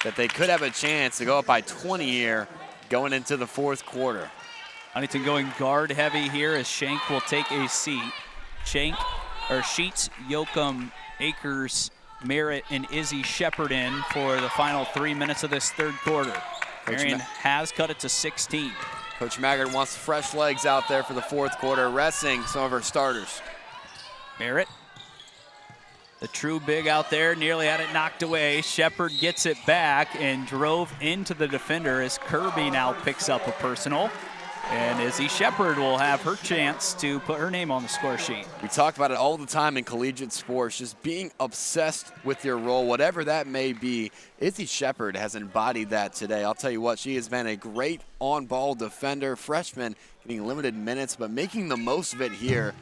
that they could have a chance to go up by 20 here going into the fourth quarter. Huntington going guard heavy here as Shank will take a seat. Sheets, Yoakum, Akers, Merritt, and Izzy Shepard in for the final 3 minutes of this third quarter. Marian has cut it to 16. Coach Maggard wants fresh legs out there for the fourth quarter, resting some of her starters. Merritt, the true big out there, nearly had it knocked away. Shepard gets it back and drove into the defender as Kirby now picks up a personal. And Izzy Shepard will have her chance to put her name on the score sheet. We talk about it all the time in collegiate sports, just being obsessed with your role, whatever that may be. Izzy Shepard has embodied that today. I'll tell you what, she has been a great on-ball defender, freshman, getting limited minutes, but making the most of it here.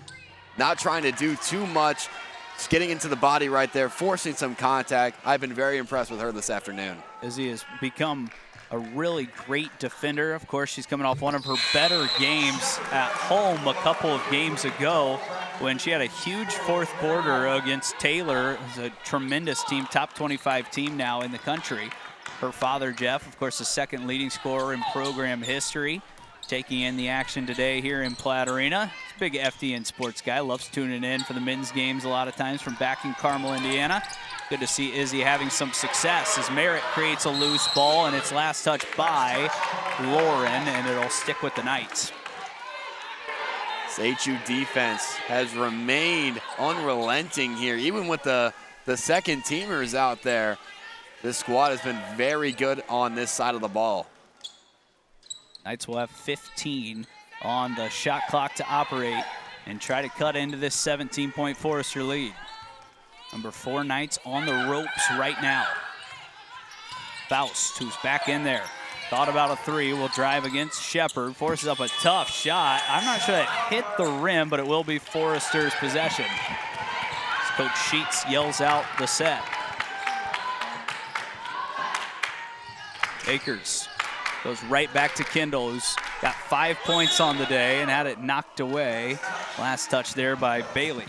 Not trying to do too much, just getting into the body right there, forcing some contact. I've been very impressed with her this afternoon. Izzy has become a really great defender. Of course, she's coming off one of her better games at home a couple of games ago when she had a huge fourth quarter against Taylor. It's a tremendous team, top 25 team now in the country. Her father, Jeff, of course, the second leading scorer in program history, taking in the action today here in Platt Arena. He's a big FDN sports guy, loves tuning in for the men's games a lot of times from back in Carmel, Indiana. Good to see Izzy having some success as Merritt creates a loose ball, and it's last touched by Lauren, and it'll stick with the Knights. This HU defense has remained unrelenting here, even with the second teamers out there. This squad has been very good on this side of the ball. Knights will have 15 on the shot clock to operate and try to cut into this 17-point Forester lead. Number 4 Knights on the ropes right now. Faust, who's back in there. Thought about a three, will drive against Shepard, forces up a tough shot. I'm not sure that hit the rim, but it will be Forester's possession. As Coach Sheets yells out the set. Akers goes right back to Kendall, who's got 5 points on the day and had it knocked away. Last touch there by Bailey.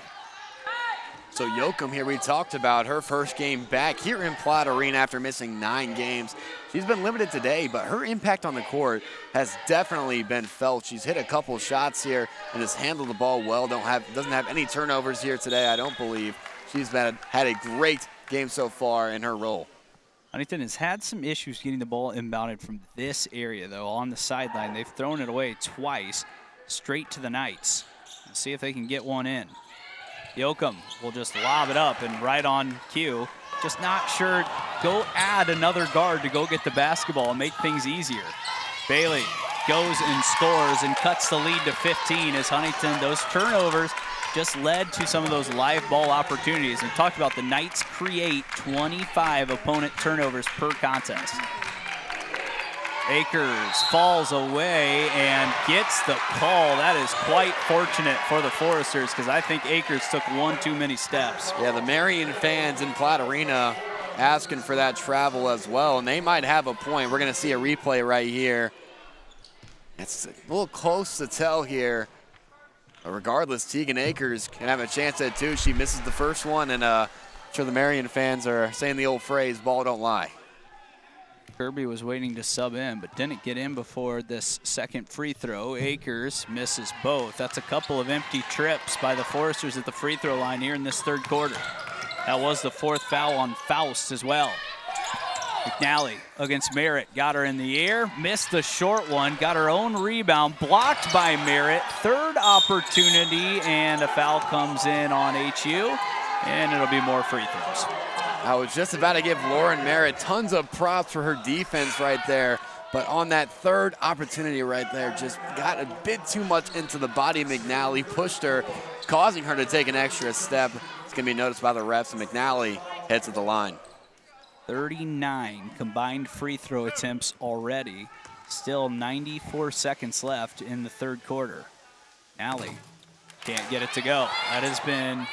So Yoakum here, we talked about her first game back here in Platt Arena after missing 9 games. She's been limited today, but her impact on the court has definitely been felt. She's hit a couple shots here and has handled the ball well. Doesn't have any turnovers here today, I don't believe. She's had a great game so far in her role. Huntington has had some issues getting the ball inbounded from this area, though, on the sideline. They've thrown it away twice, straight to the Knights. Let's see if they can get one in. Yoakum will just lob it up and right on cue. Just not sure. Go add another guard to go get the basketball and make things easier. Bailey goes and scores and cuts the lead to 15 as Huntington, those turnovers just led to some of those live ball opportunities. And talked about the Knights create 25 opponent turnovers per contest. Akers falls away and gets the call. That is quite fortunate for the Foresters because I think Akers took one too many steps. Yeah, the Marian fans in Platt Arena asking for that travel as well, and they might have a point. We're going to see a replay right here. It's a little close to tell here. But regardless, Tegan Akers can have a chance at 2. She misses the first one, and I'm sure the Marian fans are saying the old phrase, ball don't lie. Kirby was waiting to sub in, but didn't get in before this second free throw. Akers misses both. That's a couple of empty trips by the Foresters at the free throw line here in this third quarter. That was the 4th foul on Faust as well. McNally against Merritt, got her in the air, missed the short one, got her own rebound, blocked by Merritt. Third opportunity, and a foul comes in on HU, and it'll be more free throws. I was just about to give Lauren Merritt tons of props for her defense right there, but on that third opportunity right there, just got a bit too much into the body of McNally, pushed her, causing her to take an extra step. It's going to be noticed by the refs, and McNally heads to the line. 39 combined free throw attempts already. Still 94 seconds left in the third quarter. McNally can't get it to go. That has been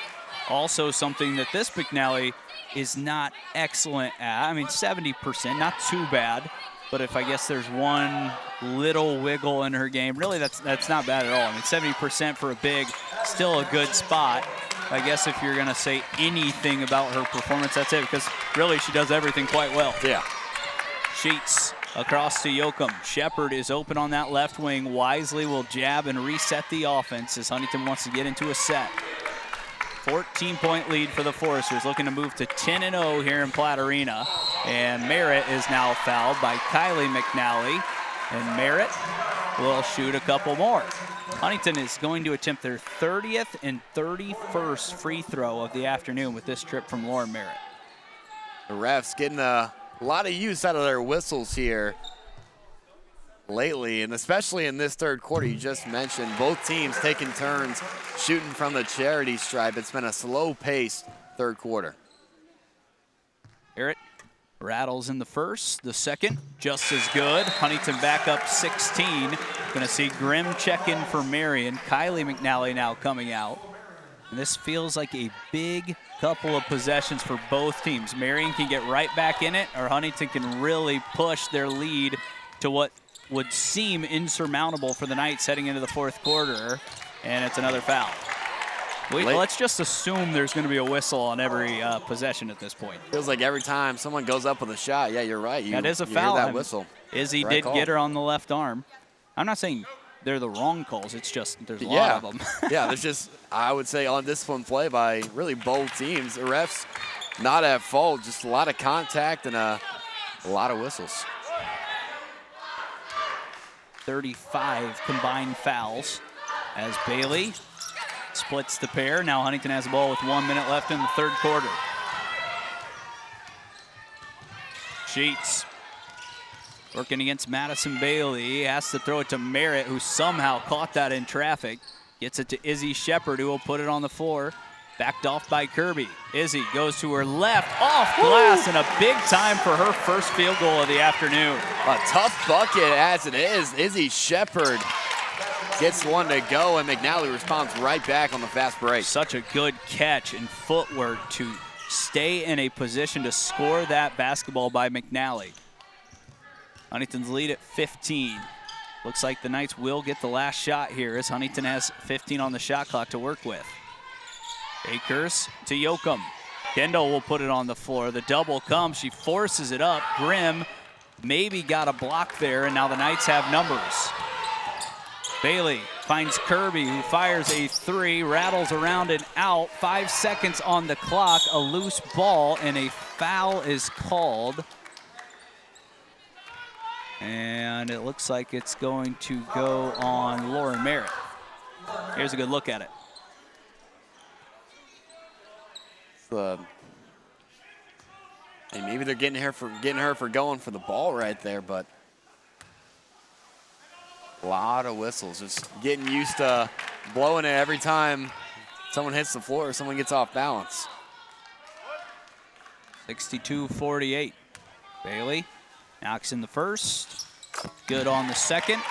also something that this McNally is not excellent at. I mean, 70%, not too bad. but if I guess there's one little wiggle in her game, really that's not bad at all. I mean, 70% for a big, still a good spot. I guess if you're gonna say anything about her performance, that's it, because really she does everything quite well. Yeah. Sheets across to Yoakum. Shepard is open on that left wing. Wisely will jab and reset the offense as Huntington wants to get into a set. 14-point lead for the Foresters, looking to move to 10-0 here in Platte Arena. And Merritt is now fouled by Kylie McNally, and Merritt will shoot a couple more. Huntington is going to attempt their 30th and 31st free throw of the afternoon with this trip from Lauren Merritt. The refs getting a lot of use out of their whistles here lately, and especially in this third quarter. You just mentioned both teams taking turns shooting from the charity stripe. It's been a slow-paced third quarter. Merritt rattles in the first, the second just as good. Huntington back up 16. Gonna see Grimm check in for Marian. Kylie McNally now coming out. And this feels like a big couple of possessions for both teams. Marian can get right back in it, or Huntington can really push their lead to what would seem insurmountable for the Knights heading into the fourth quarter. And it's another foul. Let's just assume there's going to be a whistle on every possession at this point. Feels like every time someone goes up with a shot, yeah, you're right. That is a foul. Hear that whistle. Izzy Right did call. get her on the left arm. I'm not saying they're the wrong calls. It's just there's a lot of them. Yeah, there's just, I would say, undisciplined play by really both teams. The refs not at fault, just a lot of contact and a lot of whistles. 35 combined fouls as Bailey splits the pair. Now Huntington has the ball with 1 minute left in the third quarter. Sheets working against Madison Bailey. Has to throw it to Merritt, who somehow caught that in traffic. Gets it to Izzy Shepard, who will put it on the floor. Backed off by Kirby. Izzy goes to her left, off glass, and a big time for her first field goal of the afternoon. A tough bucket as it is. Izzy Shepard gets one to go, and McNally responds right back on the fast break. Such a good catch and footwork to stay in a position to score that basketball by McNally. Huntington's lead at 15. Looks like the Knights will get the last shot here as Huntington has 15 on the shot clock to work with. Akers to Yoakum. Kendall will put it on the floor. The double comes. She forces it up. Grimm maybe got a block there, and now the Knights have numbers. Bailey finds Kirby, who fires a three, rattles around and out. 5 seconds on the clock, a loose ball, and a foul is called. And it looks like it's going to go on Lauren Merritt. Here's a good look at it. And maybe they're getting her for going for the ball right there, but a lot of whistles. Just getting used to blowing it every time someone hits the floor or someone gets off balance. 62-48. Bailey knocks in the first. Good on the second.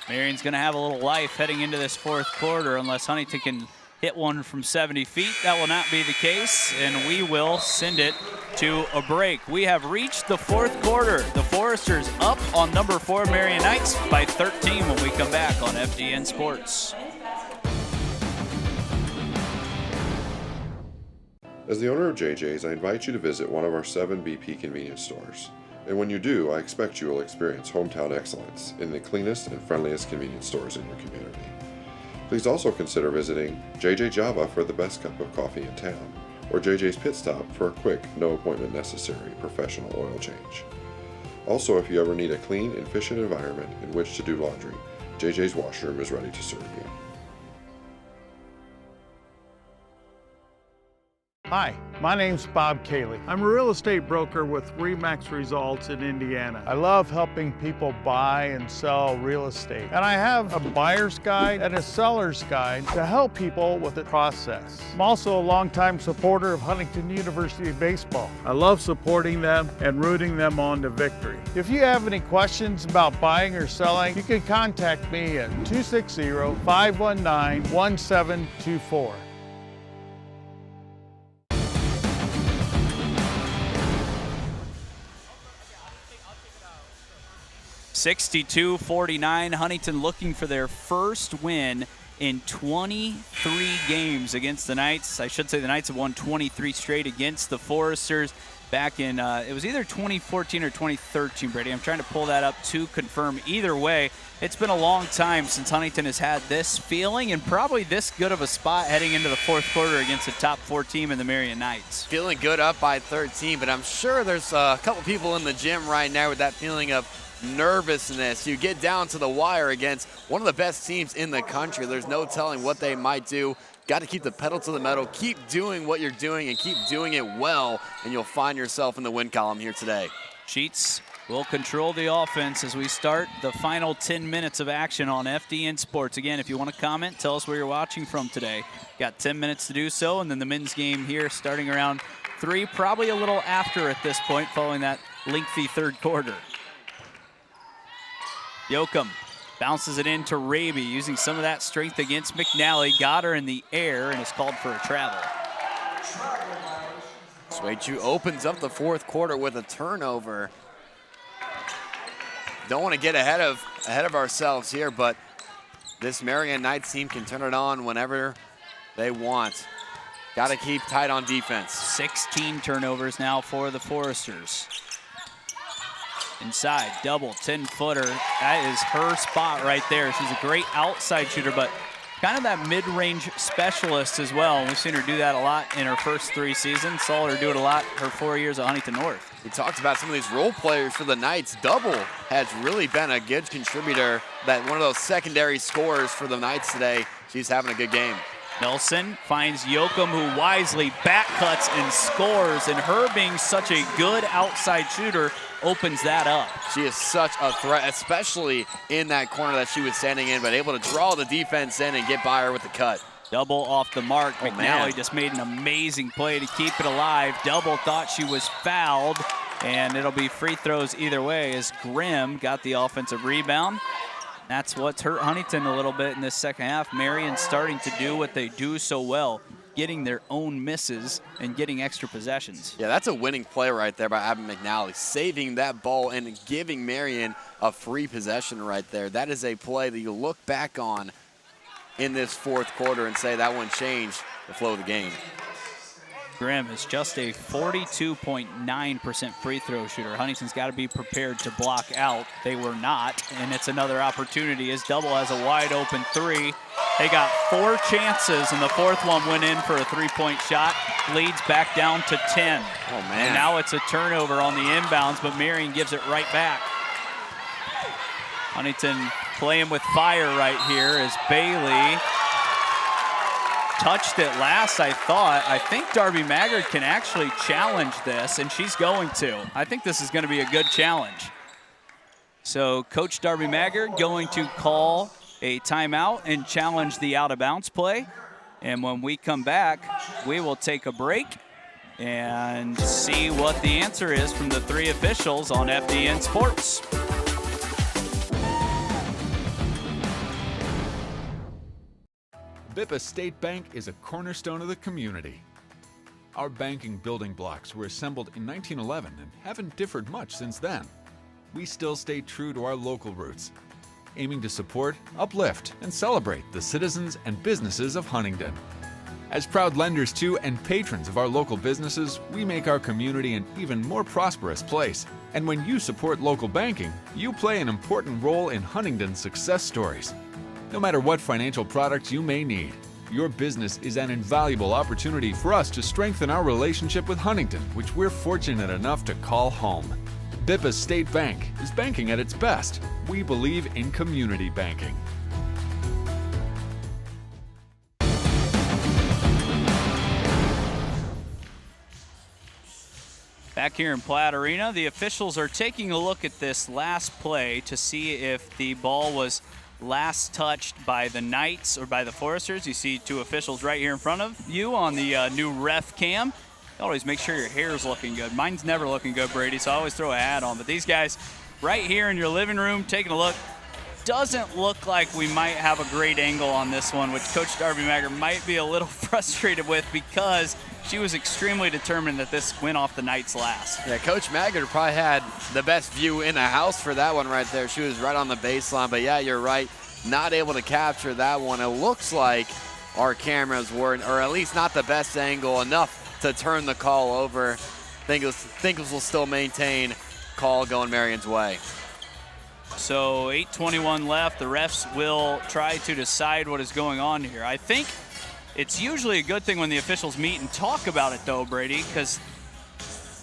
Marian's going to have a little life heading into this fourth quarter unless Huntington can hit one from 70 feet. That will not be the case, and we will send it to a break. We have reached the fourth quarter. The Foresters up on number 4 Marian Knights by 13 when we come back on FDN Sports. As the owner of JJ's, I invite you to visit one of our 7 BP convenience stores. And when you do, I expect you will experience hometown excellence in the cleanest and friendliest convenience stores in your community. Please also consider visiting JJ Java for the best cup of coffee in town, or JJ's Pit Stop for a quick, no appointment necessary professional oil change. Also, if you ever need a clean and efficient environment in which to do laundry, JJ's Washroom is ready to serve you. Hi, my name's Bob Cayley. I'm a real estate broker with RE/MAX Results in Indiana. I love helping people buy and sell real estate. And I have a buyer's guide and a seller's guide to help people with the process. I'm also a longtime supporter of Huntington University baseball. I love supporting them and rooting them on to victory. If you have any questions about buying or selling, you can contact me at 260-519-1724. 62-49, Huntington looking for their first win in 23 games against the Knights. I should say the Knights have won 23 straight against the Foresters back in, it was either 2014 or 2013, Brady. I'm trying to pull that up to confirm. Either way, it's been a long time since Huntington has had this feeling and probably this good of a spot heading into the fourth quarter against a top 4 team in the Marian Knights. Feeling good up by 13, but I'm sure there's a couple people in the gym right now with that feeling of nervousness. You get down to the wire against one of the best teams in the country. There's no telling what they might do. Got to keep the pedal to the metal, keep doing what you're doing and keep doing it well, and you'll find yourself in the win column here today. Sheets will control the offense as we start the final 10 minutes of action on FDN Sports. Again, if you want to comment, tell us where you're watching from today. Got 10 minutes to do so, and then the men's game here starting around 3, probably a little after at this point following that lengthy third quarter. Yoakum bounces it into Raby, using some of that strength against McNally. Got her in the air and is called for a travel. Swaychu opens up the fourth quarter with a turnover. Don't want to get ahead of ourselves here, but this Marian Knights team can turn it on whenever they want. Got to keep tight on defense. 16 turnovers now for the Foresters. Inside, double 10-footer. That is her spot right there. She's a great outside shooter, but kind of that mid-range specialist as well. We've seen her do that a lot in her first 3 seasons. Saw her do it a lot her 4 years at Huntington North. We talked about some of these role players for the Knights. Double has really been a good contributor, that one of those secondary scorers for the Knights today. She's having a good game. Nelson finds Yoakum, who wisely back cuts and scores, and her being such a good outside shooter opens that up. She is such a threat, especially in that corner that she was standing in, but able to draw the defense in and get by her with the cut. Double off the mark. McNally just made an amazing play to keep it alive. Double thought she was fouled, and it'll be free throws either way as Grimm got the offensive rebound. That's what's hurt Huntington a little bit in this second half. Marian starting to do what they do so well, getting their own misses and getting extra possessions. Yeah, that's a winning play right there by Abby McNally, saving that ball and giving Marian a free possession right there. That is a play that you look back on in this fourth quarter and say that one changed the flow of the game. Grimm is just a 42.9% free throw shooter. Huntington's got to be prepared to block out. They were not, and it's another opportunity as Double has a wide open 3. They got 4 chances, and the 4th one went in for a 3-point shot. Leads back down to 10. Oh, man. And now it's a turnover on the inbounds, but Marian gives it right back. Huntington playing with fire right here as Bailey touched it last, I thought. I think Darby Maggard can actually challenge this, and she's going to. I think this is going to be a good challenge. So Coach Darby Maggard going to call a timeout and challenge the out-of-bounds play. And when we come back, we will take a break and see what the answer is from the 3 officials on FDN Sports. Bippa State Bank is a cornerstone of the community. Our banking building blocks were assembled in 1911 and haven't differed much since then. We still stay true to our local roots, aiming to support, uplift, and celebrate the citizens and businesses of Huntington. As proud lenders to and patrons of our local businesses, we make our community an even more prosperous place. And when you support local banking, you play an important role in Huntington's success stories. No matter what financial products you may need, your business is an invaluable opportunity for us to strengthen our relationship with Huntington, which we're fortunate enough to call home. Bippa State Bank is banking at its best. We believe in community banking. Back here in Platt Arena, the officials are taking a look at this last play to see if the ball was last touched by the Knights or by the Foresters. You see 2 officials right here in front of you on the new ref cam. Always make sure your hair's looking good. Mine's never looking good, Brady, so I always throw a hat on. But these guys right here in your living room taking a look. doesn't look like we might have a great angle on this one, which Coach Darby Maggard might be a little frustrated with because she was extremely determined that this went off the Knights last. Yeah, Coach Maggard probably had the best view in the house for that one right there. She was right on the baseline, but yeah, you're right. Not able to capture that one. It looks like our cameras weren't, or at least not the best angle, enough to turn the call over. Thinkles will still maintain call going Marian's way. So 8:21 left. The refs will try to decide what is going on here. I think it's usually a good thing when the officials meet and talk about it, though, Brady, because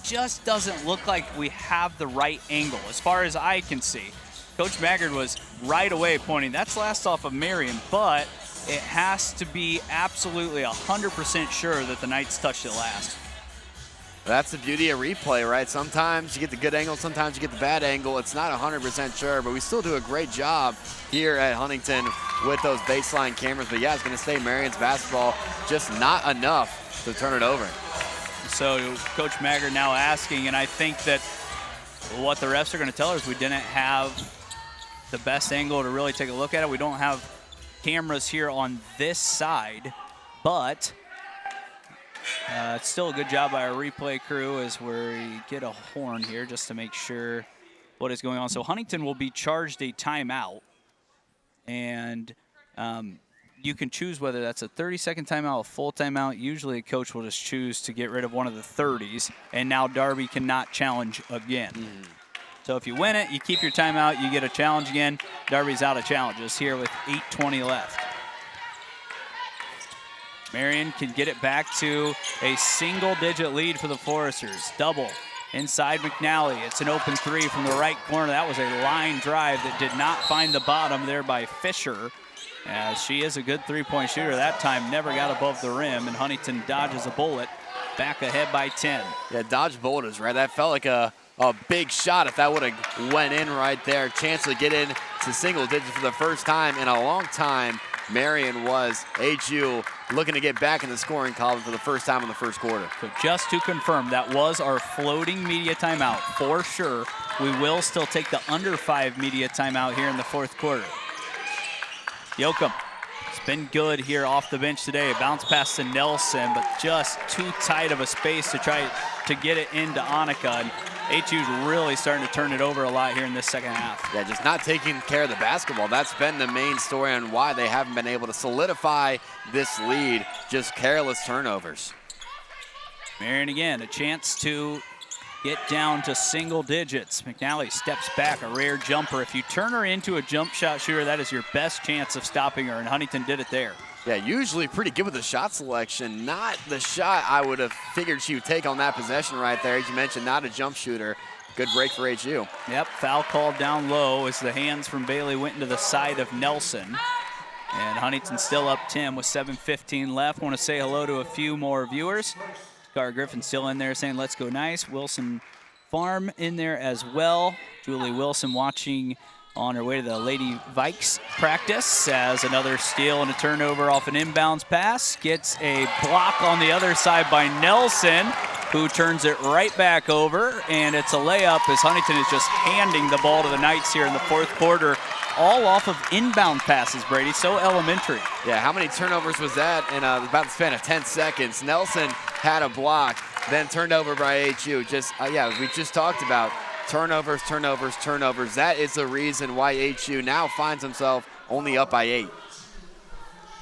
just doesn't look like we have the right angle as far as I can see. Coach Maggard was right away pointing, that's last off of Marian, but it has to be absolutely 100% sure that the Knights touched it last. That's the beauty of replay, right? Sometimes you get the good angle, sometimes you get the bad angle. It's not 100% sure, but we still do a great job here at Huntington with those baseline cameras. But yeah, it's going to stay Marian's basketball, just not enough to turn it over. So Coach Maggard now asking, and I think that what the refs are going to tell her is we didn't have the best angle to really take a look at it. We don't have cameras here on this side, but it's still a good job by our replay crew as we get a horn here just to make sure what is going on. So Huntington will be charged a timeout, and you can choose whether that's a 30-second timeout, a full timeout. Usually a coach will just choose to get rid of one of the 30s, and now Darby cannot challenge again. So if you win it, you keep your timeout, you get a challenge again. Darby's out of challenges here with 8:20 left. Marian can get it back to a single-digit lead for the Foresters. Double inside McNally. It's an open three from the right corner. That was a line drive that did not find the bottom there by Fisher. As she is a good three-point shooter. That time never got above the rim, and Huntington dodges a bullet. Back ahead by 10. Yeah, dodge bullet is right. That felt like a big shot if that would have went in right there. Chance to get in to single digits for the first time in a long time. Marian was HU looking to get back in the scoring column for the first time in the first quarter. So just to confirm, that was our floating media timeout for sure. We will still take the under 5 media timeout here in the fourth quarter. Yoakum has been good here off the bench today. Bounce pass to Nelson, but just too tight of a space to try to get it into Annika. And HU's really starting to turn it over a lot here in this second half. Yeah, just not taking care of the basketball. That's been the main story on why they haven't been able to solidify this lead. Just careless turnovers. Marian again, a chance to get down to single digits. McNally steps back, a rare jumper. If you turn her into a jump shot shooter, that is your best chance of stopping her, and Huntington did it there. Yeah, usually pretty good with the shot selection. Not the shot I would have figured she would take on that possession right there. As you mentioned, not a jump shooter. Good break for HU. Yep, foul called down low as the hands from Bailey went into the side of Nelson. And Huntington still up 10 with 7:15 left. Want to say hello to a few more viewers. Scar Griffin still in there saying, let's go nice. Wilson Farm in there as well. Julie Wilson watching on her way to the Lady Vikes practice as another steal and a turnover off an inbounds pass. Gets a block on the other side by Nelson, who turns it right back over, and it's a layup as Huntington is just handing the ball to the Knights here in the fourth quarter, all off of inbound passes, Brady. So elementary. Yeah, how many turnovers was that in about the span of 10 seconds? Nelson had a block, then turned over by HU. Just, yeah, we just talked about turnovers, turnovers, turnovers. That is the reason why HU now finds himself only up by 8.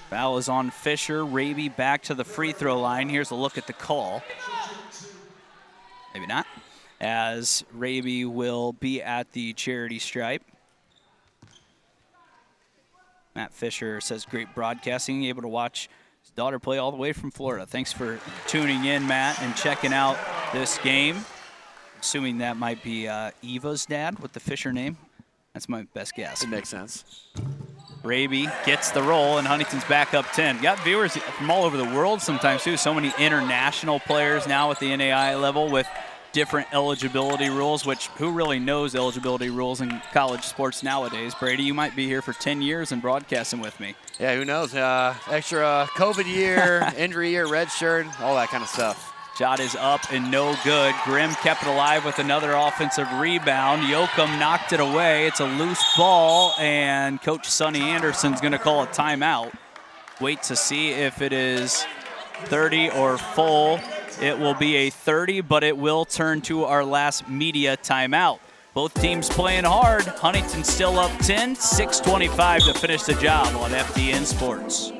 Foul is on Fisher. Raby back to the free throw line. Here's a look at the call. Maybe not, as Raby will be at the charity stripe. Matt Fisher says, great broadcasting, able to watch his daughter play all the way from Florida. Thanks for tuning in, Matt, and checking out this game. Assuming that might be Eva's dad with the Fisher name. That's my best guess. It makes sense. Raby gets the roll, and Huntington's back up 10. Got viewers from all over the world sometimes, too. So many international players now at the NAI level with different eligibility rules, which who really knows eligibility rules in college sports nowadays? Brady, you might be here for 10 years and broadcasting with me. Yeah, who knows? Extra COVID year, injury year, red shirt, all that kind of stuff. Shot is up and no good. Grimm kept it alive with another offensive rebound. Yoakum knocked it away. It's a loose ball, and Coach Sonny Anderson's going to call a timeout. Wait to see if it is 30 or full. It will be a 30, but it will turn to our last media timeout. Both teams playing hard. Huntington still up 10, 6:25 to finish the job on FDN Sports.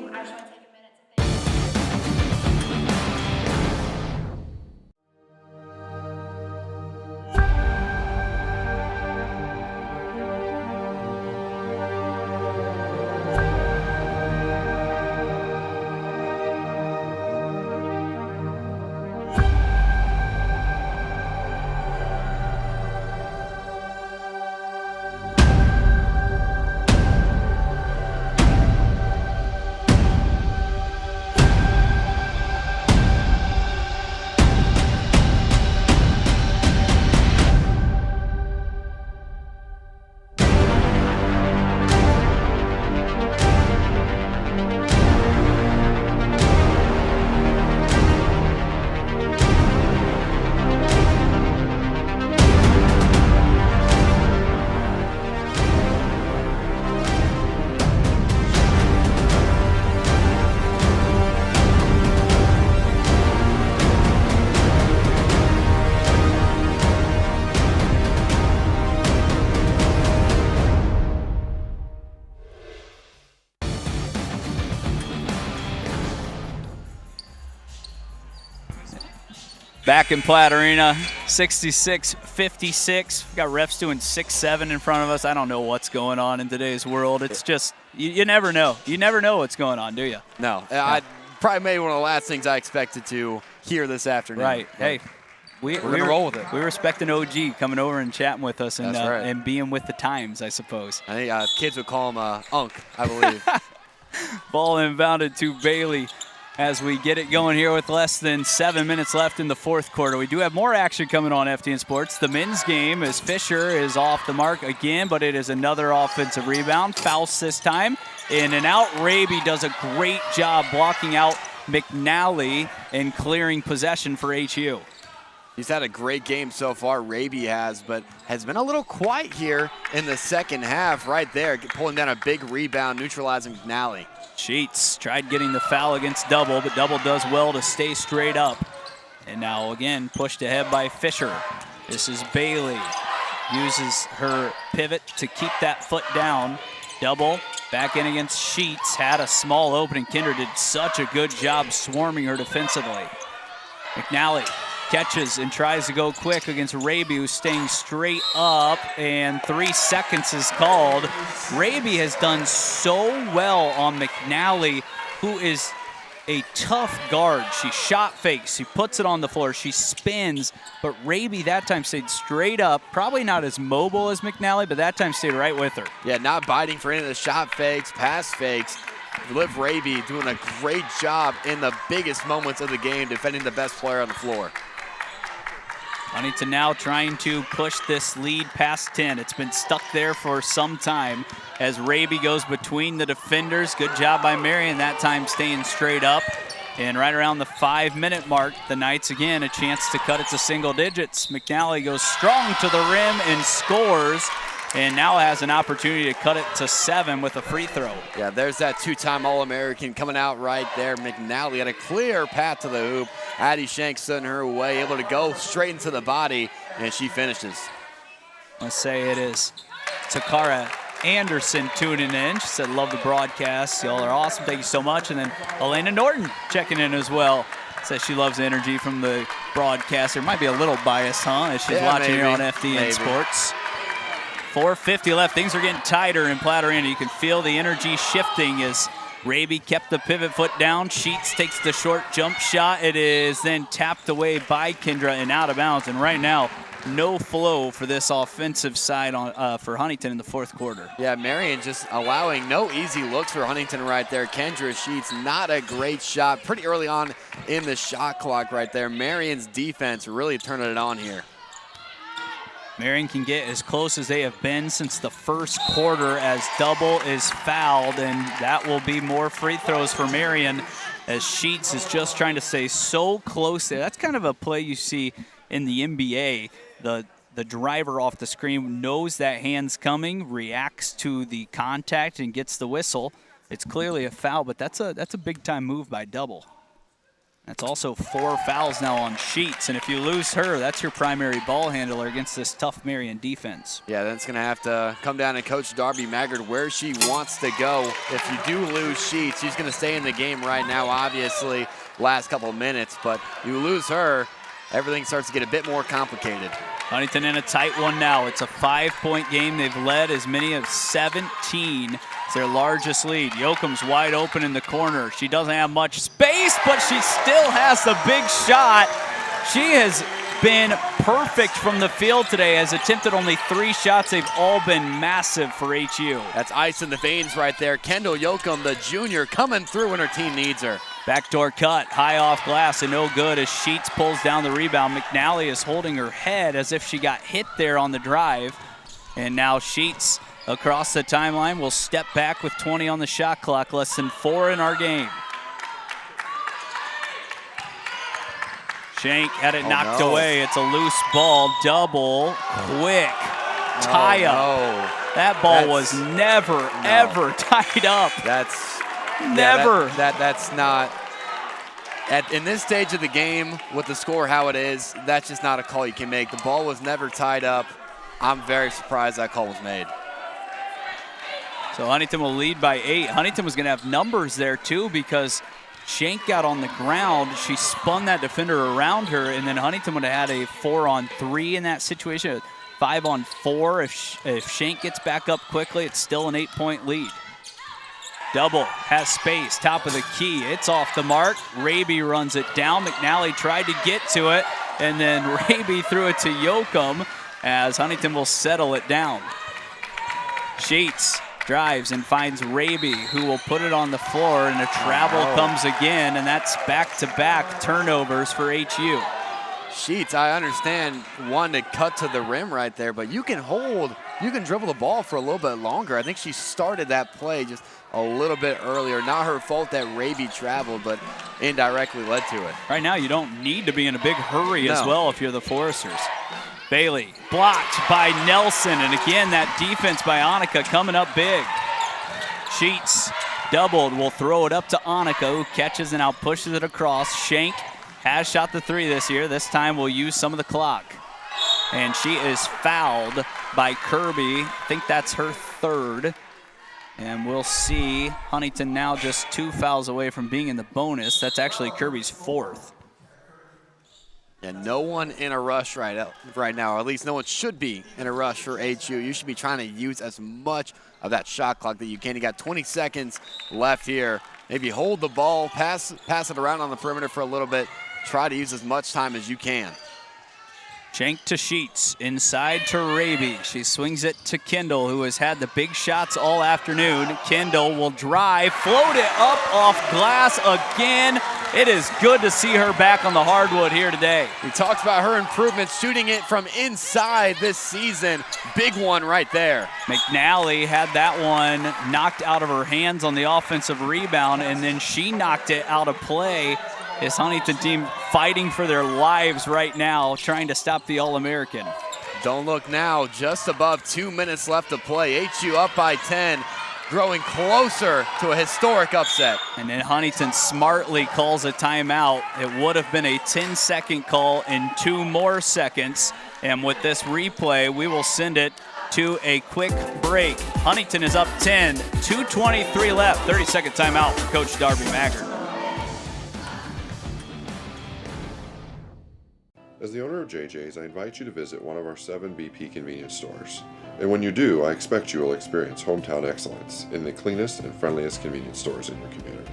Back in Platt Arena, 66-56. We've got refs doing 6-7 in front of us. I don't know what's going on in today's world. It's just, you never know. You never know what's going on, do you? No. I probably made one of the last things I expected to hear this afternoon. Right. Hey, we're going to roll with it. We respect an OG coming over and chatting with us and, That's right. And being with the times, I suppose. I think kids would call him Unk, I believe. Ball inbounded to Bailey as we get it going here with less than 7 minutes left in the fourth quarter. We do have more action coming on FDN Sports. The men's game as Fisher is off the mark again, but it is another offensive rebound. Faust this time. In and out. Raby does a great job blocking out McNally and clearing possession for HU. He's had a great game so far, Raby has, but has been a little quiet here in the second half right there, pulling down a big rebound, neutralizing McNally. Sheets tried getting the foul against Double, but Double does well to stay straight up. And now again pushed ahead by Fisher. This is Bailey. Uses her pivot to keep that foot down. Double back in against Sheets. Had a small opening. Kinder did such a good job swarming her defensively. McNally catches and tries to go quick against Raby, who's staying straight up, and 3 seconds is called. Raby has done so well on McNally, who is a tough guard. She shot fakes, she puts it on the floor, she spins, but Raby that time stayed straight up, probably not as mobile as McNally, but that time stayed right with her. Yeah, not biting for any of the shot fakes, pass fakes. Liv Raby doing a great job in the biggest moments of the game, defending the best player on the floor. Huntington now trying to push this lead past 10. It's been stuck there for some time as Raby goes between the defenders. Good job by Marian that time staying straight up. And right around the 5-minute mark, the Knights again a chance to cut it to single digits. McNally goes strong to the rim and scores, and now has an opportunity to cut it to 7 with a free throw. Yeah, there's that 2-time All-American coming out right there. McNally had a clear path to the hoop. Addie Shanks stood in her way, able to go straight into the body, and she finishes. Let's say it is Takara Anderson tuning in. She said, love the broadcast. Y'all are awesome. Thank you so much. And then Elena Norton checking in as well. Says she loves the energy from the broadcaster. Might be a little biased, huh, as she's watching here on FDN Sports. 4:50 left. Things are getting tighter in Platt Arena. You can feel the energy shifting as Raby kept the pivot foot down. Sheets takes the short jump shot. It is then tapped away by Kendra and out of bounds. And right now, no flow for this offensive side on for Huntington in the fourth quarter. Yeah, Marian just allowing no easy looks for Huntington right there. Kendra Sheets, not a great shot. Pretty early on in the shot clock right there. Marian's defense really turning it on here. Marian can get as close as they have been since the first quarter as double is fouled, and that will be more free throws for Marian as Sheets is just trying to stay so close there. That's kind of a play you see in the NBA. The driver off the screen knows that hand's coming, reacts to the contact, and gets the whistle. It's clearly a foul, but that's a big-time move by double. That's also 4 fouls now on Sheets, and if you lose her, that's your primary ball handler against this tough Marian defense. Yeah, that's going to have to come down to Coach Darby Maggard where she wants to go. If you do lose Sheets, she's going to stay in the game right now, obviously, last couple of minutes, but you lose her, everything starts to get a bit more complicated. Huntington in a tight one now. It's a 5-point game. They've led as many as 17. It's their largest lead. Yoakum's wide open in the corner. She doesn't have much space, but she still has the big shot. She has been perfect from the field today, has attempted only 3 shots. They've all been massive for HU. That's ice in the veins right there. Kendall Yoakum, the junior, coming through when her team needs her. Backdoor cut, high off glass, and no good as Sheets pulls down the rebound. McNally is holding her head as if she got hit there on the drive. And now Sheets across the timeline will step back with 20 on the shot clock, less than 4 in our game. Shank had it knocked away. It's a loose ball, double, quick, tie up. That ball was never, ever tied up. Never. That's not. In this stage of the game, with the score how it is, that's just not a call you can make. The ball was never tied up. I'm very surprised that call was made. So Huntington will lead by 8. Huntington was going to have numbers there too because Shank got on the ground. She spun that defender around her, and then Huntington would have had a 4-on-3 in that situation. 5-on-4. If Shank gets back up quickly, it's still an 8-point lead. Double has space, top of the key. It's off the mark. Raby runs it down. McNally tried to get to it, and then Raby threw it to Yoakum as Huntington will settle it down. Sheets drives and finds Raby, who will put it on the floor, and a travel comes again, and that's back-to-back turnovers for HU. Sheets, I understand, wanted to cut to the rim right there, but you can dribble the ball for a little bit longer. I think she started that play just a little bit earlier. Not her fault that Raby traveled, but indirectly led to it. Right now, you don't need to be in a big hurry as well if you're the Foresters. Bailey blocked by Nelson, and again, that defense by Annika coming up big. Sheets doubled, will throw it up to Annika, who catches and out pushes it across. Shank has shot the 3 this year. This time we'll use some of the clock. And she is fouled by Kirby. I think that's her 3rd. And we'll see Huntington now just 2 fouls away from being in the bonus. That's actually Kirby's 4th. And no one in a rush right now, or at least no one should be in a rush for HU. You should be trying to use as much of that shot clock that you can. You got 20 seconds left here. Maybe hold the ball, pass it around on the perimeter for a little bit. Try to use as much time as you can. Shank to Sheets, inside to Raby. She swings it to Kendall, who has had the big shots all afternoon. Kendall will drive, float it up off glass again. It is good to see her back on the hardwood here today. We talked about her improvements, shooting it from inside this season. Big one right there. McNally had that one knocked out of her hands on the offensive rebound, and then she knocked it out of play. This Huntington team fighting for their lives right now, trying to stop the All-American. Don't look now, just above 2 minutes left to play. HU up by 10, growing closer to a historic upset. And then Huntington smartly calls a timeout. It would have been a 10-second call in 2 more seconds. And with this replay, we will send it to a quick break. Huntington is up 10, 2:23 left, 30-second timeout for Coach Darby Maggard. As the owner of JJ's, I invite you to visit one of our 7 BP convenience stores. And when you do, I expect you will experience hometown excellence in the cleanest and friendliest convenience stores in your community.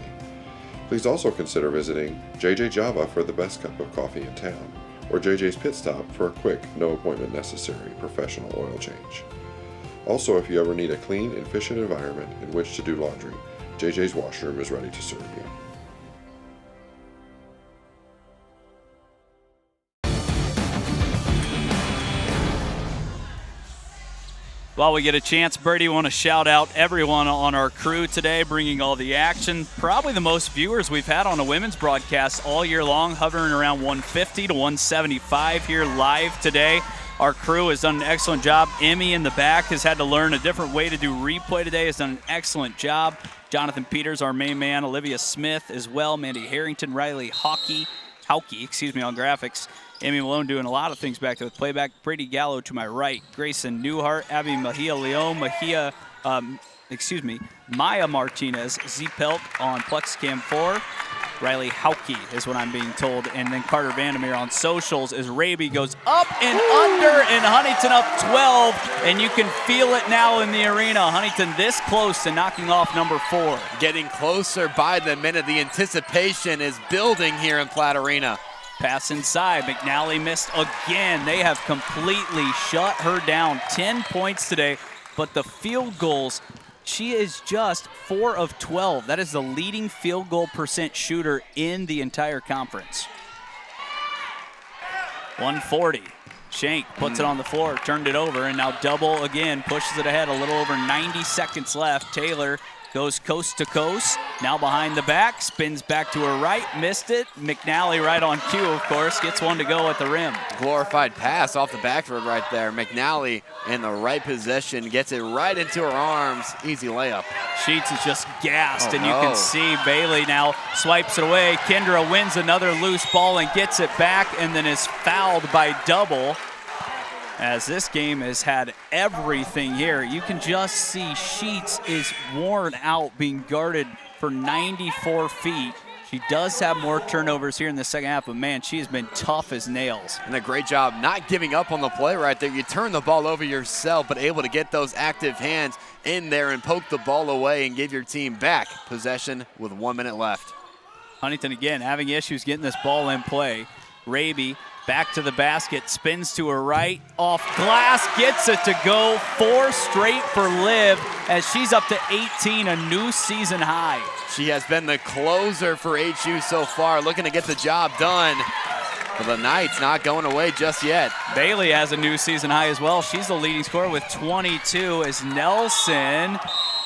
Please also consider visiting JJ Java for the best cup of coffee in town, or JJ's Pit Stop for a quick, no appointment necessary professional oil change. Also, if you ever need a clean and efficient environment in which to do laundry, JJ's washroom is ready to serve you. While we get a chance, Birdie, want to shout out everyone on our crew today, bringing all the action. Probably the most viewers we've had on a women's broadcast all year long, hovering around 150 to 175 here live today. Our crew has done an excellent job. Emmy in the back has had to learn a different way to do replay today, has done an excellent job. Jonathan Peters, our main man, Olivia Smith as well, Mandy Harrington, Riley Hauke, on graphics. Amy Malone doing a lot of things back there with playback. Brady Gallo to my right. Grayson Newhart, Abby Mejia Leon, Maya Martinez, Z Pelk on PlexCam 4. Riley Hauke is what I'm being told. And then Carter Vandermeer on socials as Raby goes up and under, and Huntington up 12. And you can feel it now in the arena. Huntington this close to knocking off number 4. Getting closer by the minute. The anticipation is building here in Platt Arena. Pass inside. McNally missed again. They have completely shut her down. 10 points today, but the field goals, she is just 4 of 12. That is the leading field goal percent shooter in the entire conference. 140. Shank puts it on the floor, turned it over, and now double again, pushes it ahead. A little over 90 seconds left. Taylor goes coast to coast, now behind the back, spins back to her right, missed it. McNally right on cue, of course, gets one to go at the rim. Glorified pass off the backboard right there. McNally in the right position, gets it right into her arms. Easy layup. Sheets is just gassed, and you can see Bailey now swipes it away. Kendra wins another loose ball and gets it back, and then is fouled by Double. As this game has had everything here. You can just see Sheets is worn out being guarded for 94 feet. She does have more turnovers here in the second half, but man, she has been tough as nails. And a great job not giving up on the play right there. You turn the ball over yourself, but able to get those active hands in there and poke the ball away and give your team back possession with 1 minute left. Huntington again having issues getting this ball in play. Raby back to the basket, spins to her right, off glass, gets it to go. 4 straight for Liv as she's up to 18, a new season high. She has been the closer for HU so far, looking to get the job done. But the Knights not going away just yet. Bailey has a new season high as well. She's the leading scorer with 22 as Nelson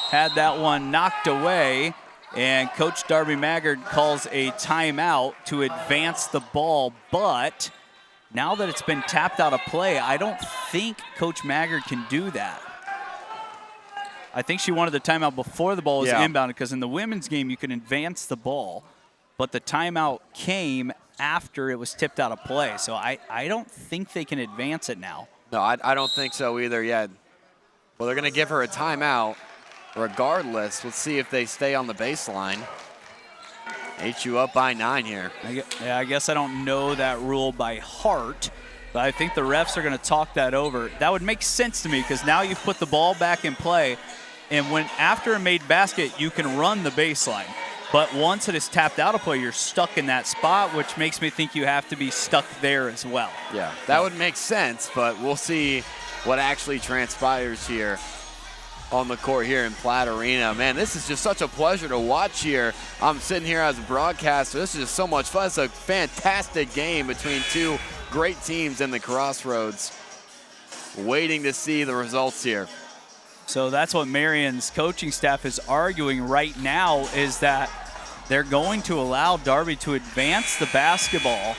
had that one knocked away. And Coach Darby Maggard calls a timeout to advance the ball, but now that it's been tapped out of play, I don't think Coach Maggard can do that. I think she wanted the timeout before the ball was inbounded, because in the women's game you can advance the ball, but the timeout came after it was tipped out of play. So I don't think they can advance it now. No, I don't think so either yet. Well, they're going to give her a timeout. Regardless, let's see if they stay on the baseline. HU up by 9 here. I guess I don't know that rule by heart, but I think the refs are going to talk that over. That would make sense to me, because now you've put the ball back in play, and when after a made basket, you can run the baseline. But once it is tapped out of play, you're stuck in that spot, which makes me think you have to be stuck there as well. Yeah, that would make sense, but we'll see what actually transpires here on the court here in Platt Arena. Man, this is just such a pleasure to watch here. I'm sitting here as a broadcaster. This is just so much fun. It's a fantastic game between two great teams in the Crossroads. Waiting to see the results here. So that's what Marian's coaching staff is arguing right now, is that they're going to allow Darby to advance the basketball.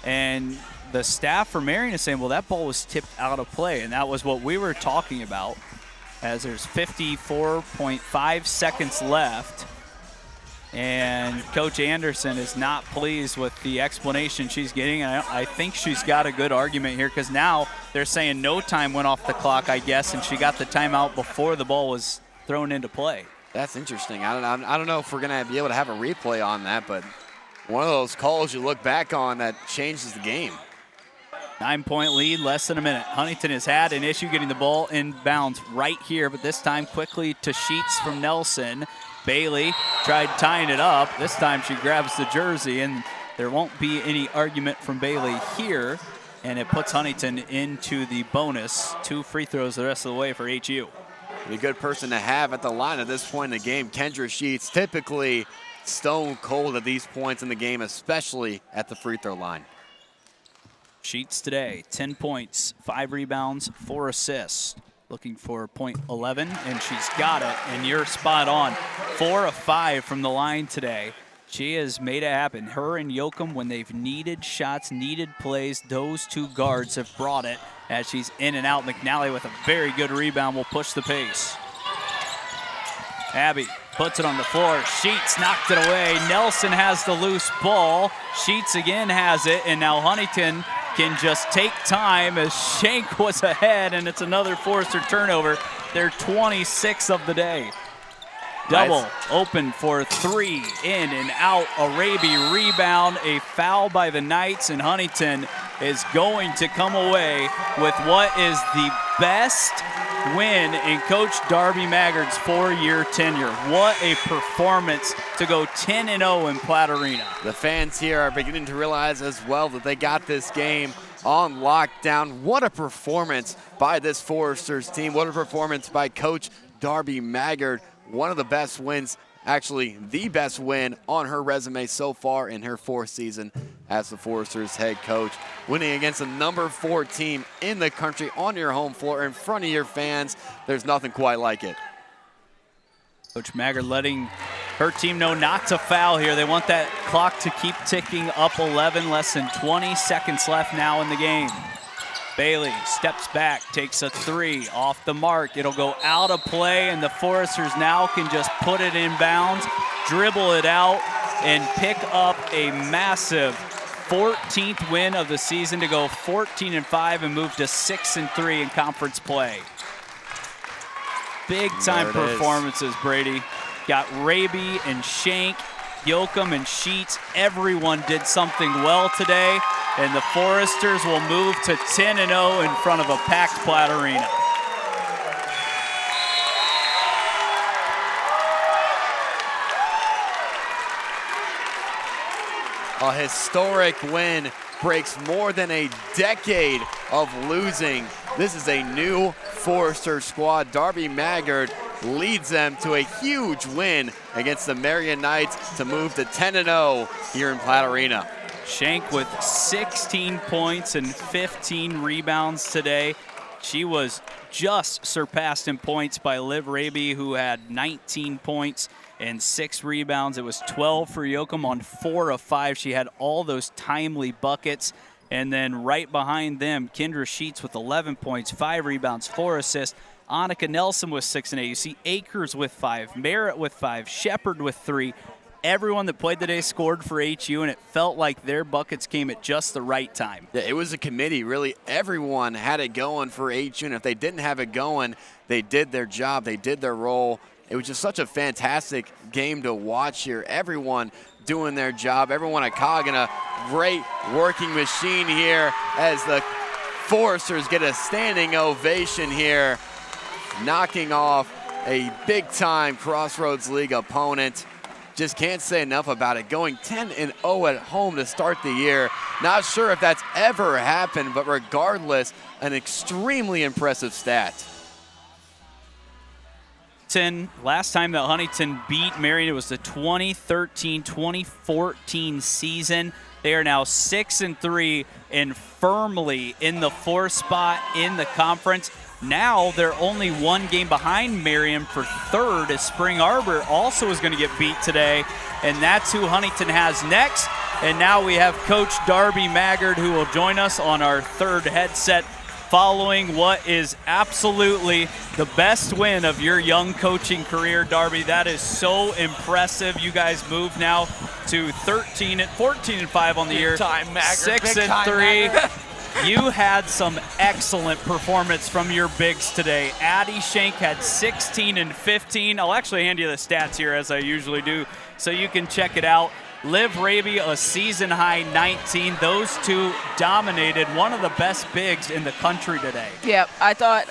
And the staff for Marian is saying, well, that ball was tipped out of play. And that was what we were talking about, as there's 54.5 seconds left. And Coach Anderson is not pleased with the explanation she's getting. And I think she's got a good argument here, because now they're saying no time went off the clock, I guess, and she got the timeout before the ball was thrown into play. That's interesting. I don't know if we're going to be able to have a replay on that, but one of those calls you look back on that changes the game. 9-point lead, less than a minute. Huntington has had an issue getting the ball in bounds right here, but this time quickly to Sheets from Nelson. Bailey tried tying it up. This time she grabs the jersey, and there won't be any argument from Bailey here, and it puts Huntington into the bonus. 2 free throws the rest of the way for HU. A good person to have at the line at this point in the game. Kendra Sheets, typically stone cold at these points in the game, especially at the free throw line. Sheets today, 10 points, 5 rebounds, 4 assists. looking for point 11, and she's got it, and you're spot on. 4 of 5 from the line today. She has made it happen. Her and Yoakum, when they've needed shots, needed plays, those two guards have brought it as she's in and out. McNally with a very good rebound will push the pace. Abby puts it on the floor. Sheets knocked it away. Nelson has the loose ball. Sheets again has it, and now Huntington can just take time as Shank was ahead, and it's another Forrester turnover. They're 26 of the day. Double Nice. open for 3, in and out. Arabi rebound, a foul by the Knights, and Huntington is going to come away with what is the best win in Coach Darby Maggard's 4-year tenure. What a performance to go 10-0 in Platte Arena. The fans here are beginning to realize as well that they got this game on lockdown. What a performance by this Foresters team. What a performance by Coach Darby Maggard. One of the best wins, actually the best win on her resume so far in her 4th season as the Foresters head coach. Winning against the number 4 team in the country on your home floor in front of your fans. There's nothing quite like it. Coach Maggard letting her team know not to foul here. They want that clock to keep ticking up 11, less than 20 seconds left now in the game. Bailey steps back, takes a 3 off the mark. It'll go out of play, and the Foresters now can just put it in bounds, dribble it out, and pick up a massive 14th win of the season to go 14-5 and move to 6-3 in conference play. Big time performances, Brady. Got Raby and Shank, Yoakum and Sheets. Everyone did something well today, and the Foresters will move to 10-0 in front of a packed Platte Arena. A historic win breaks more than a decade of losing. This is a new Forester squad. Darby Maggard leads them to a huge win against the Marian Knights to move to 10-0 here in Platte Arena. Shank with 16 points and 15 rebounds today. She was just surpassed in points by Liv Raby, who had 19 points and 6 rebounds. It was 12 for Yoakum on 4 of 5. She had all those timely buckets. And then right behind them, Kendra Sheets with 11 points, 5 rebounds, 4 assists. Annika Nelson with 6 and 8. You see Akers with 5, Merritt with 5, Shepard with 3. Everyone that played today scored for HU, and it felt like their buckets came at just the right time. Yeah, it was a committee. Really, everyone had it going for HU, and if they didn't have it going, they did their job. They did their role. It was just such a fantastic game to watch here. Everyone doing their job. Everyone a cog in a great working machine here as the Foresters get a standing ovation here, knocking off a big-time Crossroads League opponent. Just can't say enough about it. Going 10-0 at home to start the year. Not sure if that's ever happened, but regardless, an extremely impressive stat. Last time that Huntington beat Marian, it was the 2013-2014 season. They are now 6-3 and firmly in the 4th spot in the conference. Now they're only 1 game behind Marian for 3rd, as Spring Arbor also is going to get beat today, and that's who Huntington has next. And now we have Coach Darby Maggard, who will join us on our 3rd headset, following what is absolutely the best win of your young coaching career, Darby. That is so impressive. You guys move now to 14-5 on the year, 6-3. You had some excellent performance from your bigs today. Addie Shank had 16 and 15. I'll actually hand you the stats here, as I usually do, so you can check it out. Liv Raby, a season-high 19. Those two dominated, one of the best bigs in the country today. Yep, I thought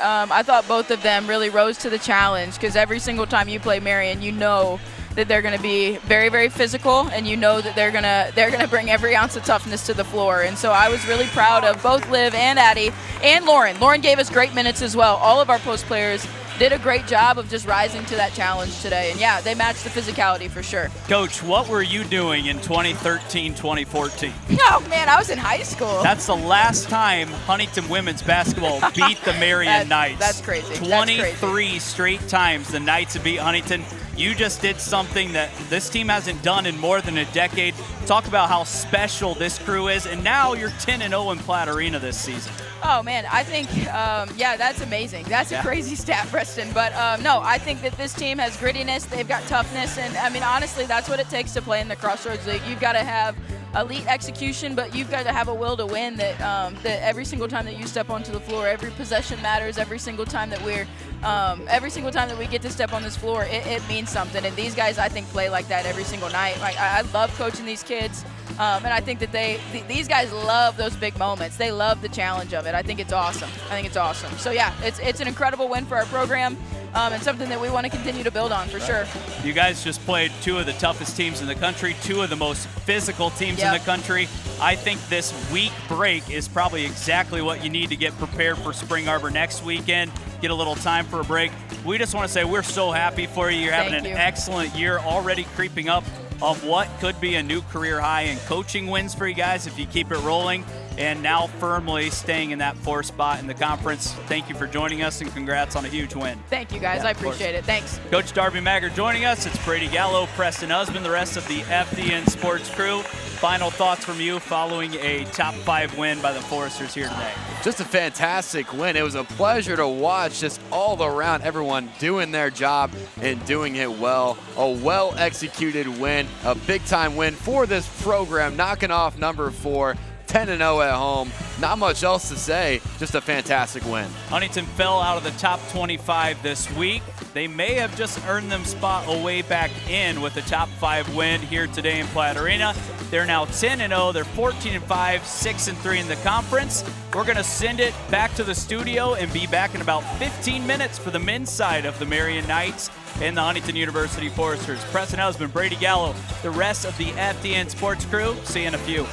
both of them really rose to the challenge, because every single time you play Marian, you know that they're going to be very, very physical, and you know that they're gonna bring every ounce of toughness to the floor. And so I was really proud of both Liv and Addie and Lauren. Lauren gave us great minutes as well. All of our post players did a great job of just rising to that challenge today. And yeah, they matched the physicality for sure. Coach, what were you doing in 2013, 2014? Oh man, I was in high school. That's the last time Huntington women's basketball beat the Marian Knights. That's crazy. 23 straight times the Knights have beat Huntington. You just did something that this team hasn't done in more than a decade. Talk about how special this crew is, and now you're 10-0 in Platte Arena this season. Oh man, I think, yeah, that's amazing. That's a crazy stat, Preston. But no, I think that this team has grittiness, they've got toughness, and I mean, honestly, that's what it takes to play in the Crossroads League. You've got to have elite execution, but you've got to have a will to win that that every single time that you step onto the floor, every possession matters. Every single time that we get to step on this floor, it means something. And these guys, I think, play like that every single night. Like, I love coaching these kids, and I think that these guys love those big moments. They love the challenge of it. I think it's awesome. So yeah, it's an incredible win for our program. And something that we want to continue to build on for sure. You guys just played two of the toughest teams in the country, two of the most physical teams in the country. I think this week break is probably exactly what you need to get prepared for Spring Arbor next weekend, get a little time for a break. We just want to say we're so happy for you. You're having an excellent year, already creeping up on what could be a new career high in coaching wins for you guys if you keep it rolling, and now firmly staying in that 4th spot in the conference. Thank you for joining us, and congrats on a huge win. Thank you, guys. I appreciate it. Thanks. Coach Darby Magger joining us. It's Brady Gallo, Preston Husband, the rest of the FDN Sports crew. Final thoughts from you following a top 5 win by the Foresters here today. Just a fantastic win. It was a pleasure to watch, just all around, everyone doing their job and doing it well. A well-executed win, a big-time win for this program, knocking off number 4. 10-0 at home. Not much else to say, just a fantastic win. Huntington fell out of the top 25 this week. They may have just earned them spot a way back in with a top 5 win here today in Platte Arena. They're now 10-0. They're 14-5, 6-3 in the conference. We're going to send it back to the studio and be back in about 15 minutes for the men's side of the Marian Knights and the Huntington University Foresters. Preston Husband, Brady Gallo, the rest of the FDN Sports crew. See you in a few.